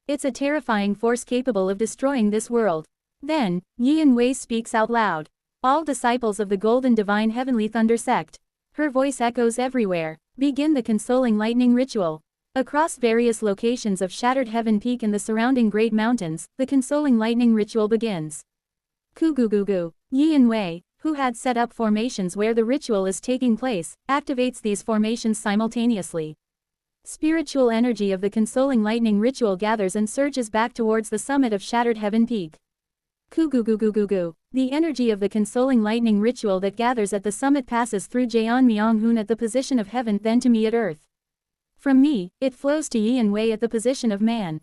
It's a terrifying force capable of destroying this world. Then, Yin Wei speaks out loud. All disciples of the Golden Divine Heavenly Thunder Sect. Her voice echoes everywhere. Begin the consoling lightning ritual. Across various locations of Shattered Heaven Peak and the surrounding Great Mountains, the consoling lightning ritual begins. Kugugugu. Yin Wei, who had set up formations where the ritual is taking place, activates these formations simultaneously. Spiritual energy of the consoling lightning ritual gathers and surges back towards the summit of Shattered Heaven Peak. Kugugugugugu. The energy of the consoling lightning ritual that gathers at the summit passes through Jaeon Myung-hoon at the position of heaven, then to me at earth. From me, it flows to Yin Wei at the position of man.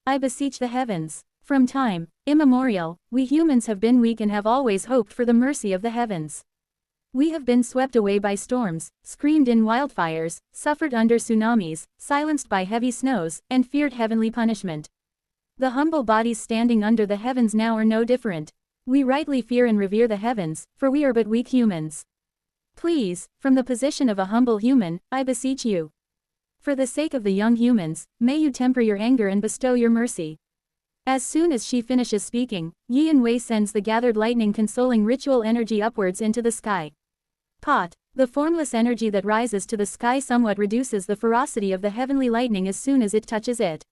I beseech the heavens. From time immemorial, we humans have been weak and have always hoped for the mercy of the heavens. We have been swept away by storms, screamed in wildfires, suffered under tsunamis, silenced by heavy snows, and feared heavenly punishment. The humble bodies standing under the heavens now are no different. We rightly fear and revere the heavens, for we are but weak humans. Please, from the position of a humble human, I beseech you. For the sake of the young humans, may you temper your anger and bestow your mercy. As soon as she finishes speaking, Yin Wei sends the gathered lightning consoling ritual energy upwards into the sky. The formless energy that rises to the sky somewhat reduces the ferocity of the heavenly lightning as soon as it touches it.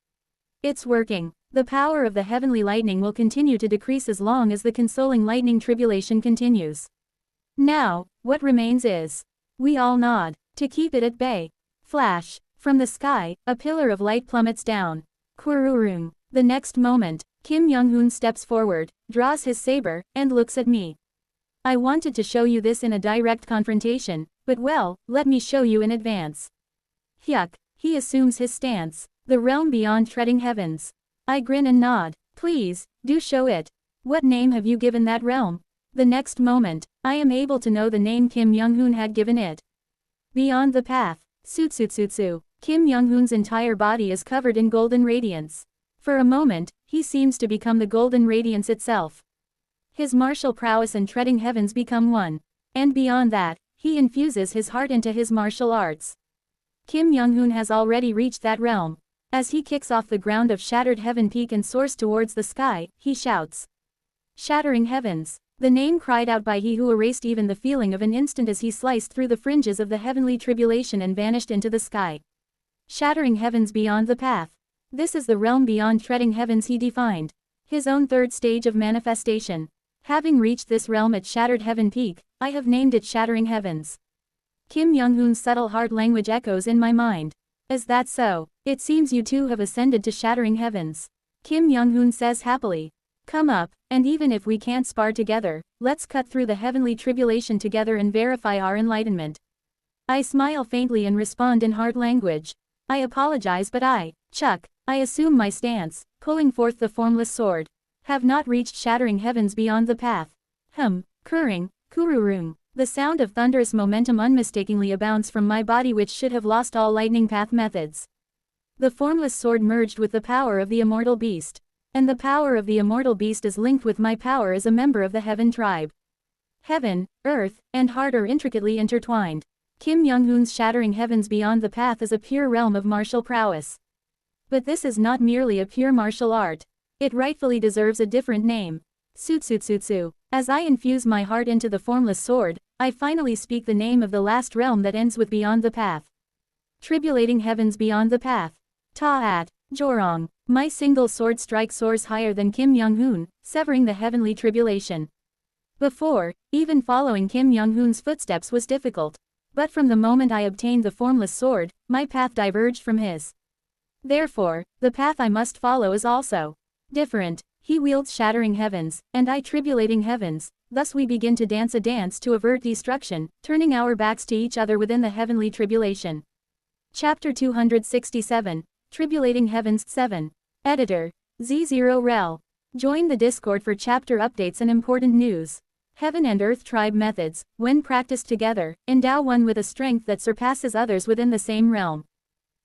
It's working. The power of the heavenly lightning will continue to decrease as long as the consoling lightning tribulation continues. Now, what remains is. We all nod. To keep it at bay. Flash. From the sky, a pillar of light plummets down. Kururung. The next moment, Kim Young-hoon steps forward, draws his saber, and looks at me. I wanted to show you this in a direct confrontation, but well, let me show you in advance. Hyuk. He assumes his stance. The realm beyond treading heavens. I grin and nod. Please, do show it. What name have you given that realm? The next moment, I am able to know the name Kim Young-hoon had given it. Beyond the path. Tsutsutsu. Kim Young-hoon's entire body is covered in golden radiance. For a moment, he seems to become the golden radiance itself. His martial prowess and treading heavens become one. And beyond that, he infuses his heart into his martial arts. Kim Young-hoon has already reached that realm. As he kicks off the ground of Shattered Heaven Peak and soars towards the sky, he shouts. Shattering heavens. The name cried out by he who erased even the feeling of an instant as he sliced through the fringes of the heavenly tribulation and vanished into the sky. Shattering heavens beyond the path. This is the realm beyond treading heavens he defined. His own third stage of manifestation. Having reached this realm at Shattered Heaven Peak, I have named it Shattering Heavens. Kim Young-hoon's subtle heart language echoes in my mind. Is that so? It seems you two have ascended to Shattering Heavens. Kim Young-hoon says happily. Come up, and even if we can't spar together, let's cut through the heavenly tribulation together and verify our enlightenment. I smile faintly and respond in heart language. I apologize but I assume my stance, pulling forth the formless sword. Have not reached Shattering Heavens beyond the path. Kururung. The sound of thunderous momentum unmistakably abounds from my body which should have lost all lightning path methods. The formless sword merged with the power of the immortal beast. And the power of the immortal beast is linked with my power as a member of the Heaven tribe. Heaven, earth, and heart are intricately intertwined. Kim Young-hoon's Shattering Heavens beyond the path is a pure realm of martial prowess. But this is not merely a pure martial art. It rightfully deserves a different name. Tsutsutsu. As I infuse my heart into the formless sword, I finally speak the name of the last realm that ends with beyond the path. Tribulating heavens beyond the path. Ta'at. Jorong. My single sword strike soars higher than Kim Young-hoon, severing the heavenly tribulation. Before, even following Kim Young-hoon's footsteps was difficult. But from the moment I obtained the formless sword, my path diverged from his. Therefore, the path I must follow is also different. He wields Shattering Heavens, and I tribulating heavens, thus we begin to dance a dance to avert destruction, turning our backs to each other within the heavenly tribulation. Chapter 267, Tribulating Heavens 7. Editor. Z0 Rel. Join the Discord for chapter updates and important news. Heaven and Earth tribe methods, when practiced together, endow one with a strength that surpasses others within the same realm.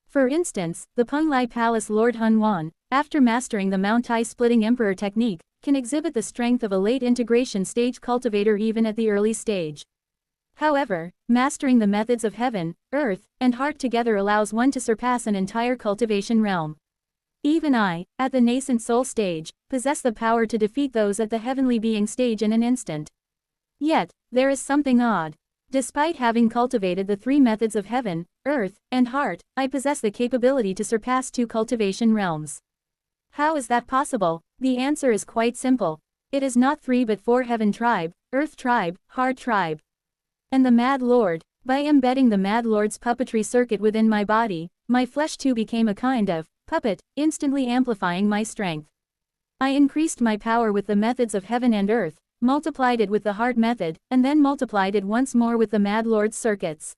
For instance, the Penglai Palace Lord Hun Wan, after mastering the Mount Tai splitting Emperor technique, can exhibit the strength of a late integration stage cultivator even at the early stage. However, mastering the methods of heaven, earth, and heart together allows one to surpass an entire cultivation realm. Even I, at the nascent soul stage, possess the power to defeat those at the heavenly being stage in an instant. Yet, there is something odd. Despite having cultivated the three methods of heaven, earth, and heart, I possess the capability to surpass two cultivation realms. How is that possible? The answer is quite simple. It is not three but four heaven tribe, earth tribe, heart tribe. And the Mad Lord. By embedding the Mad Lord's puppetry circuit within my body, my flesh too became a kind of puppet, instantly amplifying my strength. I increased my power with the methods of heaven and earth, multiplied it with the heart method, and then multiplied it once more with the Mad Lord's circuits.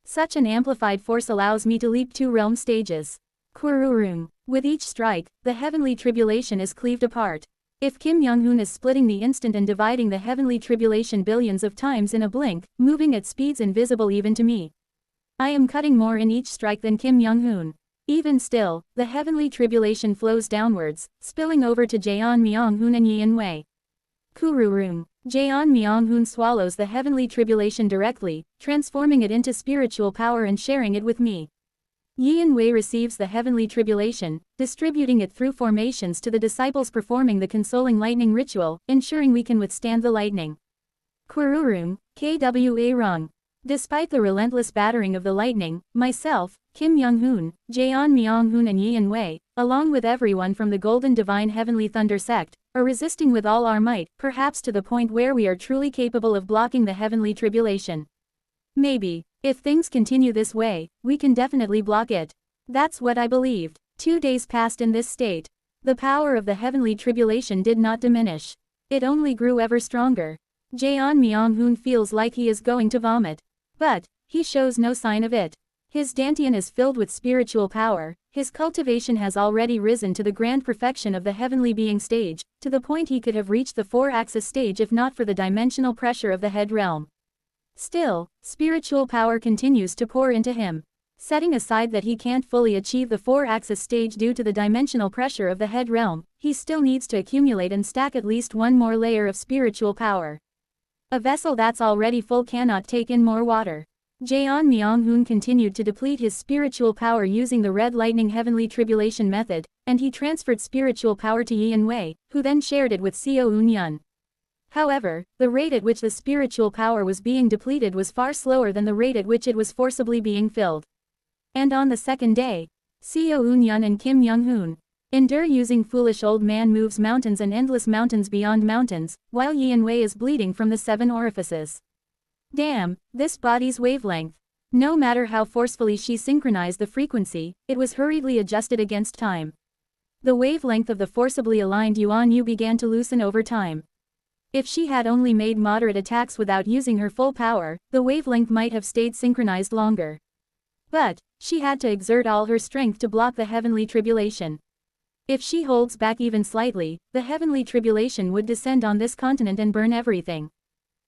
Such an amplified force allows me to leap two realm stages. Kururung. With each strike, the heavenly tribulation is cleaved apart. If Kim Young-hoon is splitting the instant and dividing the heavenly tribulation billions of times in a blink, moving at speeds invisible even to me, I am cutting more in each strike than Kim Young-hoon. Even still, the heavenly tribulation flows downwards, spilling over to Jaeon Myung-hoon and Yeon Wei. Kururung. Jaeon Myung-hoon swallows the heavenly tribulation directly, transforming it into spiritual power and sharing it with me. Yeon Wei receives the heavenly tribulation, distributing it through formations to the disciples performing the consoling lightning ritual, ensuring we can withstand the lightning. Kururung. Kwa Rung. Despite the relentless battering of the lightning, myself, Kim Young-hoon, Jaeon Myung-hoon and Yeon Wei, along with everyone from the Golden Divine Heavenly Thunder sect, are resisting with all our might, perhaps to the point where we are truly capable of blocking the heavenly tribulation. Maybe, if things continue this way, we can definitely block it. That's what I believed. 2 days passed in this state. The power of the heavenly tribulation did not diminish. It only grew ever stronger. Jaeon Myung-hoon feels like he is going to vomit. But, he shows no sign of it. His dantian is filled with spiritual power, his cultivation has already risen to the grand perfection of the heavenly being stage, to the point he could have reached the 4-axis stage if not for the dimensional pressure of the head realm. Still, spiritual power continues to pour into him. Setting aside that he can't fully achieve the 4-axis stage due to the dimensional pressure of the head realm, he still needs to accumulate and stack at least one more layer of spiritual power. A vessel that's already full cannot take in more water. Jaeon Myung-hoon continued to deplete his spiritual power using the Red Lightning Heavenly Tribulation method, and he transferred spiritual power to Yeon Wei, who then shared it with Seo Eun-yun. However, the rate at which the spiritual power was being depleted was far slower than the rate at which it was forcibly being filled. And on the second day, Seo Eun-yun and Kim Young-hoon endure using Foolish Old Man moves mountains and endless mountains beyond mountains, while Yeon Wei is bleeding from the 7 orifices. Damn, this body's wavelength. No matter how forcefully she synchronized the frequency, it was hurriedly adjusted against time. The wavelength of the forcibly aligned Yuan Yu began to loosen over time. If she had only made moderate attacks without using her full power, the wavelength might have stayed synchronized longer. But, she had to exert all her strength to block the heavenly tribulation. If she holds back even slightly, the heavenly tribulation would descend on this continent and burn everything.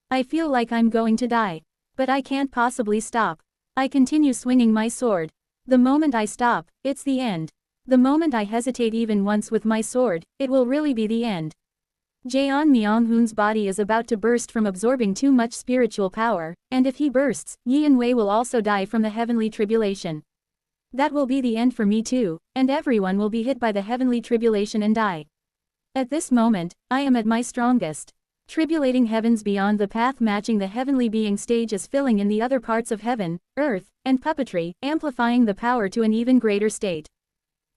I feel like I'm going to die. But I can't possibly stop. I continue swinging my sword. The moment I stop, it's the end. The moment I hesitate even once with my sword, it will really be the end. Jaeon Myung-hoon's body is about to burst from absorbing too much spiritual power, and if he bursts, Yeon Wei will also die from the heavenly tribulation. That will be the end for me too, and everyone will be hit by the heavenly tribulation and die. At this moment, I am at my strongest. Tribulating heavens beyond the path matching the heavenly being stage is filling in the other parts of heaven, earth, and puppetry, amplifying the power to an even greater state.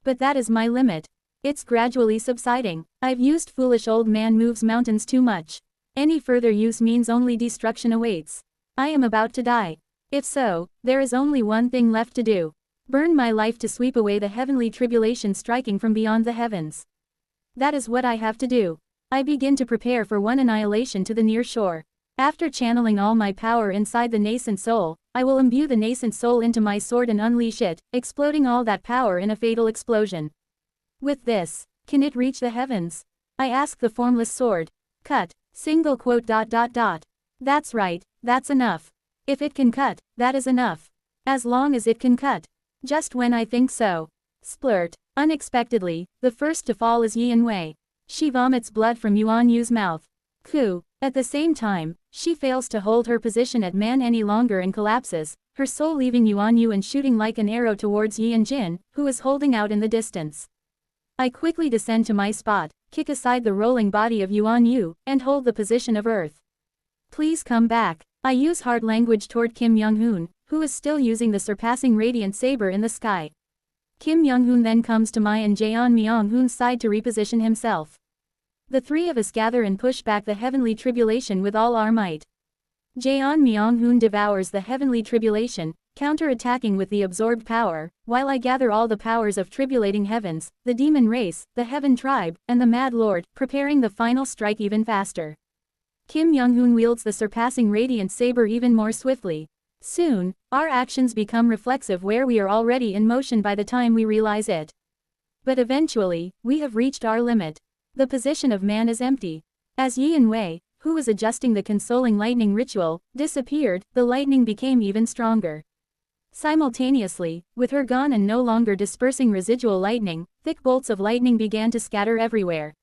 But that is my limit. It's gradually subsiding. I've used Foolish Old Man moves mountains too much. Any further use means only destruction awaits. I am about to die. If so, there is only one thing left to do. Burn my life to sweep away the heavenly tribulation striking from beyond the heavens. That is what I have to do. I begin to prepare for one annihilation to the near shore. After channeling all my power inside the nascent soul, I will imbue the nascent soul into my sword and unleash it, exploding all that power in a fatal explosion. With this, Can it reach the heavens? I ask the formless sword. Cut. Single quote. That's right, that's enough. If it can cut, that is enough. As long as it can cut. Just when I think so. Splurt. Unexpectedly, the first to fall is Yan Wei. She vomits blood from Yuan Yu's mouth. Ku. At the same time, she fails to hold her position at man any longer and collapses, her soul leaving Yuan Yu and shooting like an arrow towards Yi and Jin, who is holding out in the distance. I quickly descend to my spot, kick aside the rolling body of Yuan Yu, and hold the position of Earth. Please come back. I use hard language toward Kim Young-hoon, who is still using the surpassing radiant saber in the sky. Kim Young-hoon then comes to my and Jaeon Myung-hoon's side to reposition himself. The three of us gather and push back the heavenly tribulation with all our might. Jaeon Myung-hoon devours the heavenly tribulation, counter-attacking with the absorbed power, while I gather all the powers of tribulating heavens, the demon race, the heaven tribe, and the mad lord, preparing the final strike even faster. Kim Young-hoon wields the surpassing radiant saber even more swiftly. Soon, our actions become reflexive where we are already in motion by the time we realize it. But eventually, we have reached our limit. The position of man is empty. As Yi and Wei, who was adjusting the consoling lightning ritual, disappeared, the lightning became even stronger. Simultaneously, with her gone and no longer dispersing residual lightning, thick bolts of lightning began to scatter everywhere.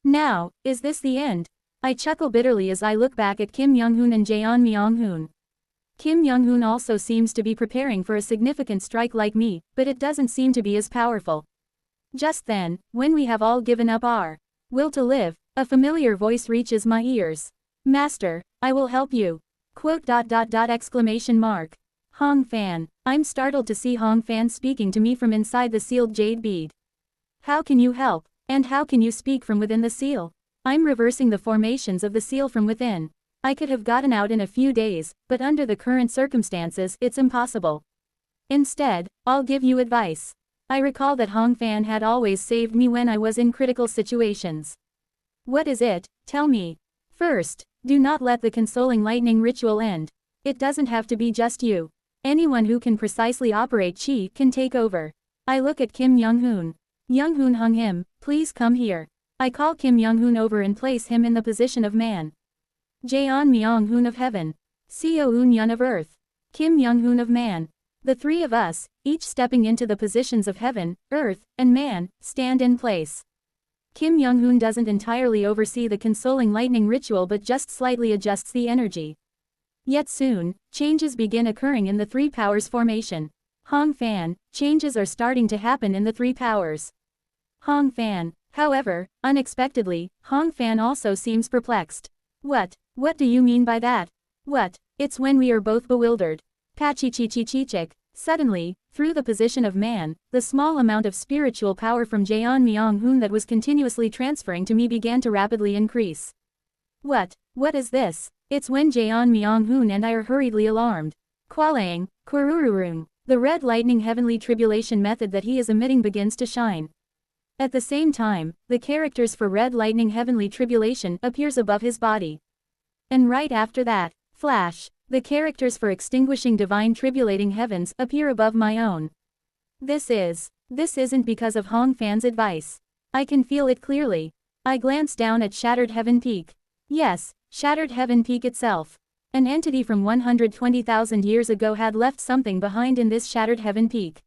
Now, is this the end? I chuckle bitterly as I look back at Kim Young-hoon and Jaeon Myung-hoon. Kim Young-hoon also seems to be preparing for a significant strike like me, but it doesn't seem to be as powerful. Just then, when we have all given up our will to live, a familiar voice reaches my ears. Master, I will help you. Exclamation mark. Hong Fan. I'm startled to see Hong Fan speaking to me from inside the sealed jade bead. How can you help? And how can you speak from within the seal? I'm reversing the formations of the seal from within. I could have gotten out in a few days, but under the current circumstances, it's impossible. Instead, I'll give you advice. I recall that Hong Fan had always saved me when I was in critical situations. What is it? Tell me. First, do not let the consoling lightning ritual end. It doesn't have to be just you. Anyone who can precisely operate Qi can take over. I look at Kim Young-hoon. Young-hoon hung him, please come here. I call Kim Young-hoon over and place him in the position of man. Jaeon Myung-hoon of heaven. Seo Eun-yun of earth. Kim Young-hoon of man. The three of us, each stepping into the positions of heaven, earth, and man, stand in place. Kim Young-hoon doesn't entirely oversee the consoling lightning ritual but just slightly adjusts the energy. Yet soon, changes begin occurring in the three powers formation. Hong Fan, changes are starting to happen in the three powers. Hong Fan. However, unexpectedly, Hong Fan also seems perplexed. What do you mean by that? It's when we are both bewildered. Pachichichichichik. Suddenly, through the position of man, the small amount of spiritual power from Jaeon Myung-hoon that was continuously transferring to me began to rapidly increase. What is this? It's when Jaeon Myung-hoon and I are hurriedly alarmed. Kwalang, Kurururung. The red lightning heavenly tribulation method that he is emitting begins to shine. At the same time, the characters for red lightning heavenly tribulation appears above his body. And right after that, flash, the characters for extinguishing divine tribulating heavens appear above my own. This isn't because of Hong Fan's advice. I can feel it clearly. I glance down at Shattered Heaven Peak. Yes, Shattered Heaven Peak itself. An entity from 120,000 years ago had left something behind in this Shattered Heaven Peak.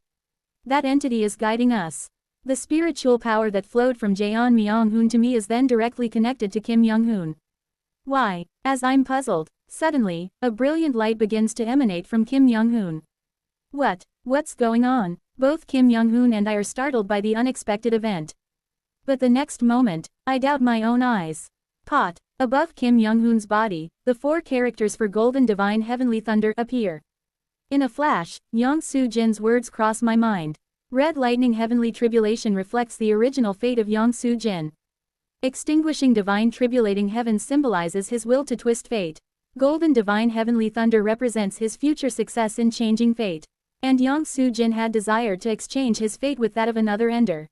That entity is guiding us. The spiritual power that flowed from Jaeon Myung-hoon to me is then directly connected to Kim Young-hoon. Why? As I'm puzzled, suddenly, a brilliant light begins to emanate from Kim Young-hoon. What's going on? Both Kim Young-hoon and I are startled by the unexpected event. But the next moment, I doubt my own eyes. Above Kim Young-hoon's body, the four characters for Golden Divine Heavenly Thunder appear. In a flash, Yang Soo-jin's words cross my mind. Red Lightning Heavenly Tribulation reflects the original fate of Yang Soo-jin. Extinguishing Divine Tribulating Heaven symbolizes his will to twist fate. Golden Divine Heavenly Thunder represents his future success in changing fate. And Yang Soo-jin had desired to exchange his fate with that of another ender.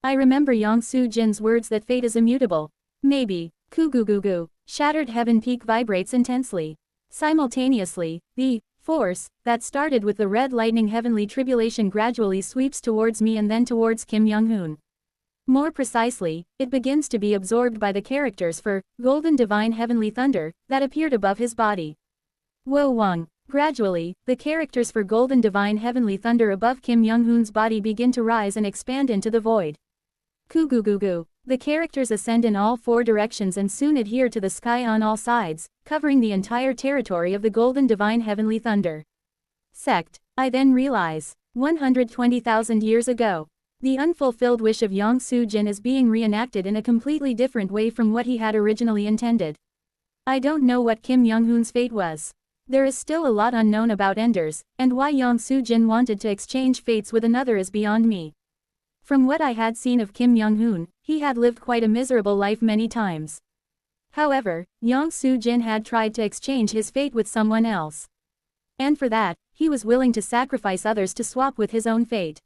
I remember Yang Soo-jin's words that fate is immutable. Maybe. Kugugugu. Shattered Heaven Peak vibrates intensely. Simultaneously, the force that started with the red lightning heavenly tribulation gradually sweeps towards me and then towards Kim Young-hoon. More precisely, it begins to be absorbed by the characters for Golden Divine Heavenly Thunder that appeared above his body. Wo Wang. Gradually, the characters for Golden Divine Heavenly Thunder above Kim Young-hoon's body begin to rise and expand into the void. Kugugugu. The characters ascend in all four directions and soon adhere to the sky on all sides, covering the entire territory of the Golden Divine Heavenly Thunder sect. I then realize, 120,000 years ago, the unfulfilled wish of Yang Soo-jin is being reenacted in a completely different way from what he had originally intended. I don't know what Kim Young-hoon's fate was. There is still a lot unknown about Enders, and why Yang Soo-jin wanted to exchange fates with another is beyond me. From what I had seen of Kim Young-hoon, he had lived quite a miserable life many times. However, Yang Soo-jin had tried to exchange his fate with someone else. And for that, he was willing to sacrifice others to swap with his own fate.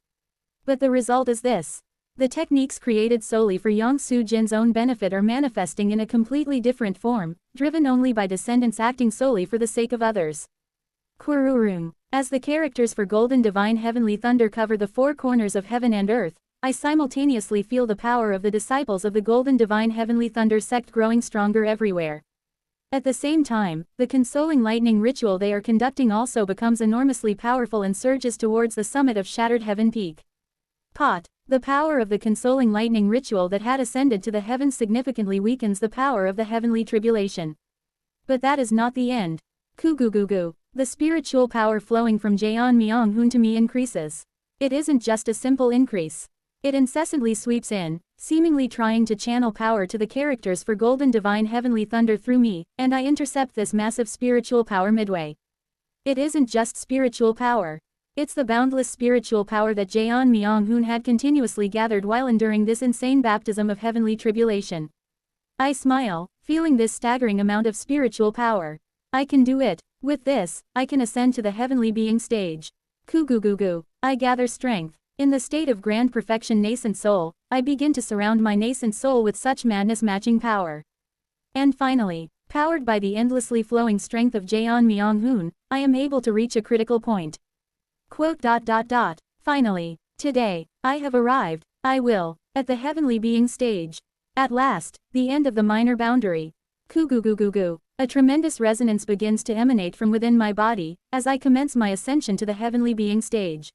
But the result is this. The techniques created solely for Yang Soo-jin's own benefit are manifesting in a completely different form, driven only by descendants acting solely for the sake of others. Kururung. As the characters for Golden Divine Heavenly Thunder cover the four corners of heaven and earth, I simultaneously feel the power of the disciples of the Golden Divine Heavenly Thunder sect growing stronger everywhere. At the same time, the consoling lightning ritual they are conducting also becomes enormously powerful and surges towards the summit of Shattered Heaven Peak. Pot. The power of the consoling lightning ritual that had ascended to the heavens significantly weakens the power of the heavenly tribulation. But that is not the end. Kugugugu. The spiritual power flowing from Jaeon Myung-hoon to me increases. It isn't just a simple increase. It incessantly sweeps in, seemingly trying to channel power to the characters for Golden Divine Heavenly Thunder through me, and I intercept this massive spiritual power midway. It isn't just spiritual power. It's the boundless spiritual power that Jaeon Myung-hoon had continuously gathered while enduring this insane baptism of heavenly tribulation. I smile, feeling this staggering amount of spiritual power. I can do it. With this, I can ascend to the heavenly being stage. Kugugugu. I gather strength. In the state of grand perfection nascent soul, I begin to surround my nascent soul with such madness-matching power. And finally, powered by the endlessly flowing strength of Jaeon Myung-hoon, I am able to reach a critical point. Finally, today, I have arrived, I will, at the heavenly being stage. At last, the end of the minor boundary. Kugugugugu. A tremendous resonance begins to emanate from within my body, as I commence my ascension to the heavenly being stage.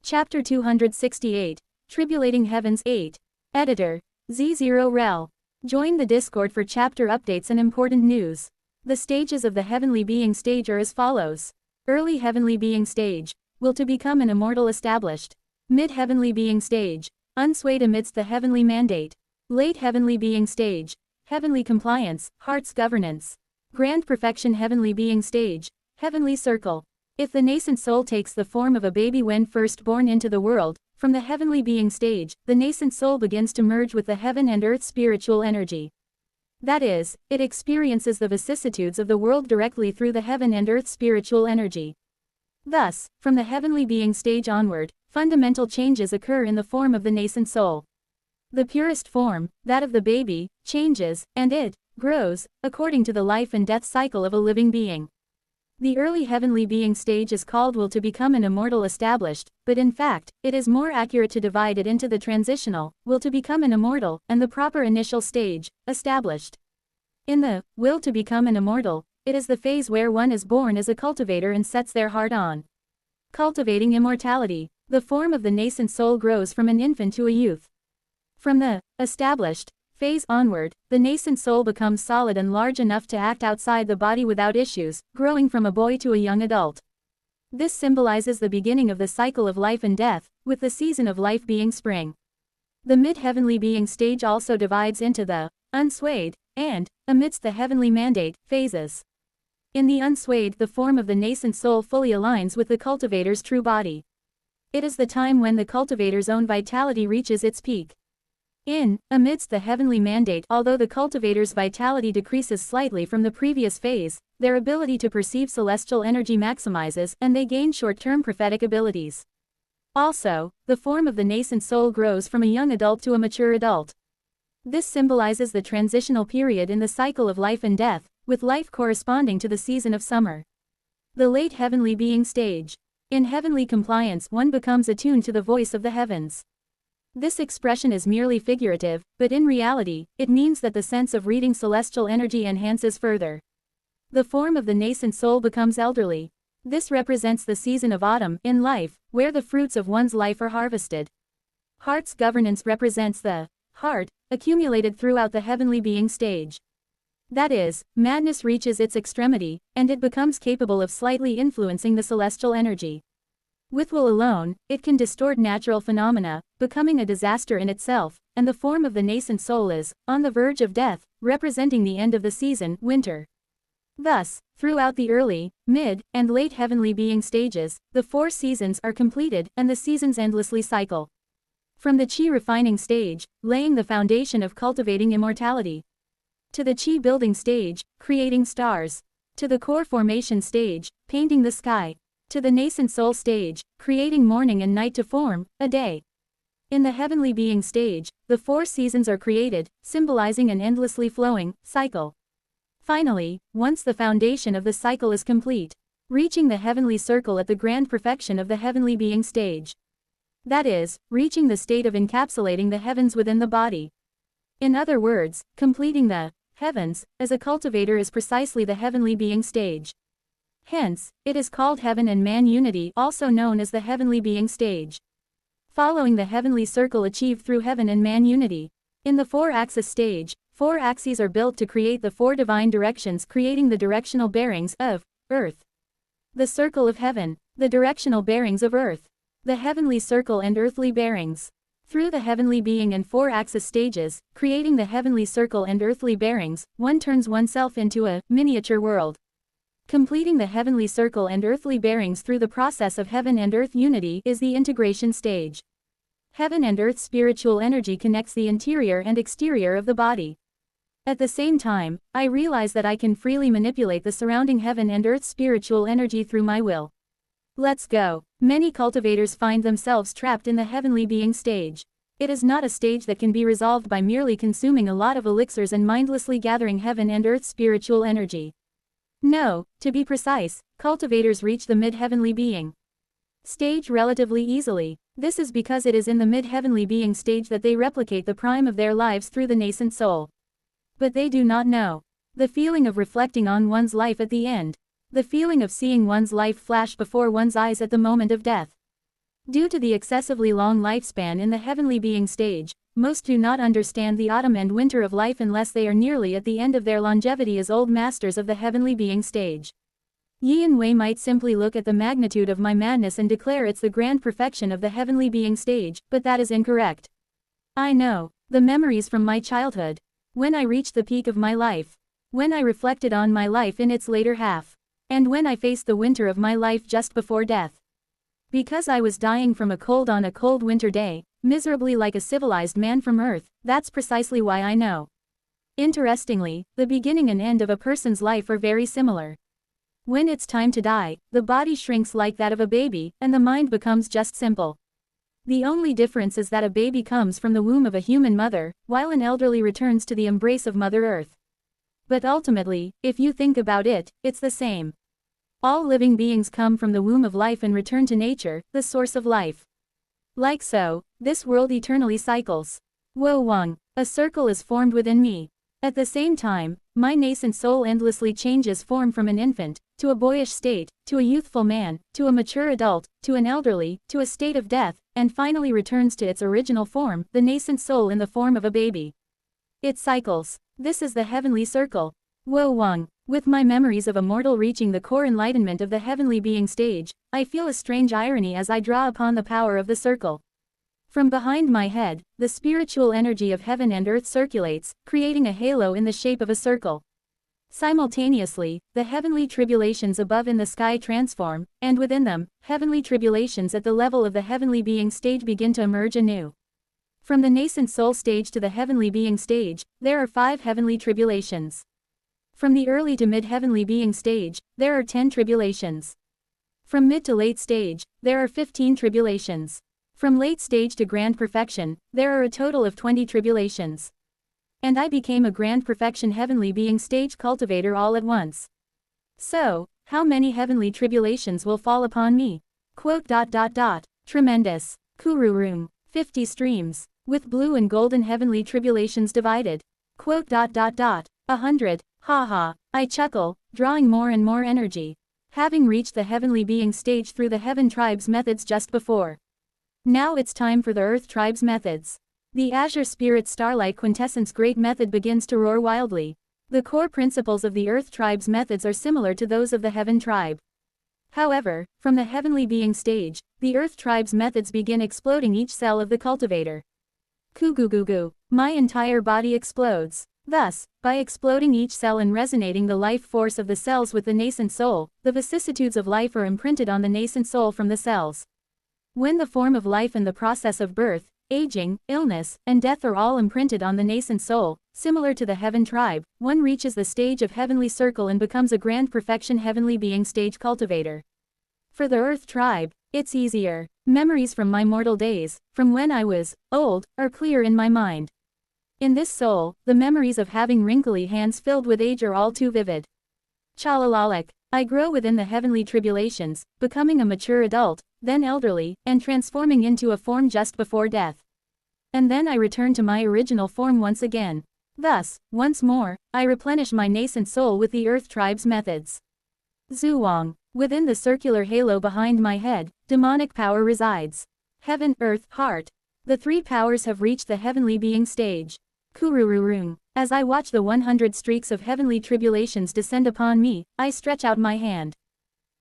Chapter 268, Tribulating Heavens 8. Editor, Z0rel. Join the Discord for chapter updates and important news. The stages of the heavenly being stage are as follows. Early heavenly being stage. Will to become an immortal established. Mid-heavenly being stage. Unswayed amidst the heavenly mandate. Late heavenly being stage. Heavenly compliance, heart's governance. Grand perfection heavenly being stage. Heavenly circle. If the nascent soul takes the form of a baby when first born into the world, from the heavenly being stage, the nascent soul begins to merge with the heaven and earth spiritual energy. That is, it experiences the vicissitudes of the world directly through the heaven and earth spiritual energy. Thus, from the heavenly being stage onward, fundamental changes occur in the form of the nascent soul. The purest form, that of the baby, changes, and it grows, according to the life and death cycle of a living being. The early heavenly being stage is called will to become an immortal established, but in fact, it is more accurate to divide it into the transitional, will to become an immortal, and the proper initial stage, established. In the will to become an immortal, it is the phase where one is born as a cultivator and sets their heart on cultivating immortality. The form of the nascent soul grows from an infant to a youth. From the established phase onward, the nascent soul becomes solid and large enough to act outside the body without issues, growing from a boy to a young adult. This symbolizes the beginning of the cycle of life and death, with the season of life being spring. The mid-heavenly being stage also divides into the unswayed and, amidst the heavenly mandate, phases. In the unswayed, the form of the nascent soul fully aligns with the cultivator's true body. It is the time when the cultivator's own vitality reaches its peak. Amidst the heavenly mandate, although the cultivator's vitality decreases slightly from the previous phase, their ability to perceive celestial energy maximizes, and they gain short-term prophetic abilities. Also, the form of the nascent soul grows from a young adult to a mature adult. This symbolizes the transitional period in the cycle of life and death, with life corresponding to the season of summer. The late heavenly being stage. In heavenly compliance, one becomes attuned to the voice of the heavens. This expression is merely figurative, but in reality, it means that the sense of reading celestial energy enhances further. The form of the nascent soul becomes elderly. This represents the season of autumn in life, where the fruits of one's life are harvested. Heart's governance represents the heart, accumulated throughout the heavenly being stage. That is, madness reaches its extremity, and it becomes capable of slightly influencing the celestial energy. With will alone, it can distort natural phenomena, becoming a disaster in itself, and the form of the nascent soul is, on the verge of death, representing the end of the season, winter. Thus, throughout the early, mid, and late heavenly being stages, the 4 seasons are completed, and the seasons endlessly cycle. From the chi refining stage, laying the foundation of cultivating immortality, to the chi building stage, creating stars, to the core formation stage, painting the sky, to the nascent soul stage, creating morning and night to form a day. In the heavenly being stage, the 4 seasons are created, symbolizing an endlessly flowing cycle. Finally, once the foundation of the cycle is complete, reaching the heavenly circle at the grand perfection of the heavenly being stage. That is, reaching the state of encapsulating the heavens within the body. In other words, completing the heavens, as a cultivator is precisely the heavenly being stage. Hence, it is called heaven and man unity, also known as the heavenly being stage. Following the heavenly circle achieved through heaven and man unity. In the 4-axis stage, 4 axes are built to create the 4 divine directions, creating the directional bearings of earth, the circle of heaven, the directional bearings of earth, the heavenly circle and earthly bearings. Through the heavenly being and 4-axis stages, creating the heavenly circle and earthly bearings, one turns oneself into a miniature world. Completing the heavenly circle and earthly bearings through the process of heaven and earth unity is the integration stage. Heaven and earth spiritual energy connects the interior and exterior of the body. At the same time, I realize that I can freely manipulate the surrounding heaven and earth spiritual energy through my will. Let's go. Many cultivators find themselves trapped in the heavenly being stage. It is not a stage that can be resolved by merely consuming a lot of elixirs and mindlessly gathering heaven and earth spiritual energy. No, to be precise, cultivators reach the mid-heavenly being stage relatively easily. This is because it is in the mid-heavenly being stage that they replicate the prime of their lives through the nascent soul. But they do not know the feeling of reflecting on one's life at the end, the feeling of seeing one's life flash before one's eyes at the moment of death. Due to the excessively long lifespan in the heavenly being stage, most do not understand the autumn and winter of life unless they are nearly at the end of their longevity as old masters of the heavenly being stage. Yi and Wei might simply look at the magnitude of my madness and declare it's the grand perfection of the heavenly being stage, but that is incorrect. I know the memories from my childhood, when I reached the peak of my life, when I reflected on my life in its later half, and when I faced the winter of my life just before death. Because I was dying from a cold on a cold winter day, miserably like a civilized man from Earth, that's precisely why I know. Interestingly, the beginning and end of a person's life are very similar. When it's time to die, the body shrinks like that of a baby, and the mind becomes just simple. The only difference is that a baby comes from the womb of a human mother, while an elderly returns to the embrace of Mother Earth. But ultimately, if you think about it, it's the same. All living beings come from the womb of life and return to nature, the source of life. Like so, this world eternally cycles. Wo Wang, a circle is formed within me. At the same time, my nascent soul endlessly changes form from an infant, to a boyish state, to a youthful man, to a mature adult, to an elderly, to a state of death, and finally returns to its original form, the nascent soul in the form of a baby. It cycles. This is the heavenly circle. Wo Wang. With my memories of a mortal reaching the core enlightenment of the heavenly being stage, I feel a strange irony as I draw upon the power of the circle. From behind my head, the spiritual energy of heaven and earth circulates, creating a halo in the shape of a circle. Simultaneously, the heavenly tribulations above in the sky transform, and within them, heavenly tribulations at the level of the heavenly being stage begin to emerge anew. From the nascent soul stage to the heavenly being stage, there are 5 heavenly tribulations. From the early to mid-heavenly being stage, there are 10 tribulations. From mid to late stage, there are 15 tribulations. From late stage to grand perfection, there are a total of 20 tribulations. And I became a grand perfection heavenly being stage cultivator all at once. So, how many heavenly tribulations will fall upon me? Tremendous. Kururum. 50 streams, with blue and golden heavenly tribulations divided. Quote. 100, haha, I chuckle, drawing more and more energy. Having reached the heavenly being stage through the heaven tribes methods just before. Now it's time for the earth tribes methods. The azure spirit starlight quintessence great method begins to roar wildly. The core principles of the earth tribes methods are similar to those of the heaven tribe. However, from the heavenly being stage, the earth tribes methods begin exploding each cell of the cultivator. Goo. My entire body explodes. Thus, by exploding each cell and resonating the life force of the cells with the nascent soul, the vicissitudes of life are imprinted on the nascent soul from the cells. When the form of life and the process of birth, aging, illness, and death are all imprinted on the nascent soul, similar to the heaven tribe, one reaches the stage of heavenly circle and becomes a grand perfection heavenly being stage cultivator. For the earth tribe, it's easier. Memories from my mortal days, from when I was old, are clear in my mind. In this soul, the memories of having wrinkly hands filled with age are all too vivid. Chalalalik, I grow within the heavenly tribulations, becoming a mature adult, then elderly, and transforming into a form just before death. And then I return to my original form once again. Thus, once more, I replenish my nascent soul with the earth tribe's methods. Zuwang, within the circular halo behind my head, demonic power resides. Heaven, earth, heart. The three powers have reached the heavenly being stage. Kurururung. As I watch the 100 streaks of heavenly tribulations descend upon me, I stretch out my hand.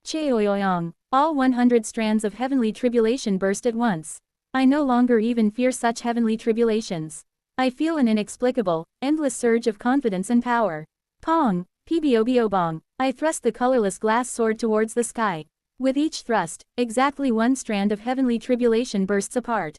Cheoyoyong. All 100 strands of heavenly tribulation burst at once. I no longer even fear such heavenly tribulations. I feel an inexplicable, endless surge of confidence and power. Pong. Pbobiobong. I thrust the colorless glass sword towards the sky. With each thrust, exactly one strand of heavenly tribulation bursts apart.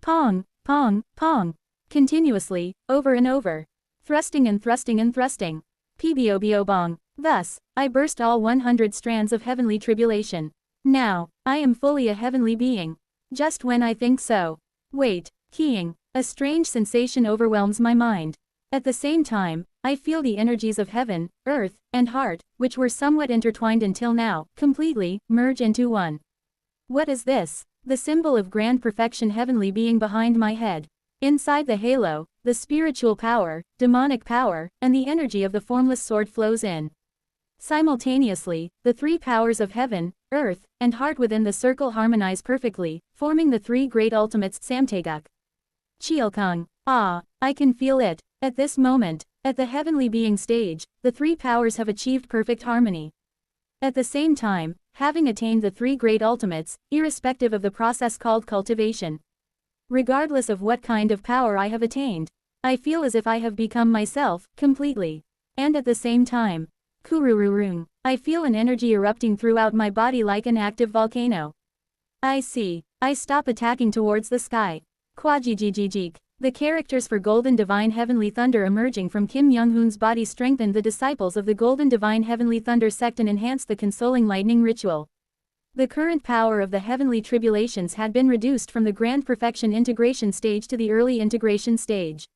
Pong. Pong. Pong. Continuously, over and over. Thrusting and thrusting and thrusting. Pbobiobong. Thus, I burst all 100 strands of heavenly tribulation. Now, I am fully a heavenly being. Just when I think so. Wait, keying. A strange sensation overwhelms my mind. At the same time, I feel the energies of heaven, earth, and heart, which were somewhat intertwined until now, completely merge into one. What is this? The symbol of grand perfection heavenly being behind my head. Inside the halo, the spiritual power, demonic power, and the energy of the formless sword flows in. Simultaneously, the three powers of heaven, earth, and heart within the circle harmonize perfectly, forming the three great ultimates Samteguk. Chielkung. Ah, I can feel it. At this moment, at the heavenly being stage, the three powers have achieved perfect harmony. At the same time, having attained the three great ultimates, irrespective of the process called cultivation. Regardless of what kind of power I have attained, I feel as if I have become myself, completely. And at the same time, Kurururung, I feel an energy erupting throughout my body like an active volcano. I see. I stop attacking towards the sky. Kwajijijijik. The characters for Golden Divine Heavenly Thunder emerging from Kim Young-hoon's body strengthened the disciples of the Golden Divine Heavenly Thunder sect and enhanced the consoling lightning ritual. The current power of the heavenly tribulations had been reduced from the grand perfection integration stage to the early integration stage.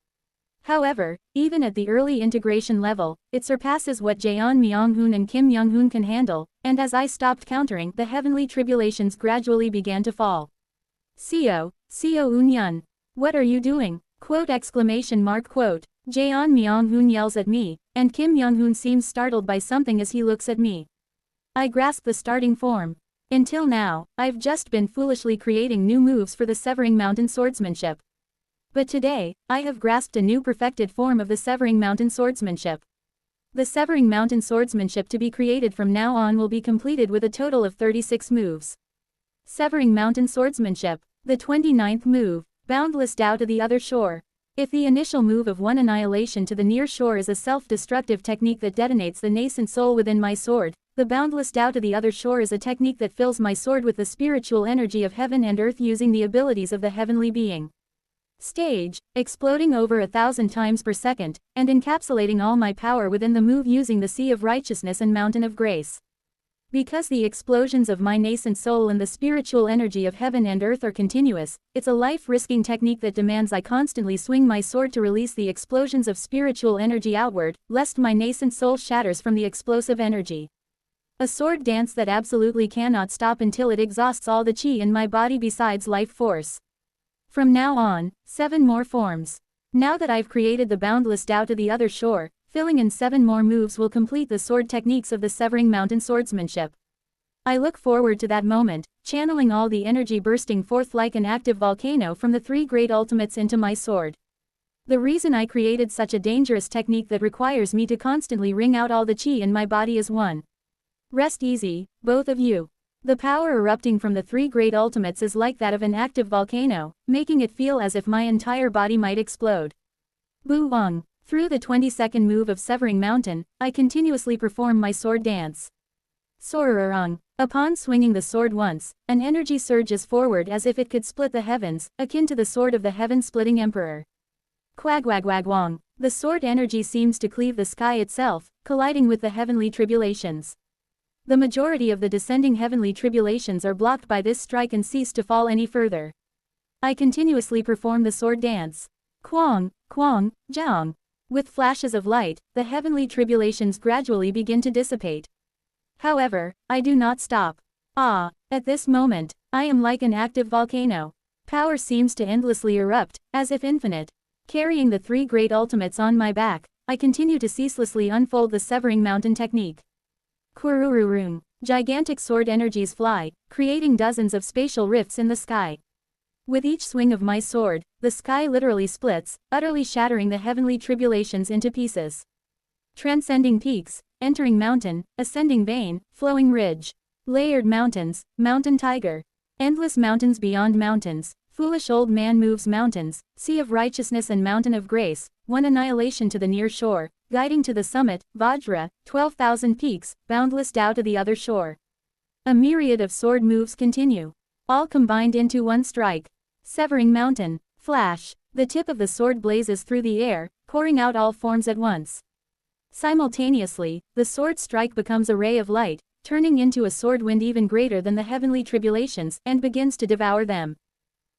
However, even at the early integration level, it surpasses what Jaeon Myung-hoon and Kim Young-hoon can handle, and as I stopped countering, the heavenly tribulations gradually began to fall. Seo Eun-yun. What are you doing? Quote. Jaeon Myung-hoon yells at me, and Kim Young-hoon seems startled by something as he looks at me. I grasp the starting form. Until now, I've just been foolishly creating new moves for the Severing Mountain swordsmanship. But today, I have grasped a new perfected form of the Severing Mountain swordsmanship. The Severing Mountain swordsmanship to be created from now on will be completed with a total of 36 moves. Severing Mountain swordsmanship. The 29th move, Boundless Dao to the other shore. If the initial move of one annihilation to the near shore is a self-destructive technique that detonates the nascent soul within my sword, the Boundless Dao to the other shore is a technique that fills my sword with the spiritual energy of heaven and earth using the abilities of the heavenly being. Stage, exploding over 1,000 times per second, and encapsulating all my power within the move using the Sea of Righteousness and Mountain of Grace. Because the explosions of my nascent soul and the spiritual energy of heaven and earth are continuous, it's a life-risking technique that demands I constantly swing my sword to release the explosions of spiritual energy outward, lest my nascent soul shatters from the explosive energy. A sword dance that absolutely cannot stop until it exhausts all the chi in my body besides life force. From now on, 7 more forms. Now that I've created the boundless Tao to the other shore, filling in 7 more moves will complete the sword techniques of the Severing Mountain swordsmanship. I look forward to that moment, channeling all the energy bursting forth like an active volcano from the 3 great ultimates into my sword. The reason I created such a dangerous technique that requires me to constantly wring out all the chi in my body is one. Rest easy, both of you. The power erupting from the 3 great ultimates is like that of an active volcano, making it feel as if my entire body might explode. Bu Wang. Through the 22nd move of Severing Mountain, I continuously perform my sword dance. Sorarang. Upon swinging the sword once, an energy surges forward as if it could split the heavens, akin to the sword of the heaven-splitting emperor. Quagwagwagwang. The sword energy seems to cleave the sky itself, colliding with the heavenly tribulations. The majority of the descending heavenly tribulations are blocked by this strike and cease to fall any further. I continuously perform the sword dance. Quang, Quang, Jiang. With flashes of light, the heavenly tribulations gradually begin to dissipate. However, I do not stop. At this moment, I am like an active volcano. Power seems to endlessly erupt, as if infinite. Carrying the 3 great ultimates on my back, I continue to ceaselessly unfold the Severing Mountain technique. Kurururung. Gigantic sword energies fly, creating dozens of spatial rifts in the sky. With each swing of my sword, the sky literally splits, utterly shattering the heavenly tribulations into pieces. Transcending peaks, entering mountain, ascending vein, flowing ridge. Layered mountains, mountain tiger. Endless mountains beyond mountains. Foolish old man moves mountains, sea of righteousness and mountain of grace, one annihilation to the near shore, guiding to the summit, Vajra, 12,000 peaks, boundless Tao to the other shore. A myriad of sword moves continue. All combined into one strike. Severing Mountain, flash, the tip of the sword blazes through the air, pouring out all forms at once. Simultaneously, the sword strike becomes a ray of light, turning into a sword wind even greater than the heavenly tribulations, and begins to devour them.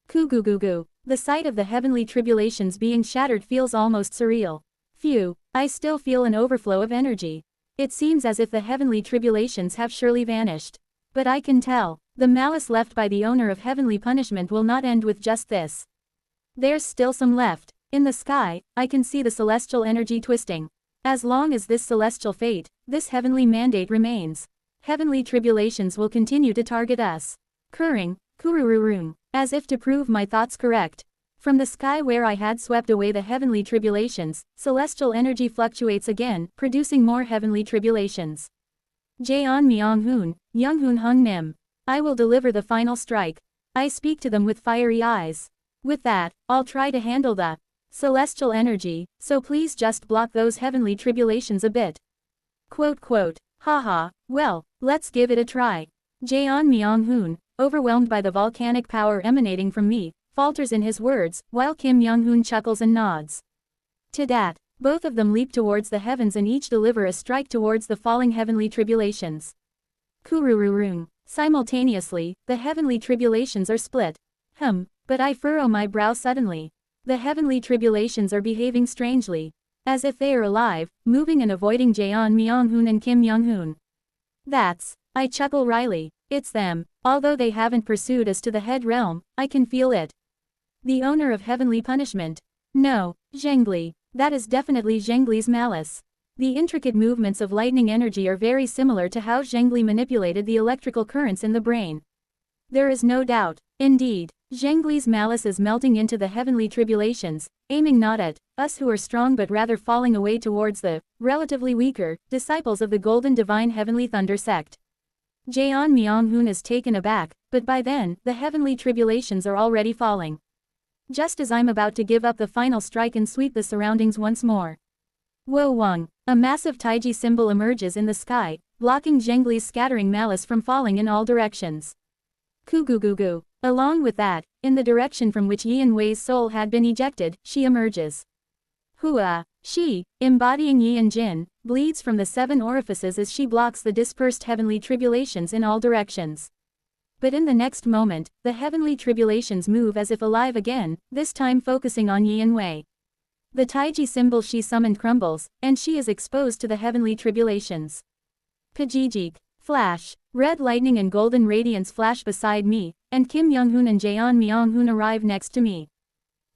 Kugugugu. The sight of the heavenly tribulations being shattered feels almost surreal. Phew, I still feel an overflow of energy. It seems as if the heavenly tribulations have surely vanished. But I can tell, the malice left by the owner of heavenly punishment will not end with just this. There's still some left. In the sky, I can see the celestial energy twisting. As long as this celestial fate, this heavenly mandate remains, heavenly tribulations will continue to target us. Kurring, Kurururung. As if to prove my thoughts correct. From the sky where I had swept away the heavenly tribulations, celestial energy fluctuates again, producing more heavenly tribulations. Jaeon Myonghoon, Younghoon Hung Nim. I will deliver the final strike. I speak to them with fiery eyes. With that, I'll try to handle the celestial energy, so please just block those heavenly tribulations a bit. Haha, well, let's give it a try. Jaeon Myonghoon, overwhelmed by the volcanic power emanating from me, falters in his words, while Kim Young-hoon chuckles and nods. To that, both of them leap towards the heavens and each deliver a strike towards the falling heavenly tribulations. Kurururung. Simultaneously, the heavenly tribulations are split. But I furrow my brow suddenly. The heavenly tribulations are behaving strangely. As if they are alive, moving and avoiding Jaeon Myong-hoon and Kim Young-hoon. I chuckle wryly. It's them. Although they haven't pursued us to the head realm, I can feel it. The owner of heavenly punishment. No, Zhengli. That is definitely Zhengli's malice. The intricate movements of lightning energy are very similar to how Zhengli manipulated the electrical currents in the brain. There is no doubt. Indeed, Zhengli's malice is melting into the heavenly tribulations, aiming not at us who are strong but rather falling away towards the relatively weaker disciples of the Golden Divine Heavenly Thunder sect. Jaeon Myong-hoon is taken aback, but by then, the heavenly tribulations are already falling. Just as I'm about to give up the final strike and sweep the surroundings once more. Wo Wang, a massive Taiji symbol emerges in the sky, blocking Zhengli's scattering malice from falling in all directions. Kugugugu. Along with that, in the direction from which Yi and Wei's soul had been ejected, she emerges. Hua. She, embodying Yi and Jin, bleeds from the 7 orifices as she blocks the dispersed heavenly tribulations in all directions. But in the next moment, the heavenly tribulations move as if alive again, this time focusing on Yi and Wei. The Taiji symbol she summoned crumbles, and she is exposed to the heavenly tribulations. Pajijik. Flash. Red lightning and golden radiance flash beside me, and Kim Young-hoon and Jaeon Myung-hoon arrive next to me.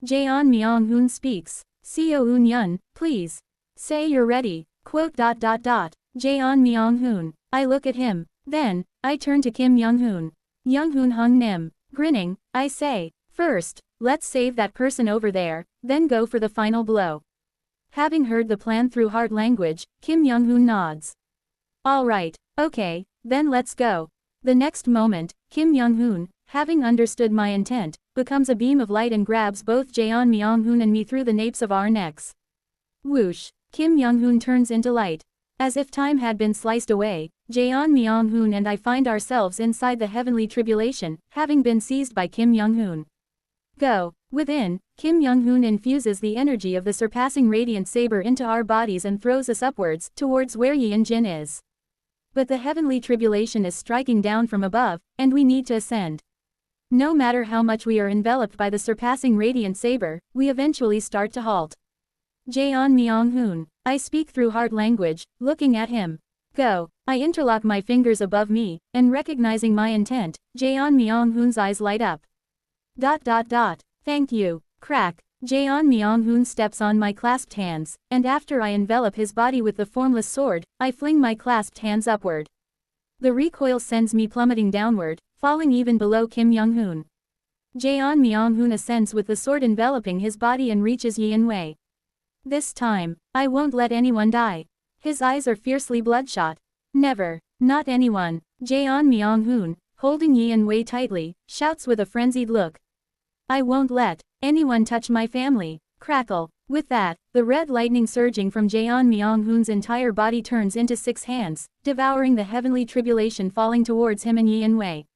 Jaeon Myung-hoon speaks. Seo Eun-yun, please. Say you're ready. Jaeon Myung-hoon. I look at him. Then, I turn to Kim Young-hoon. Young-hoon hung nim. Grinning, I say, first, let's save that person over there, then go for the final blow. Having heard the plan through heart language, Kim Young-hoon nods. Alright, okay, then let's go. The next moment, Kim Young-hoon, having understood my intent, becomes a beam of light and grabs both Jaeon Myung-hoon and me through the napes of our necks. Whoosh, Kim Young-hoon turns into light. As if time had been sliced away, Jaeon Myung-hoon and I find ourselves inside the heavenly tribulation, having been seized by Kim Young-hoon. Go. Within, Kim Young-hoon infuses the energy of the surpassing radiant saber into our bodies and throws us upwards, towards where Yi and Jin is. But the heavenly tribulation is striking down from above, and we need to ascend. No matter how much we are enveloped by the surpassing radiant saber, we eventually start to halt. Jaeon Myung-hoon. I speak through heart language, looking at him. Go. I interlock my fingers above me, and recognizing my intent, Jaeon Myung-hoon's eyes light up. Thank you. Crack. Jaeon Myung-hoon steps on my clasped hands, and after I envelop his body with the formless sword, I fling my clasped hands upward. The recoil sends me plummeting downward, falling even below Kim Young-hoon. Jaeon Myung-hoon ascends with the sword enveloping his body and reaches Yi In-wei. This time, I won't let anyone die. His eyes are fiercely bloodshot. Never. Not anyone. Jaeon Myung-hoon, holding Yi In-wei tightly, shouts with a frenzied look. I won't let anyone touch my family. Crackle. With that, the red lightning surging from Jaeon Myung-hoon's entire body turns into 6 hands, devouring the heavenly tribulation falling towards him and Yi In-wei.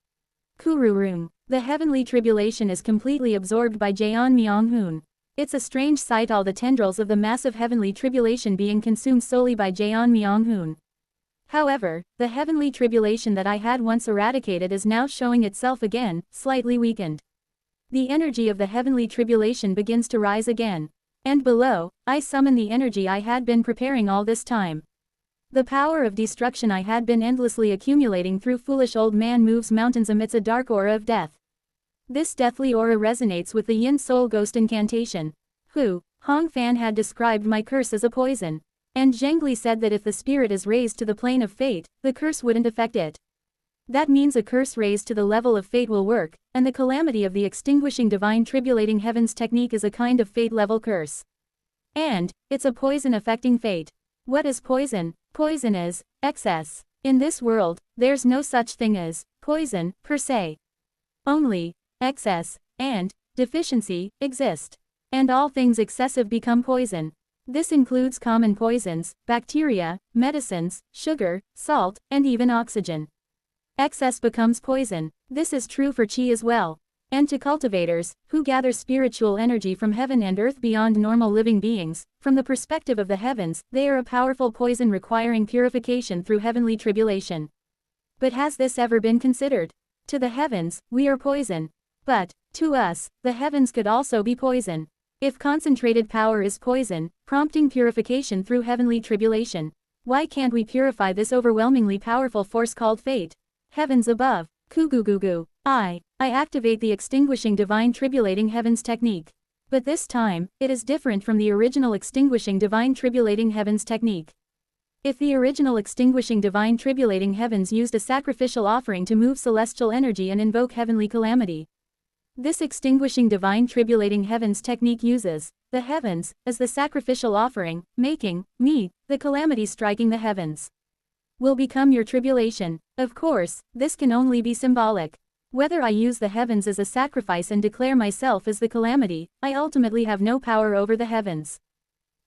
Kururum. The heavenly tribulation is completely absorbed by Jaeon Myung-hoon. It's a strange sight, all the tendrils of the massive heavenly tribulation being consumed solely by Jaeon Myung-hoon. However, the heavenly tribulation that I had once eradicated is now showing itself again, slightly weakened. The energy of the heavenly tribulation begins to rise again. And below, I summon the energy I had been preparing all this time. The power of destruction I had been endlessly accumulating through foolish old man moves mountains amidst a dark aura of death. This deathly aura resonates with the Yin Soul Ghost incantation. Hong Fan had described my curse as a poison. And Zhengli said that if the spirit is raised to the plane of fate, the curse wouldn't affect it. That means a curse raised to the level of fate will work, and the calamity of the extinguishing divine tribulating heavens technique is a kind of fate-level curse. And, it's a poison affecting fate. What is poison? Poison is excess. In this world, there's no such thing as poison, per se. Only excess and deficiency exist. And all things excessive become poison. This includes common poisons, bacteria, medicines, sugar, salt, and even oxygen. Excess becomes poison. This is true for Qi as well. And to cultivators, who gather spiritual energy from heaven and earth beyond normal living beings, from the perspective of the heavens, they are a powerful poison requiring purification through heavenly tribulation. But has this ever been considered? To the heavens, we are poison. But, to us, the heavens could also be poison. If concentrated power is poison, prompting purification through heavenly tribulation, why can't we purify this overwhelmingly powerful force called fate? Heavens above. Kugugugu. I activate the extinguishing divine tribulating heavens technique. But this time, it is different from the original extinguishing divine tribulating heavens technique. If the original extinguishing divine tribulating heavens used a sacrificial offering to move celestial energy and invoke heavenly calamity, this extinguishing divine tribulating heavens technique uses the heavens as the sacrificial offering, making me the calamity striking the heavens. Will become your tribulation. Of course, this can only be symbolic. Whether I use the heavens as a sacrifice and declare myself as the calamity, I ultimately have no power over the heavens.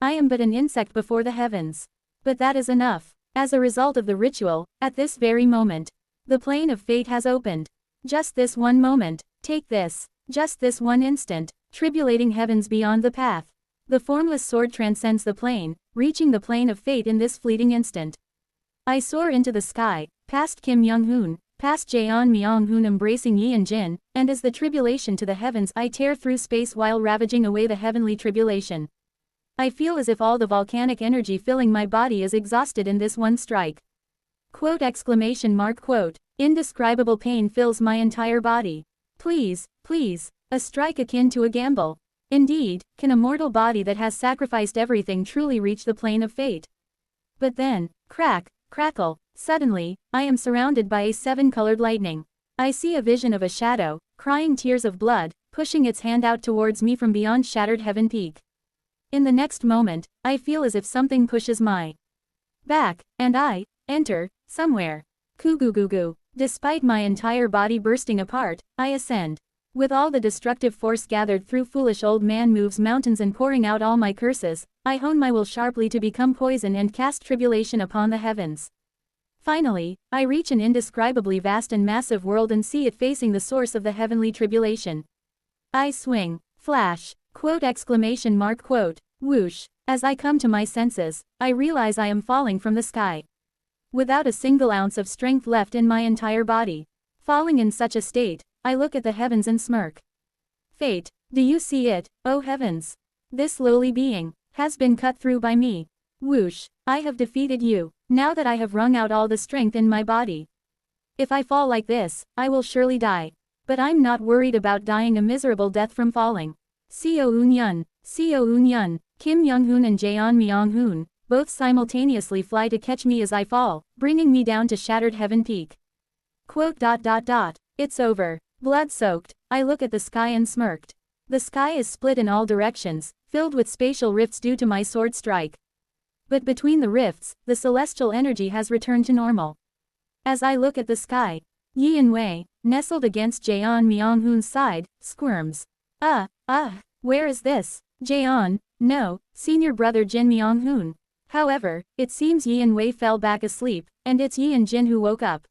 I am but an insect before the heavens. But that is enough. As a result of the ritual, at this very moment, the plane of fate has opened. Just this one moment, take this. Just this one instant, tribulating heavens beyond the path. The formless sword transcends the plane, reaching the plane of fate in this fleeting instant. I soar into the sky, past Kim Young-hoon, past Jaeon Myung-hoon embracing Yi and Jin, and as the tribulation to the heavens I tear through space while ravaging away the heavenly tribulation. I feel as if all the volcanic energy filling my body is exhausted in this one strike. Indescribable pain fills my entire body. Please, please, a strike akin to a gamble. Indeed, can a mortal body that has sacrificed everything truly reach the plane of fate? But then, crack, crackle, suddenly, I am surrounded by a seven-colored lightning. I see a vision of a shadow, crying tears of blood, pushing its hand out towards me from beyond shattered heaven peak. In the next moment, I feel as if something pushes my back, and I enter somewhere. Goo. Despite my entire body bursting apart, I ascend. With all the destructive force gathered through foolish old man moves mountains and pouring out all my curses, I hone my will sharply to become poison and cast tribulation upon the heavens. Finally, I reach an indescribably vast and massive world and see it facing the source of the heavenly tribulation. I swing, flash, quote exclamation mark quote, whoosh. As I come to my senses, I realize I am falling from the sky. Without a single ounce of strength left in my entire body. Falling in such a state, I look at the heavens and smirk. Fate, do you see it, oh heavens? This lowly being has been cut through by me. Whoosh, I have defeated you, now that I have wrung out all the strength in my body. If I fall like this, I will surely die. But I'm not worried about dying a miserable death from falling. Seo Eun-yun, Kim Young-hoon and Jaeon Myung-hoon, both simultaneously fly to catch me as I fall, bringing me down to shattered heaven peak. Quote. It's over. Blood-soaked, I look at the sky and smirked. The sky is split in all directions, filled with spatial rifts due to my sword strike. But between the rifts, the celestial energy has returned to normal. As I look at the sky, Yi In-wei, nestled against Jaeon Myung-hoon's side, squirms. Where is this? Jaeon, no, senior brother Jin Myung-hoon. However, it seems Yi In-wei fell back asleep, and it's Yi In-jin who woke up.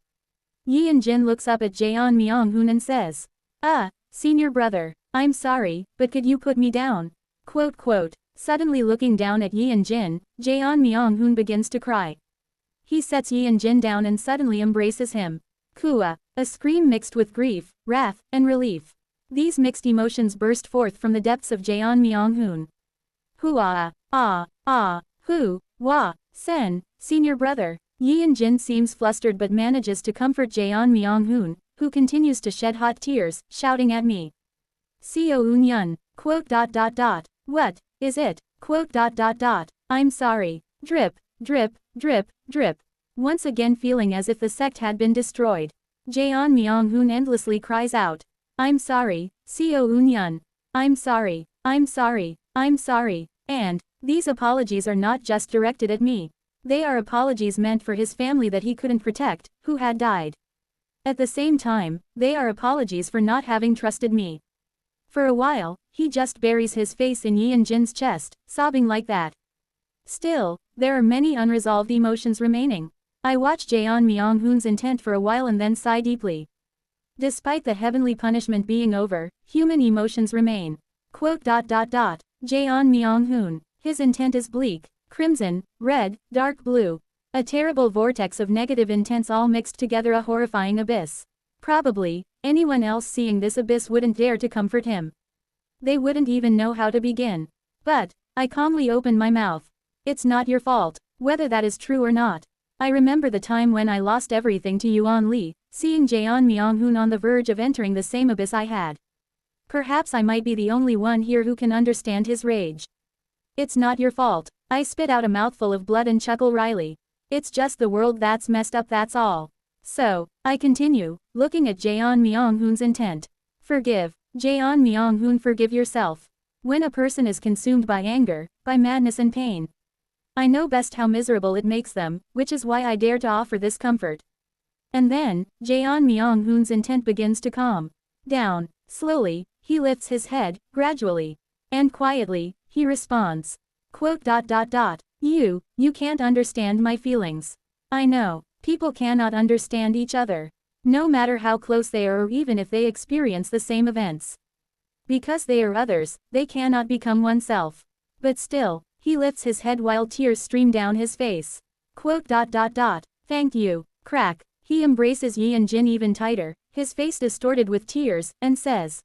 Yi In-jin looks up at Jaeon Myung-hoon and says, senior brother, I'm sorry, but could you put me down? Quote. Suddenly looking down at Yi In-jin, Jaeon Myung-hoon begins to cry. He sets Yi In-jin down and suddenly embraces him. Kua, a scream mixed with grief, wrath, and relief. These mixed emotions burst forth from the depths of Jaeon Myung-hoon. Sen, senior brother. Yi In-jin seems flustered but manages to comfort Jaeon Myung-hoon, who continues to shed hot tears, shouting at me. Seo Eun-yun, quote. What is it? Quote. I'm sorry. Drip, drip, drip, drip. Once again feeling as if the sect had been destroyed. Jaeon Myung-hoon endlessly cries out. I'm sorry, Seo Eun-yun. I'm sorry, I'm sorry, I'm sorry. And these apologies are not just directed at me. They are apologies meant for his family that he couldn't protect, who had died. At the same time, they are apologies for not having trusted me. For a while, he just buries his face in Yi In-jin's chest, sobbing like that. Still, there are many unresolved emotions remaining. I watch Jaeon Myung-hoon's intent for a while and then sigh deeply. Despite the heavenly punishment being over, human emotions remain. Quote. Jaeon Myung-hoon, his intent is bleak, crimson, red, dark blue. A terrible vortex of negative intents all mixed together, a horrifying abyss. Probably, anyone else seeing this abyss wouldn't dare to comfort him. They wouldn't even know how to begin. But I calmly open my mouth. It's not your fault, whether that is true or not. I remember the time when I lost everything to Yuan Li, seeing Jaeon Myung-hoon on the verge of entering the same abyss I had. Perhaps I might be the only one here who can understand his rage. It's not your fault. I spit out a mouthful of blood and chuckle wryly. It's just the world that's messed up, that's all. So, I continue, looking at Jaeon Myung-hoon's intent. Forgive, Jaeon Myung-hoon, forgive yourself. When a person is consumed by anger, by madness and pain, I know best how miserable it makes them, which is why I dare to offer this comfort. And then, Jaeon Myung-hoon's intent begins to calm down. Slowly, he lifts his head, gradually. And quietly, he responds. Quote. You can't understand my feelings. I know, people cannot understand each other. No matter how close they are or even if they experience the same events. Because they are others, they cannot become oneself. But still, he lifts his head while tears stream down his face. Quote. Thank you. Crack. He embraces Yi In-jin even tighter, his face distorted with tears, and says.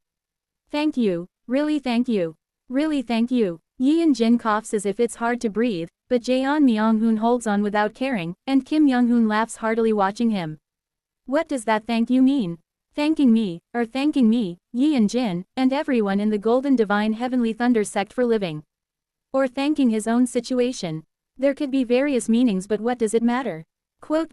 Thank you, really thank you. Really thank you. Yi In-jin coughs as if it's hard to breathe, but Jaeon Myung-hoon holds on without caring, and Kim Young-hoon laughs heartily watching him. What does that thank you mean? Thanking me, Yi and Jin, and everyone in the Golden Divine Heavenly Thunder sect for living. Or thanking his own situation. There could be various meanings, but what does it matter? Quote.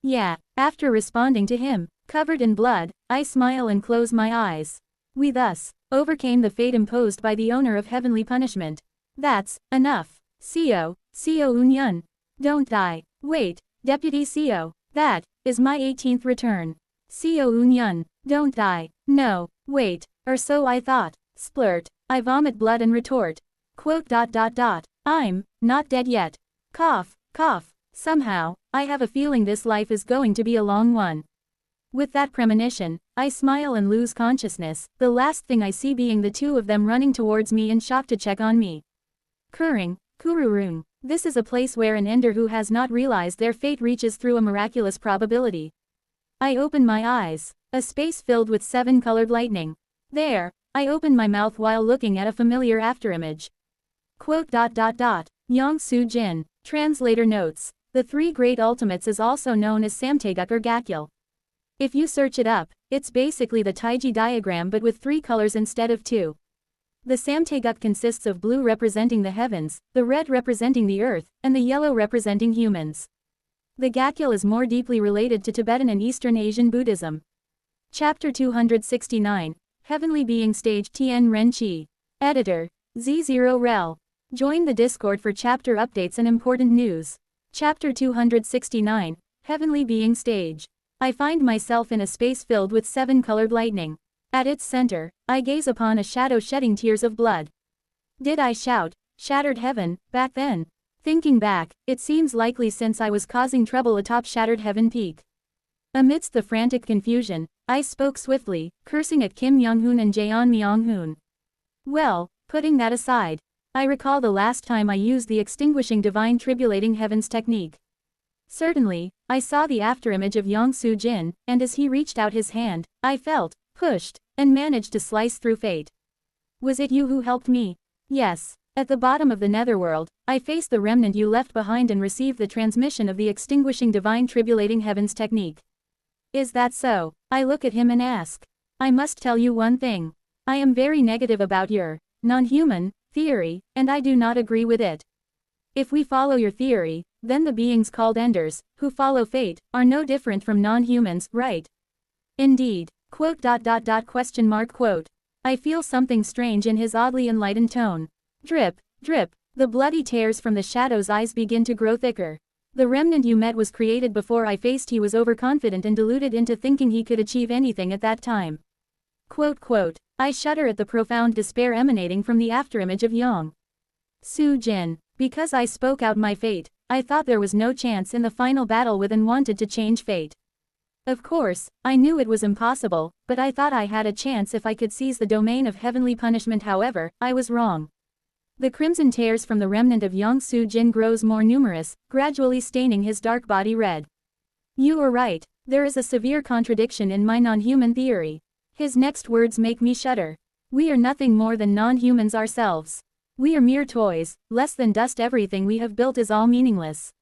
Yeah, after responding to him, covered in blood, I smile and close my eyes. We thus overcame the fate imposed by the owner of heavenly punishment. That's enough. Seo Unyun. Don't die. Wait, Deputy Seo, that is my 18th return. Seo Unyun, don't die. No, wait, or so I thought. Splurt, I vomit blood and retort. Quote. I'm not dead yet. Cough. Somehow, I have a feeling this life is going to be a long one. With that premonition, I smile and lose consciousness, the last thing I see being the two of them running towards me in shock to check on me. Kururung. This is a place where an ender who has not realized their fate reaches through a miraculous probability. I open my eyes. A space filled with 7-colored lightning. There, I open my mouth while looking at a familiar afterimage. Quote. Yang Su Jin. Translator notes. The three great ultimates is also known as Samtaeguk or Gakyul. If you search it up, it's basically the Taiji diagram but with 3 colors instead of 2. The Samtaeguk consists of blue representing the heavens, the red representing the earth, and the yellow representing humans. The Gakyul is more deeply related to Tibetan and Eastern Asian Buddhism. Chapter 269, Heavenly Being Stage Tien Ren Chi. Editor, Z0 Rel. Join the Discord for chapter updates and important news. Chapter 269, Heavenly Being Stage. I find myself in a space filled with 7-colored lightning. At its center, I gaze upon a shadow shedding tears of blood. Did I shout, "Shattered heaven," back then? Thinking back, it seems likely since I was causing trouble atop Shattered Heaven Peak. Amidst the frantic confusion, I spoke swiftly, cursing at Kim Young-hoon and Jaeon Myung-hoon. Well, putting that aside, I recall the last time I used the Extinguishing Divine Tribulating Heavens technique. Certainly, I saw the afterimage of Yang Su Jin, and as he reached out his hand, I felt pushed, and managed to slice through fate. Was it you who helped me? Yes. At the bottom of the netherworld, I faced the remnant you left behind and received the transmission of the Extinguishing Divine Tribulating Heavens technique. Is that so? I look at him and ask. I must tell you one thing. I am very negative about your non-human theory, and I do not agree with it. If we follow your theory, then the beings called Enders, who follow fate, are no different from non-humans, right? Indeed. Quote. Quote. I feel something strange in his oddly enlightened tone. Drip, drip, the bloody tears from the shadow's eyes begin to grow thicker. The remnant you met was created before I faced. He was overconfident and deluded into thinking he could achieve anything at that time. Quote. I shudder at the profound despair emanating from the afterimage of Yang Su Jin. Because I spoke out my fate, I thought there was no chance in the final battle with and wanted to change fate. Of course, I knew it was impossible, but I thought I had a chance if I could seize the domain of heavenly punishment. However, I was wrong. The crimson tears from the remnant of Yang Su Jin grows more numerous, gradually staining his dark body red. You are right, there is a severe contradiction in my non-human theory. His next words make me shudder. We are nothing more than non-humans ourselves. We are mere toys, less than dust. Everything we have built is all meaningless.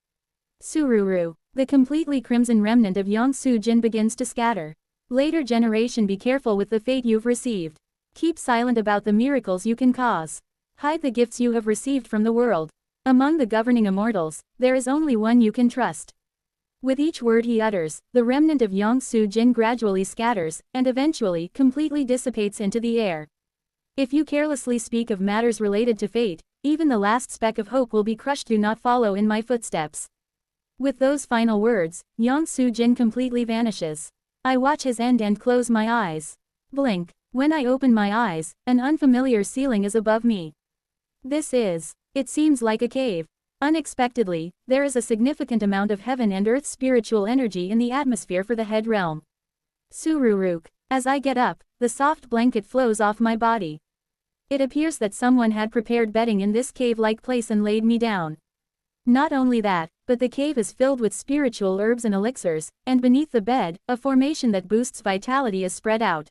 Sururu. The completely crimson remnant of Yang Su Jin begins to scatter. Later generation, be careful with the fate you've received. Keep silent about the miracles you can cause. Hide the gifts you have received from the world. Among the governing immortals, there is only one you can trust. With each word he utters, the remnant of Yang Su Jin gradually scatters, and eventually completely dissipates into the air. If you carelessly speak of matters related to fate, even the last speck of hope will be crushed. Do not follow in my footsteps. With those final words, Yang Su Jin completely vanishes. I watch his end and close my eyes. Blink. When I open my eyes, an unfamiliar ceiling is above me. It seems like a cave. Unexpectedly, there is a significant amount of heaven and earth spiritual energy in the atmosphere for the head realm. Sururuk. As I get up, the soft blanket flows off my body. It appears that someone had prepared bedding in this cave-like place and laid me down. Not only that, but the cave is filled with spiritual herbs and elixirs, and beneath the bed, a formation that boosts vitality is spread out.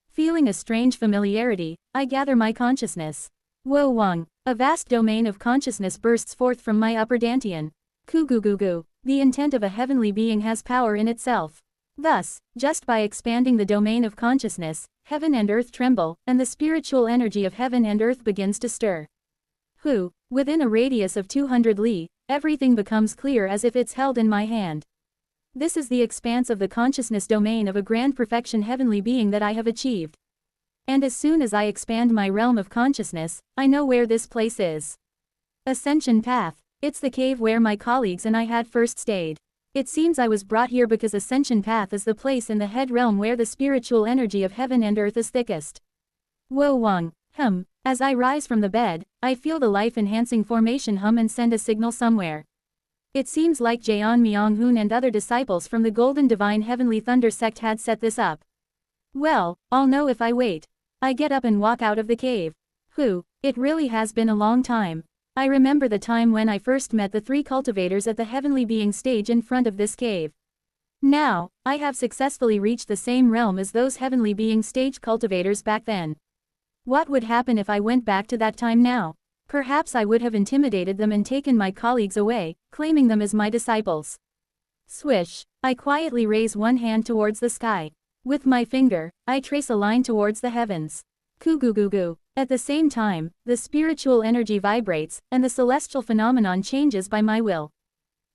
Feeling a strange familiarity, I gather my consciousness. Wo Wang. A vast domain of consciousness bursts forth from my upper dantian. Kugugugu. The intent of a heavenly being has power in itself. Thus, just by expanding the domain of consciousness, heaven and earth tremble, and the spiritual energy of heaven and earth begins to stir. Within a radius of 200 li, everything becomes clear as if it's held in my hand. This is the expanse of the consciousness domain of a grand perfection heavenly being that I have achieved. And as soon as I expand my realm of consciousness, I know where this place is. Ascension Path. It's the cave where my colleagues and I had first stayed. It seems I was brought here because Ascension Path is the place in the head realm where the spiritual energy of heaven and earth is thickest. Wo Wang. As I rise from the bed, I feel the life-enhancing formation hum and send a signal somewhere. It seems like Jaeon Myung-hoon and other disciples from the Golden Divine Heavenly Thunder sect had set this up. Well, I'll know if I wait. I get up and walk out of the cave. It really has been a long time. I remember the time when I first met the 3 cultivators at the Heavenly Being stage in front of this cave. Now, I have successfully reached the same realm as those Heavenly Being stage cultivators back then. What would happen if I went back to that time now? Perhaps I would have intimidated them and taken my colleagues away, claiming them as my disciples. Swish. I quietly raise one hand towards the sky. With my finger, I trace a line towards the heavens. Kugugugu. At the same time, the spiritual energy vibrates, and the celestial phenomenon changes by my will.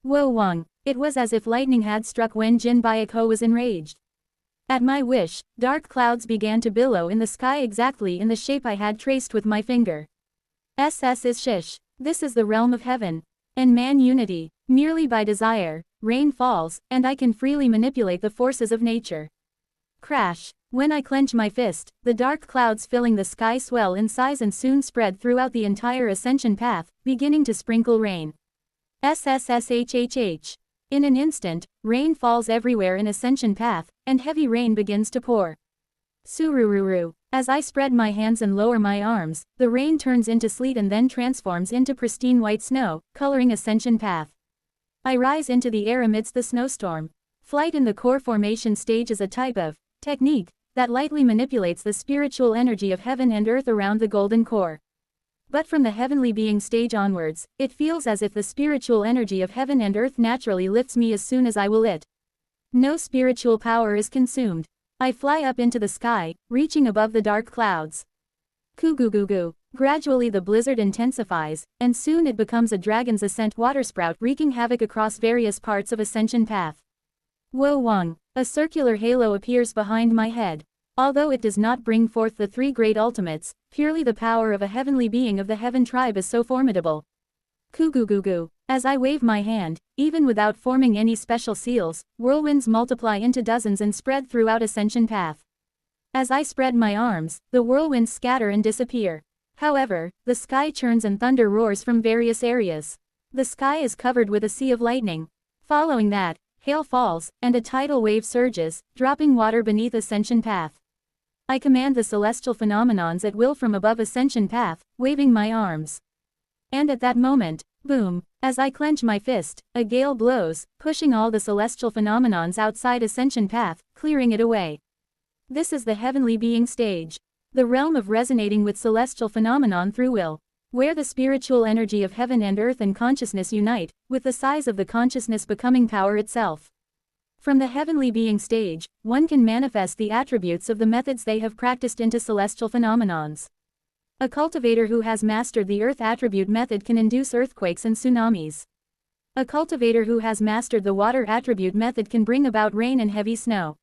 Wo Wang. It was as if lightning had struck when Jin Byakho was enraged. At my wish, dark clouds began to billow in the sky exactly in the shape I had traced with my finger. SS is Shish. This is the realm of heaven and man unity. Merely by desire, rain falls, and I can freely manipulate the forces of nature. Crash. When I clench my fist, the dark clouds filling the sky swell in size and soon spread throughout the entire ascension path, beginning to sprinkle rain. SSSHHH. In an instant, rain falls everywhere in ascension path, and heavy rain begins to pour. Surururu. As I spread my hands and lower my arms, the rain turns into sleet and then transforms into pristine white snow, coloring ascension path. I rise into the air amidst the snowstorm. Flight in the core formation stage is a type of technique that lightly manipulates the spiritual energy of heaven and earth around the golden core. But from the heavenly being stage onwards, it feels as if the spiritual energy of heaven and earth naturally lifts me as soon as I will it. No spiritual power is consumed. I fly up into the sky, reaching above the dark clouds. Kugugugu. Gradually the blizzard intensifies, and soon it becomes a dragon's ascent watersprout wreaking havoc across various parts of ascension path. Wo Wang. A circular halo appears behind my head. Although it does not bring forth the 3 great ultimates, purely the power of a heavenly being of the heaven tribe is so formidable. Kugugugu. As I wave my hand, even without forming any special seals, whirlwinds multiply into dozens and spread throughout ascension path. As I spread my arms, the whirlwinds scatter and disappear. However, the sky churns and thunder roars from various areas. The sky is covered with a sea of lightning. Following that, hail falls, and a tidal wave surges, dropping water beneath ascension path. I command the celestial phenomenons at will from above ascension path, waving my arms. And at that moment, boom, as I clench my fist, a gale blows, pushing all the celestial phenomenons outside ascension path, clearing it away. This is the heavenly being stage. The realm of resonating with celestial phenomenon through will. Where the spiritual energy of heaven and earth and consciousness unite, with the size of the consciousness becoming power itself. From the heavenly being stage, one can manifest the attributes of the methods they have practiced into celestial phenomenons. A cultivator who has mastered the earth attribute method can induce earthquakes and tsunamis. A cultivator who has mastered the water attribute method can bring about rain and heavy snow.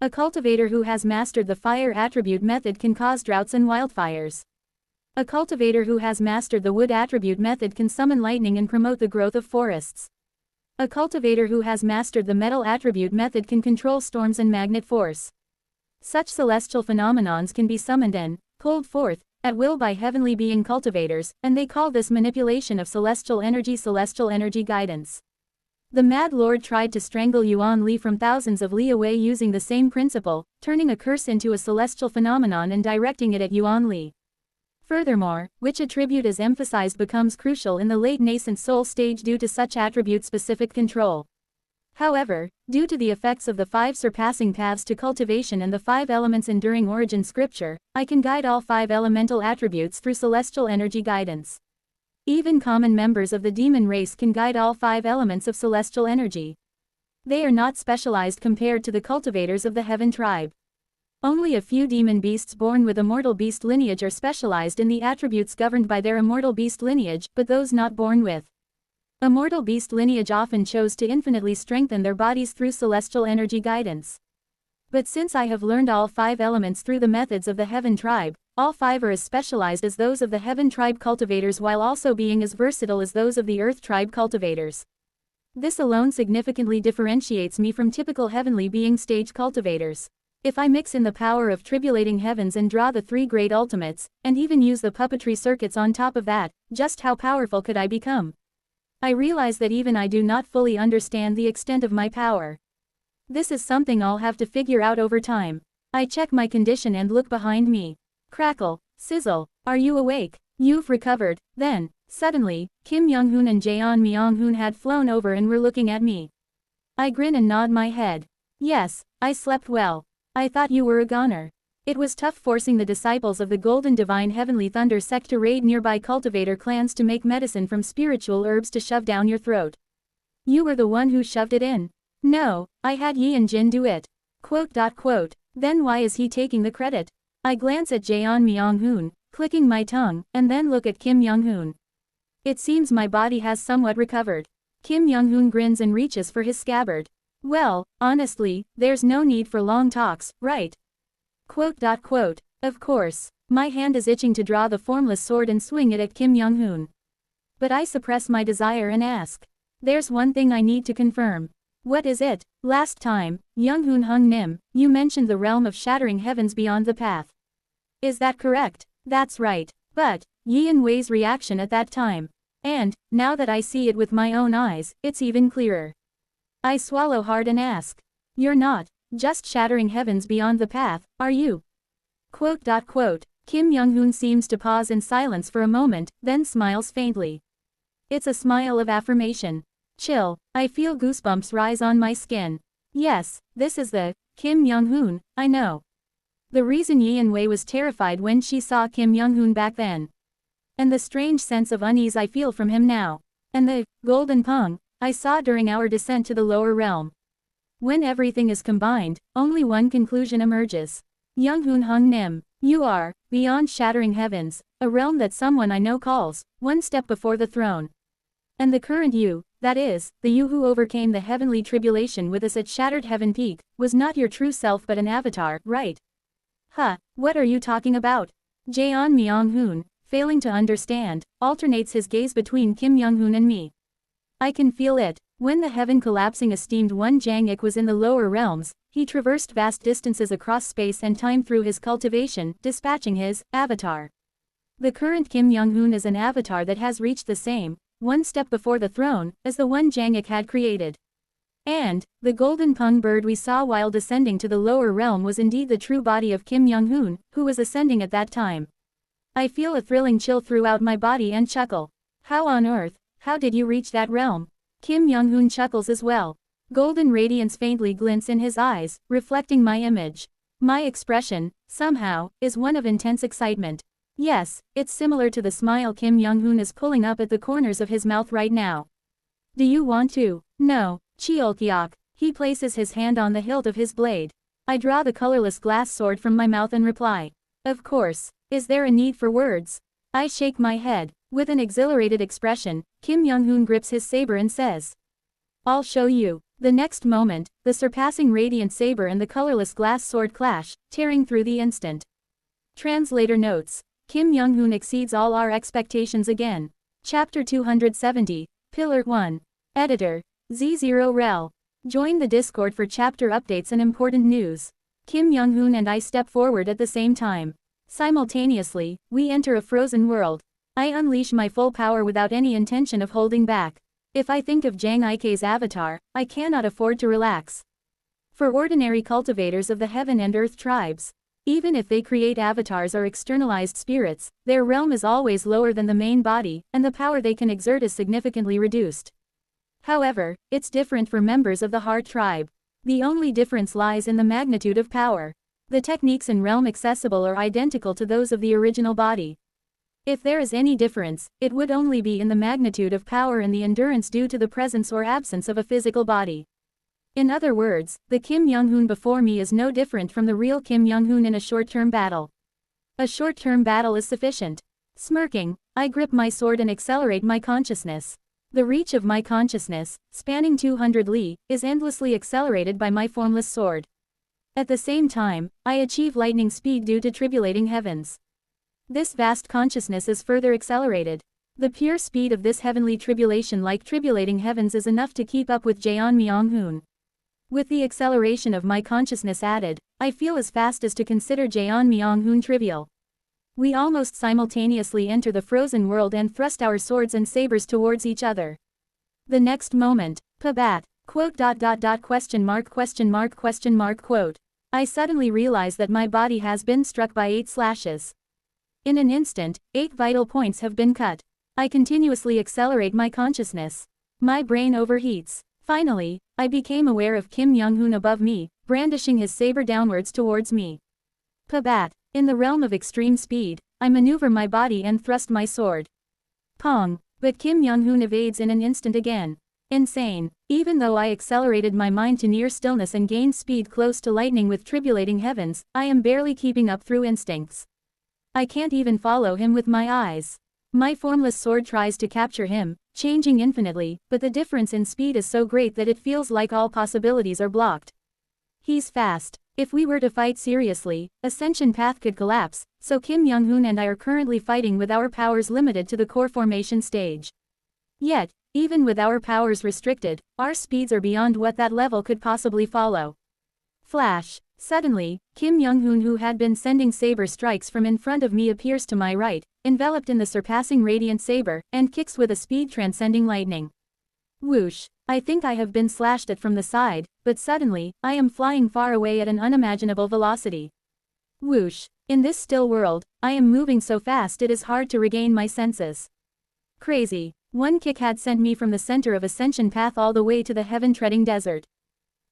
A cultivator who has mastered the fire attribute method can cause droughts and wildfires. A cultivator who has mastered the wood attribute method can summon lightning and promote the growth of forests. A cultivator who has mastered the metal attribute method can control storms and magnet force. Such celestial phenomenons can be summoned and pulled forth at will by heavenly being cultivators, and they call this manipulation of celestial energy guidance. The Mad Lord tried to strangle Yuan Li from thousands of li away using the same principle, turning a curse into a celestial phenomenon and directing it at Yuan Li. Furthermore, which attribute is emphasized becomes crucial in the late nascent soul stage due to such attribute-specific control. However, due to the effects of the 5 surpassing paths to cultivation and the 5 elements enduring origin scripture, I can guide all 5 elemental attributes through celestial energy guidance. Even common members of the demon race can guide all 5 elements of celestial energy. They are not specialized compared to the cultivators of the Heaven tribe. Only a few demon beasts born with immortal beast lineage are specialized in the attributes governed by their immortal beast lineage, but those not born with immortal beast lineage often chose to infinitely strengthen their bodies through celestial energy guidance. But since I have learned all 5 elements through the methods of the Heaven tribe, all 5 are as specialized as those of the Heaven tribe cultivators while also being as versatile as those of the Earth tribe cultivators. This alone significantly differentiates me from typical heavenly being stage cultivators. If I mix in the power of tribulating heavens and draw the 3 great ultimates, and even use the puppetry circuits on top of that, just how powerful could I become? I realize that even I do not fully understand the extent of my power. This is something I'll have to figure out over time. I check my condition and look behind me. Crackle, sizzle, are you awake? You've recovered. Then, suddenly, Kim Young-hoon and Jaeon Myung-hoon had flown over and were looking at me. I grin and nod my head. Yes, I slept well. I thought you were a goner. It was tough forcing the disciples of the Golden Divine Heavenly Thunder sect to raid nearby cultivator clans to make medicine from spiritual herbs to shove down your throat. You were the one who shoved it in. No, I had Yi and Jin do it. Quote. Then why is he taking the credit? I glance at Jaeon Myung-hoon, clicking my tongue, and then look at Kim Young-hoon. It seems my body has somewhat recovered. Kim Young-hoon grins and reaches for his scabbard. Well, honestly, there's no need for long talks, right? Quote. Of course. My hand is itching to draw the formless sword and swing it at Kim Young-hoon. But I suppress my desire and ask. There's one thing I need to confirm. What is it? Last time, Young-hoon Hung Nim, you mentioned the realm of shattering heavens beyond the path. Is that correct? That's right. But, Yi and Wei's reaction at that time. And, now that I see it with my own eyes, it's even clearer. I swallow hard and ask. You're not just shattering heavens beyond the path, are you? Quote. Kim Young-hoon seems to pause in silence for a moment, then smiles faintly. It's a smile of affirmation. Chill, I feel goosebumps rise on my skin. Yes, this is the Kim Young-hoon I know. The reason Yi and Wei was terrified when she saw Kim Young-hoon back then. And the strange sense of unease I feel from him now. And the golden pung I saw during our descent to the lower realm. When everything is combined, only one conclusion emerges. Young-hoon Hung Nim, you are, beyond shattering heavens, a realm that someone I know calls, one step before the throne. And the current you, that is, the you who overcame the heavenly tribulation with us at Shattered Heaven Peak, was not your true self but an avatar, right? What are you talking about? Jaeon Myung-hoon, failing to understand, alternates his gaze between Kim Young-hoon and me. I can feel it. When the heaven collapsing esteemed one Jang-ik was in the lower realms, he traversed vast distances across space and time through his cultivation, dispatching his avatar. The current Kim Young-hoon is an avatar that has reached the same, one step before the throne, as the one Jang-ik had created. And, the golden pung bird we saw while descending to the lower realm was indeed the true body of Kim Young-hoon, who was ascending at that time. I feel a thrilling chill throughout my body and chuckle. How on earth, how did you reach that realm? Kim Young-hoon chuckles as well. Golden radiance faintly glints in his eyes, reflecting my image. My expression, somehow, is one of intense excitement. Yes, it's similar to the smile Kim Young-hoon is pulling up at the corners of his mouth right now. Do you want to? No, Cheolkyok. He places his hand on the hilt of his blade. I draw the colorless glass sword from my mouth and reply. Of course. Is there a need for words? I shake my head. With an exhilarated expression, Kim Young-hoon grips his saber and says. I'll show you. The next moment, the surpassing radiant saber and the colorless glass sword clash, tearing through the instant. Translator notes. Kim Young-hoon exceeds all our expectations again. Chapter 270, Pillar 1. Editor. Z0rel. Join the Discord for chapter updates and important news. Kim Young-hoon and I step forward at the same time. Simultaneously, we enter a frozen world. I unleash my full power without any intention of holding back. If I think of Jang Ike's avatar, I cannot afford to relax. For ordinary cultivators of the heaven and earth tribes, even if they create avatars or externalized spirits, their realm is always lower than the main body, and the power they can exert is significantly reduced. However, it's different for members of the Heart tribe. The only difference lies in the magnitude of power. The techniques and realm accessible are identical to those of the original body. If there is any difference, it would only be in the magnitude of power and the endurance due to the presence or absence of a physical body. In other words, the Kim Young-hoon before me is no different from the real Kim Young-hoon in a short-term battle. A short-term battle is sufficient. Smirking, I grip my sword and accelerate my consciousness. The reach of my consciousness, spanning 200 li, is endlessly accelerated by my formless sword. At the same time, I achieve lightning speed due to tribulating heavens. This vast consciousness is further accelerated. The pure speed of this heavenly tribulation like tribulating heavens is enough to keep up with Jeon Myung-hoon. With the acceleration of my consciousness added, I feel as fast as to consider Jeon Myung-hoon trivial. We almost simultaneously enter the frozen world and thrust our swords and sabers towards each other. The next moment, Pabat, quote. I suddenly realize that my body has been struck by 8 slashes. In an instant, 8 vital points have been cut. I continuously accelerate my consciousness. My brain overheats. Finally, I became aware of Kim Young-hoon above me, brandishing his saber downwards towards me. Pabat. In the realm of extreme speed, I maneuver my body and thrust my sword. Pong. But Kim Young-hoon evades in an instant again. Insane. Even though I accelerated my mind to near stillness and gained speed close to lightning with tribulating heavens, I am barely keeping up through instincts. I can't even follow him with my eyes. My formless sword tries to capture him, changing infinitely, but the difference in speed is so great that it feels like all possibilities are blocked. He's fast. If we were to fight seriously, Ascension Path could collapse, so Kim Young-hoon and I are currently fighting with our powers limited to the core formation stage. Yet, even with our powers restricted, our speeds are beyond what that level could possibly follow. Flash. Suddenly, Kim Young-hoon, who had been sending saber strikes from in front of me, appears to my right, enveloped in the surpassing radiant saber, and kicks with a speed transcending lightning. Whoosh. I think I have been slashed at from the side, but suddenly, I am flying far away at an unimaginable velocity. Whoosh. In this still world, I am moving so fast it is hard to regain my senses. Crazy. One kick had sent me from the center of Ascension Path all the way to the heaven-treading desert.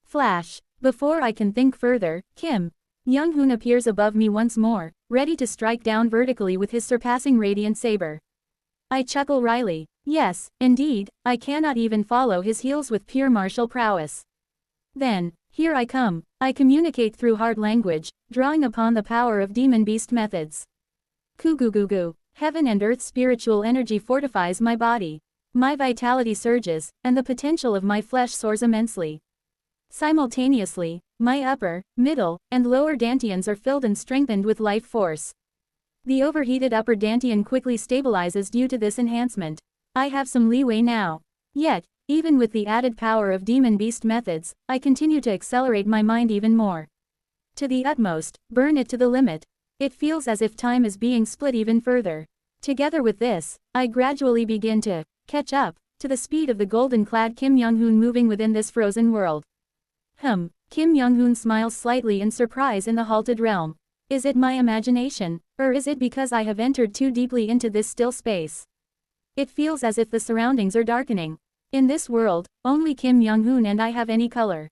Flash. Before I can think further, Kim Young-hoon appears above me once more, ready to strike down vertically with his surpassing radiant saber. I chuckle wryly. Yes, indeed, I cannot even follow his heels with pure martial prowess. Then, here I come. I communicate through heart language, drawing upon the power of demon beast methods. Kugugugu. Heaven and earth spiritual energy fortifies my body. My vitality surges, and the potential of my flesh soars immensely. Simultaneously, my upper, middle, and lower dantians are filled and strengthened with life force. The overheated upper dantian quickly stabilizes due to this enhancement. I have some leeway now. Yet, even with the added power of demon beast methods, I continue to accelerate my mind even more. To the utmost, burn it to the limit. It feels as if time is being split even further. Together with this, I gradually begin to catch up to the speed of the golden-clad Kim Young-hoon moving within this frozen world. Kim Young-hoon smiles slightly in surprise in the halted realm. Is it my imagination, or is it because I have entered too deeply into this still space? It feels as if the surroundings are darkening. In this world, only Kim Young-hoon and I have any color.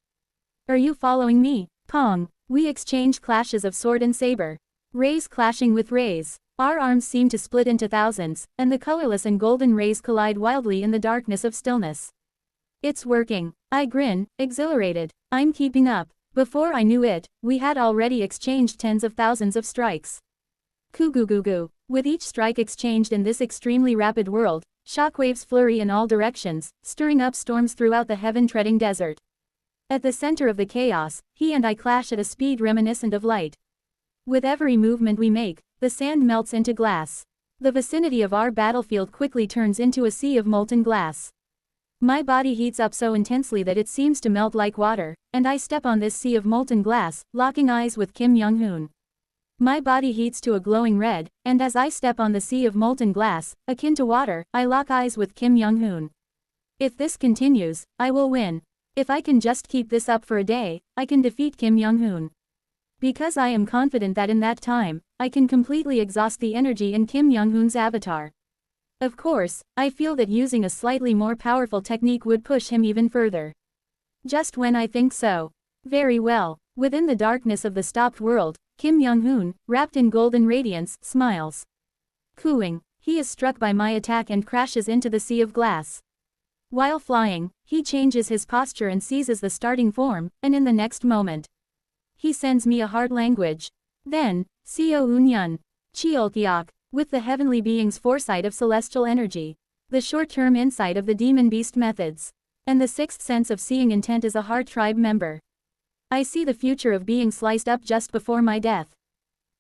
Are you following me? Pong. We exchange clashes of sword and saber. Rays clashing with rays. Our arms seem to split into thousands, and the colorless and golden rays collide wildly in the darkness of stillness. It's working. I grin, exhilarated. I'm keeping up. Before I knew it, we had already exchanged tens of thousands of strikes. Kugugugu. With each strike exchanged in this extremely rapid world, shockwaves flurry in all directions, stirring up storms throughout the heaven-treading desert. At the center of the chaos, he and I clash at a speed reminiscent of light. With every movement we make, the sand melts into glass. The vicinity of our battlefield quickly turns into a sea of molten glass. My body heats up so intensely that it seems to melt like water, and I step on this sea of molten glass, locking eyes with Kim Young-hoon. My body heats to a glowing red, and as I step on the sea of molten glass, akin to water, I lock eyes with Kim Young-hoon. If this continues, I will win. If I can just keep this up for a day, I can defeat Kim Young-hoon. Because I am confident that in that time, I can completely exhaust the energy in Kim Young-hoon's avatar. Of course, I feel that using a slightly more powerful technique would push him even further. Just when I think so. Very well. Within the darkness of the stopped world, Kim Young-hoon, wrapped in golden radiance, smiles. Cooing. He is struck by my attack and crashes into the sea of glass. While flying, he changes his posture and seizes the starting form, and in the next moment, he sends me a heart language. Then, Seo Unyan, Chiolkiok, with the heavenly being's foresight of celestial energy, the short-term insight of the demon beast methods, and the sixth sense of seeing intent as a heart tribe member. I see the future of being sliced up just before my death.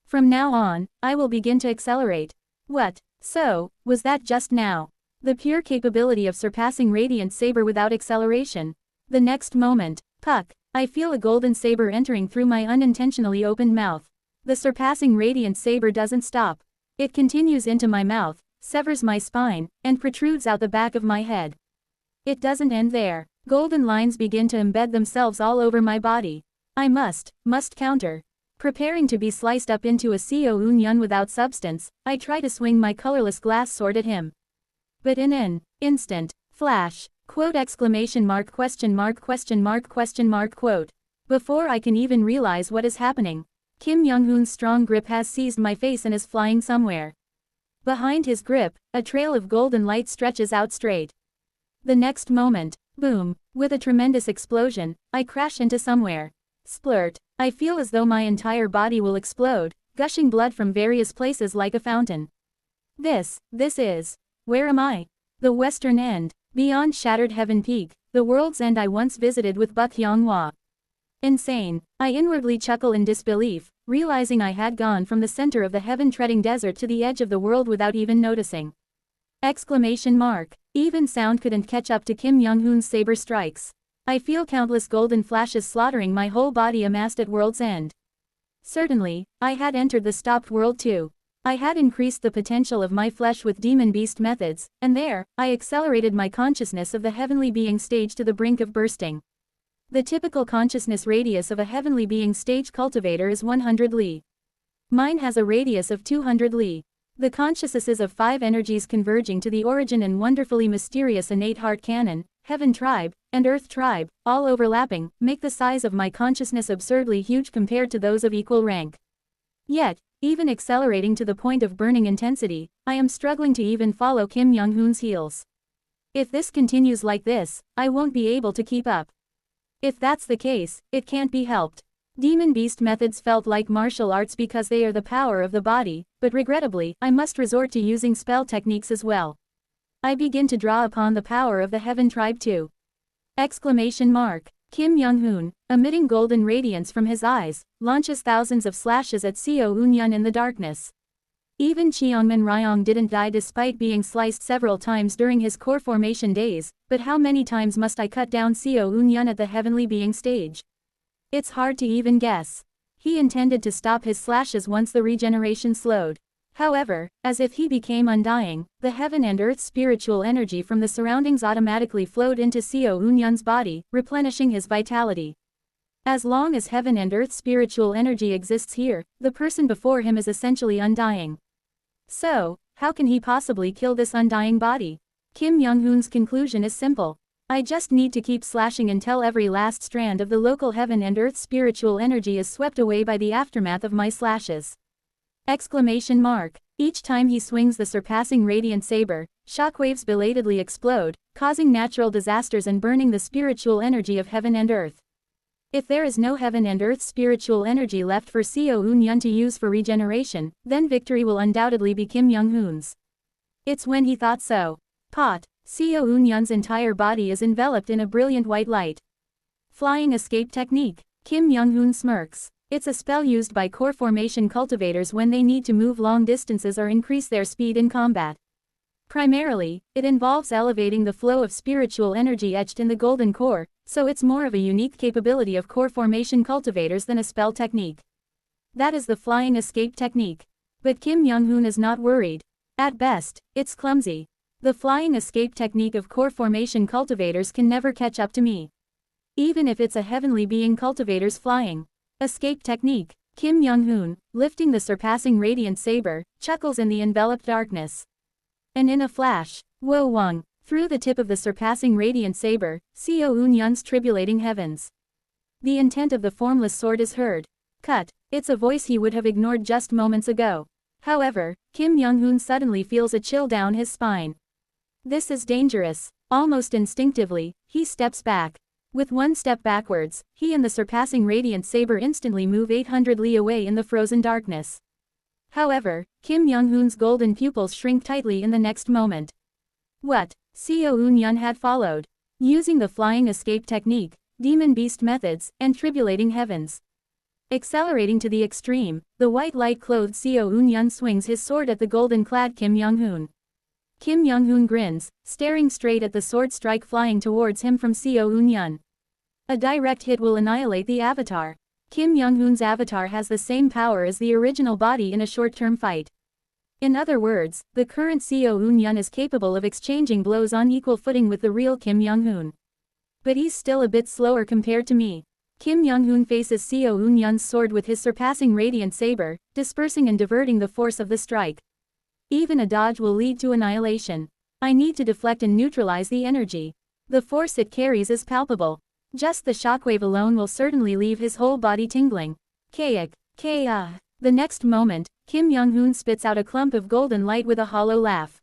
From now on, I will begin to accelerate. What? So, was that just now? The pure capability of surpassing radiant saber without acceleration. The next moment, puck, I feel a golden saber entering through my unintentionally opened mouth. The surpassing radiant saber doesn't stop. It continues into my mouth, severs my spine, and protrudes out the back of my head. It doesn't end there. Golden lines begin to embed themselves all over my body. I must counter. Preparing to be sliced up into a Seo Unyan without substance, I try to swing my colorless glass sword at him. But in an instant, flash, quote exclamation mark question mark question mark question mark quote. Before I can even realize what is happening, Kim Young-hoon's strong grip has seized my face and is flying somewhere. Behind his grip, a trail of golden light stretches out straight. The next moment, boom, with a tremendous explosion, I crash into somewhere. Splurt, I feel as though my entire body will explode, gushing blood from various places like a fountain. This is, where am I? The western end, beyond Shattered Heaven Peak, the world's end I once visited with Buk Hyung-hwa. Insane, I inwardly chuckle in disbelief, realizing I had gone from the center of the heaven-treading desert to the edge of the world without even noticing. Exclamation mark. Even sound couldn't catch up to Kim Young-hoon's saber strikes. I feel countless golden flashes slaughtering my whole body amassed at world's end. Certainly, I had entered the stopped world too. I had increased the potential of my flesh with demon beast methods, and there, I accelerated my consciousness of the heavenly being stage to the brink of bursting. The typical consciousness radius of a heavenly being stage cultivator is 100 li. Mine has a radius of 200 li. The consciousnesses of 5 energies converging to the origin and wonderfully mysterious innate heart canon, heaven tribe, and earth tribe, all overlapping, make the size of my consciousness absurdly huge compared to those of equal rank. Yet, even accelerating to the point of burning intensity, I am struggling to even follow Kim Young-hoon's heels. If this continues like this, I won't be able to keep up. If that's the case, it can't be helped. Demon beast methods felt like martial arts because they are the power of the body, but regrettably, I must resort to using spell techniques as well. I begin to draw upon the power of the heaven tribe too. Exclamation mark. Kim Young-hoon, emitting golden radiance from his eyes, launches thousands of slashes at Seo Unyan in the darkness. Even Cheongman Ryong didn't die despite being sliced several times during his core formation days, but how many times must I cut down Seo Unyan at the heavenly being stage? It's hard to even guess. He intended to stop his slashes once the regeneration slowed. However, as if he became undying, the heaven and earth spiritual energy from the surroundings automatically flowed into Seo Unyan's body, replenishing his vitality. As long as heaven and earth spiritual energy exists here, the person before him is essentially undying. So, how can he possibly kill this undying body? Kim Young-hoon's conclusion is simple. I just need to keep slashing until every last strand of the local heaven and earth spiritual energy is swept away by the aftermath of my slashes. Exclamation mark. Each time he swings the surpassing radiant saber, shockwaves belatedly explode, causing natural disasters and burning the spiritual energy of heaven and earth. If there is no heaven and earth spiritual energy left for Seo Unyan to use for regeneration, then victory will undoubtedly be Kim Young-hoon's. It's when he thought so. Pot. Seo Unyan's entire body is enveloped in a brilliant white light. Flying escape technique. Kim Young-hoon smirks. It's a spell used by core formation cultivators when they need to move long distances or increase their speed in combat. Primarily, it involves elevating the flow of spiritual energy etched in the golden core, so it's more of a unique capability of core formation cultivators than a spell technique. That is the flying escape technique. But Kim Young-hoon is not worried. At best, it's clumsy. The flying escape technique of core formation cultivators can never catch up to me. Even if it's a heavenly being cultivator's flying escape technique, Kim Young-hoon, lifting the surpassing radiant saber, chuckles in the enveloped darkness. And in a flash, Wo Wang, through the tip of the surpassing radiant saber, Seo Unyan's tribulating heavens. The intent of the formless sword is heard. Cut. It's a voice he would have ignored just moments ago. However, Kim Young-hoon suddenly feels a chill down his spine. This is dangerous. Almost instinctively, he steps back. With one step backwards, he and the surpassing radiant saber instantly move 800 li away in the frozen darkness. However, Kim Young-hoon's golden pupils shrink tightly in the next moment. What? Seo Eun-yun had followed. Using the flying escape technique, demon beast methods, and tribulating heavens. Accelerating to the extreme, the white light-clothed Seo Eun-yun swings his sword at the golden-clad Kim Young-hoon. Kim Young-hoon grins, staring straight at the sword strike flying towards him from Seo Eun-yun. A direct hit will annihilate the avatar. Kim Young-hoon's avatar has the same power as the original body in a short-term fight. In other words, the current Seo Eun-yun is capable of exchanging blows on equal footing with the real Kim Young-hoon. But he's still a bit slower compared to me. Kim Young-hoon faces Seo Eun-yun's sword with his surpassing radiant saber, dispersing and diverting the force of the strike. Even a dodge will lead to annihilation. I need to deflect and neutralize the energy. The force it carries is palpable. Just the shockwave alone will certainly leave his whole body tingling. Kayak. The next moment, Kim Young-hoon spits out a clump of golden light with a hollow laugh.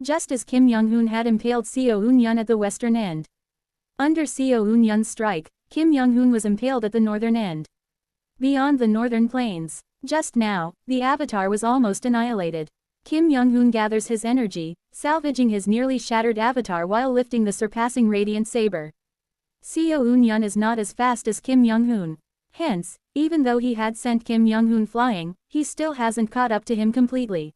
Just as Kim Young-hoon had impaled Seo Eun-yun at the western end. Under Seo Eun-yun's strike, Kim Young-hoon was impaled at the northern end. Beyond the northern plains. Just now, the avatar was almost annihilated. Kim Young-hoon gathers his energy, salvaging his nearly shattered avatar while lifting the surpassing radiant saber. Seo Eun-yun is not as fast as Kim Young-hoon. Hence, even though he had sent Kim Young-hoon flying, he still hasn't caught up to him completely.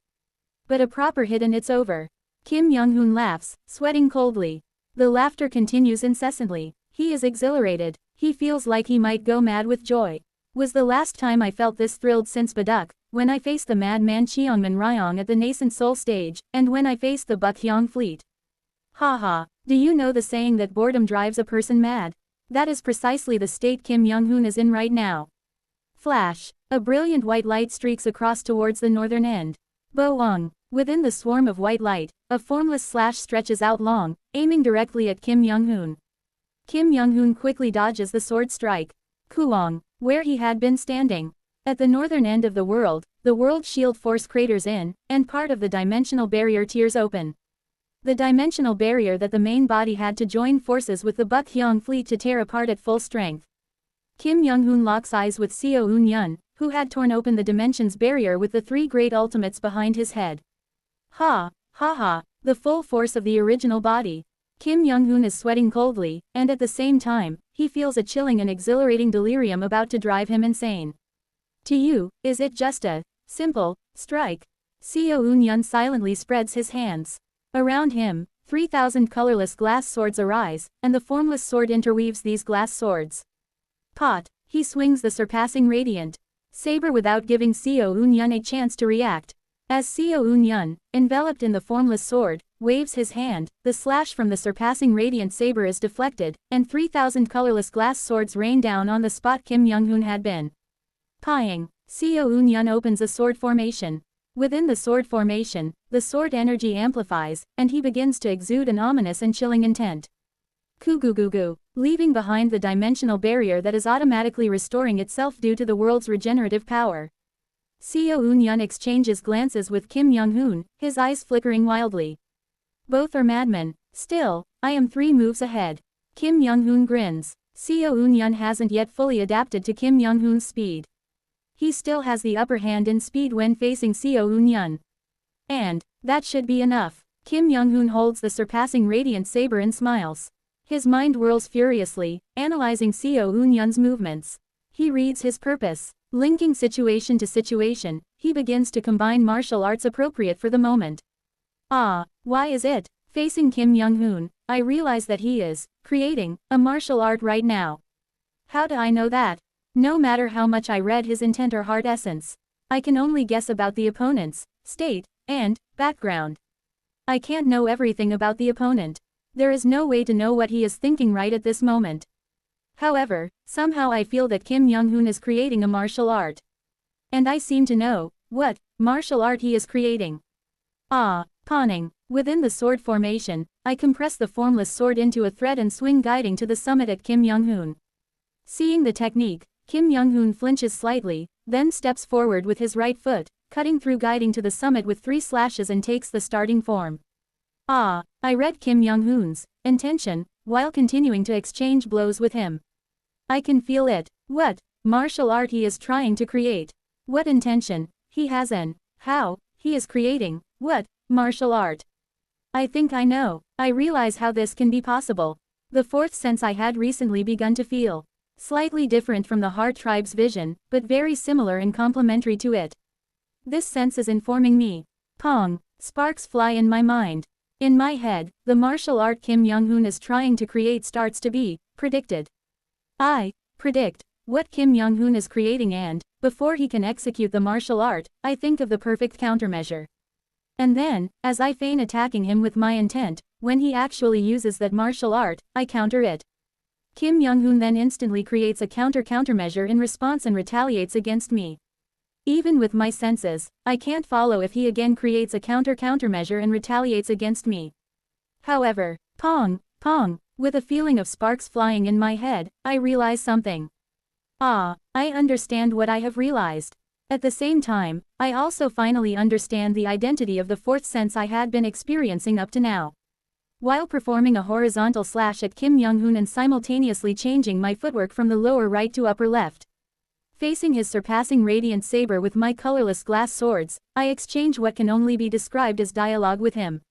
But a proper hit and it's over. Kim Young-hoon laughs, sweating coldly. The laughter continues incessantly. He is exhilarated. He feels like he might go mad with joy. Was the last time I felt this thrilled since Baduk, when I faced the madman Cheongman Ryong at the nascent soul stage, and when I faced the Bukhyong fleet. Haha, do you know the saying that boredom drives a person mad? That is precisely the state Kim Young-hoon is in right now. Flash. A brilliant white light streaks across towards the northern end. Boong. Within the swarm of white light, a formless slash stretches out long, aiming directly at Kim Young-hoon. Kim Young-hoon quickly dodges the sword strike. Kuong. Where he had been standing. At the northern end of the world shield force craters in, and part of the dimensional barrier tears open. The dimensional barrier that the main body had to join forces with the Bukhyong fleet to tear apart at full strength. Kim Young-hoon locks eyes with Seo Eun-yun, who had torn open the dimensions barrier with the three great ultimates behind his head. Ha! The full force of the original body. Kim Young-hoon is sweating coldly, and at the same time, he feels a chilling and exhilarating delirium about to drive him insane. To you, is it just a simple strike? Seo Eun-yun silently spreads his hands. Around him, 3,000 colorless glass swords arise, and the formless sword interweaves these glass swords. Pot. He swings the surpassing radiant saber without giving Seo Eun-yun a chance to react. As Seo Eun-yun, enveloped in the formless sword, waves his hand, the slash from the surpassing radiant saber is deflected, and 3,000 colorless glass swords rain down on the spot Kim Young-hoon had been. Pieing. Seo Eun-yun opens a sword formation. Within the sword formation, the sword energy amplifies, and he begins to exude an ominous and chilling intent. Kugugugu. Leaving behind the dimensional barrier that is automatically restoring itself due to the world's regenerative power. Seo Eun-yun exchanges glances with Kim Young-hoon, his eyes flickering wildly. Both are madmen. Still, I am 3 moves ahead. Kim Young-hoon grins. Seo Eun-yun hasn't yet fully adapted to Kim Young-hoon's speed. He still has the upper hand in speed when facing Seo Eun-yun. And that should be enough. Kim Young-hoon holds the surpassing radiant saber and smiles. His mind whirls furiously, analyzing Seo Eun-yun's movements. He reads his purpose. Linking situation to situation, he begins to combine martial arts appropriate for the moment. Why is it? Facing Kim Young-hoon, I realize that he is creating a martial art right now. How do I know that? No matter how much I read his intent or heart essence, I can only guess about the opponent's state and background. I can't know everything about the opponent. There is no way to know what he is thinking right at this moment. However, somehow I feel that Kim Young-hoon is creating a martial art. And I seem to know what martial art he is creating. Pawning. Within the sword formation, I compress the formless sword into a thread and swing guiding to the summit at Kim Young-hoon. Seeing the technique, Kim Young-hoon flinches slightly, then steps forward with his right foot, cutting through guiding to the summit with 3 slashes and takes the starting form. I read Kim Young-hoon's intention, while continuing to exchange blows with him. I can feel it. What martial art he is trying to create. What intention he has and how he is creating what martial art. I think I know. I realize how this can be possible. The fourth sense I had recently begun to feel. Slightly different from the heart tribe's vision, but very similar and complementary to it. This sense is informing me. Pong. Sparks fly in my mind. In my head, the martial art Kim Young-hoon is trying to create starts to be predicted. I predict what Kim Young-hoon is creating and, before he can execute the martial art, I think of the perfect countermeasure. And then, as I feign attacking him with my intent, when he actually uses that martial art, I counter it. Kim Young-hoon then instantly creates a countermeasure in response and retaliates against me. Even with my senses, I can't follow if he again creates a countermeasure and retaliates against me. However, pong, with a feeling of sparks flying in my head, I realize something. I understand what I have realized. At the same time, I also finally understand the identity of the fourth sense I had been experiencing up to now. While performing a horizontal slash at Kim Young-hoon and simultaneously changing my footwork from the lower right to upper left. Facing his surpassing radiant saber with my colorless glass swords, I exchange what can only be described as dialogue with him.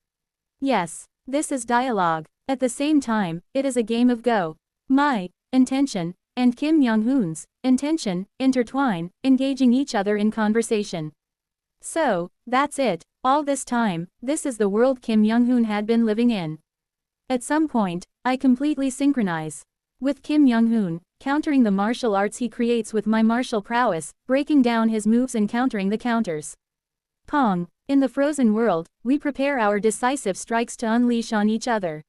Yes, this is dialogue. At the same time, it is a game of Go. My intention and Kim Young-hoon's intention intertwine, engaging each other in conversation. So, that's it. All this time, this is the world Kim Young-hoon had been living in. At some point, I completely synchronize with Kim Young-hoon, countering the martial arts he creates with my martial prowess, breaking down his moves and countering the counters. Pong. In the frozen world, we prepare our decisive strikes to unleash on each other.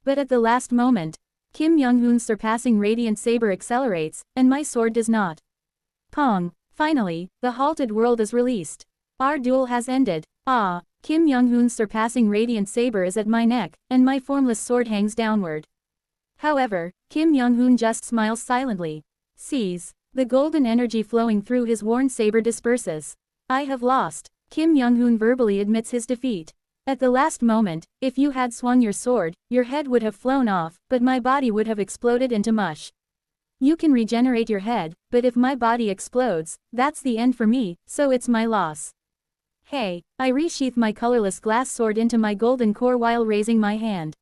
But at the last moment, Kim Young-hoon's surpassing radiant saber accelerates, and my sword does not. Pong. Finally, the halted world is released. Our duel has ended. Kim Young-hoon's surpassing radiant saber is at my neck, and my formless sword hangs downward. However, Kim Young-hoon just smiles silently. Sees. The golden energy flowing through his worn saber disperses. I have lost. Kim Young-hoon verbally admits his defeat. At the last moment, if you had swung your sword, your head would have flown off, but my body would have exploded into mush. You can regenerate your head, but if my body explodes, that's the end for me, so it's my loss. Hey, I resheath my colorless glass sword into my golden core while raising my hand.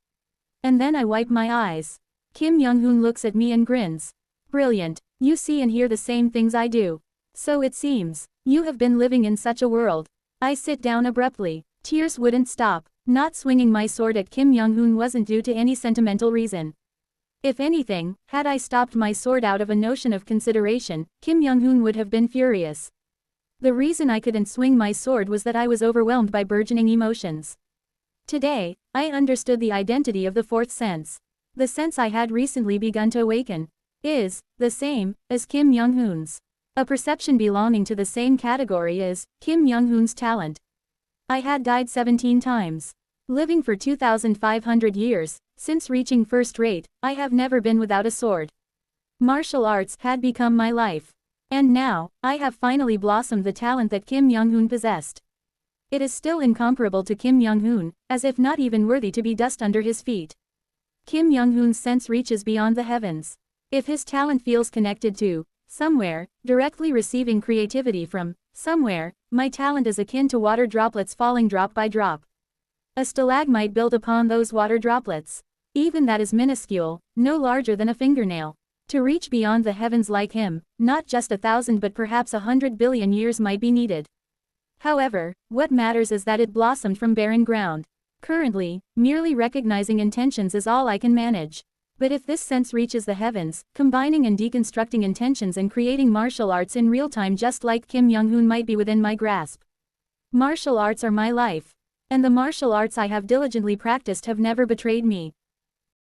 And then I wipe my eyes. Kim Young-hoon looks at me and grins. Brilliant, you see and hear the same things I do. So it seems, you have been living in such a world. I sit down abruptly. Tears wouldn't stop. Not swinging my sword at Kim Young-hoon wasn't due to any sentimental reason. If anything, had I stopped my sword out of a notion of consideration, Kim Young-hoon would have been furious. The reason I couldn't swing my sword was that I was overwhelmed by burgeoning emotions. Today, I understood the identity of the fourth sense. The sense I had recently begun to awaken is the same as Kim Young-hoon's. A perception belonging to the same category as Kim Young-hoon's talent. I had died 17 times. Living for 2,500 years, since reaching first rate, I have never been without a sword. Martial arts had become my life. And now, I have finally blossomed the talent that Kim Young-hoon possessed. It is still incomparable to Kim Young-hoon, as if not even worthy to be dust under his feet. Kim Young-hoon's sense reaches beyond the heavens. If his talent feels connected to somewhere, directly receiving creativity from somewhere, my talent is akin to water droplets falling drop by drop. A stalagmite built upon those water droplets. Even that is minuscule, no larger than a fingernail. To reach beyond the heavens like him, not just 1,000 but perhaps 100 billion years might be needed. However, what matters is that it blossomed from barren ground. Currently, merely recognizing intentions is all I can manage. But if this sense reaches the heavens, combining and deconstructing intentions and creating martial arts in real time just like Kim Young-hoon might be within my grasp. Martial arts are my life. And the martial arts I have diligently practiced have never betrayed me.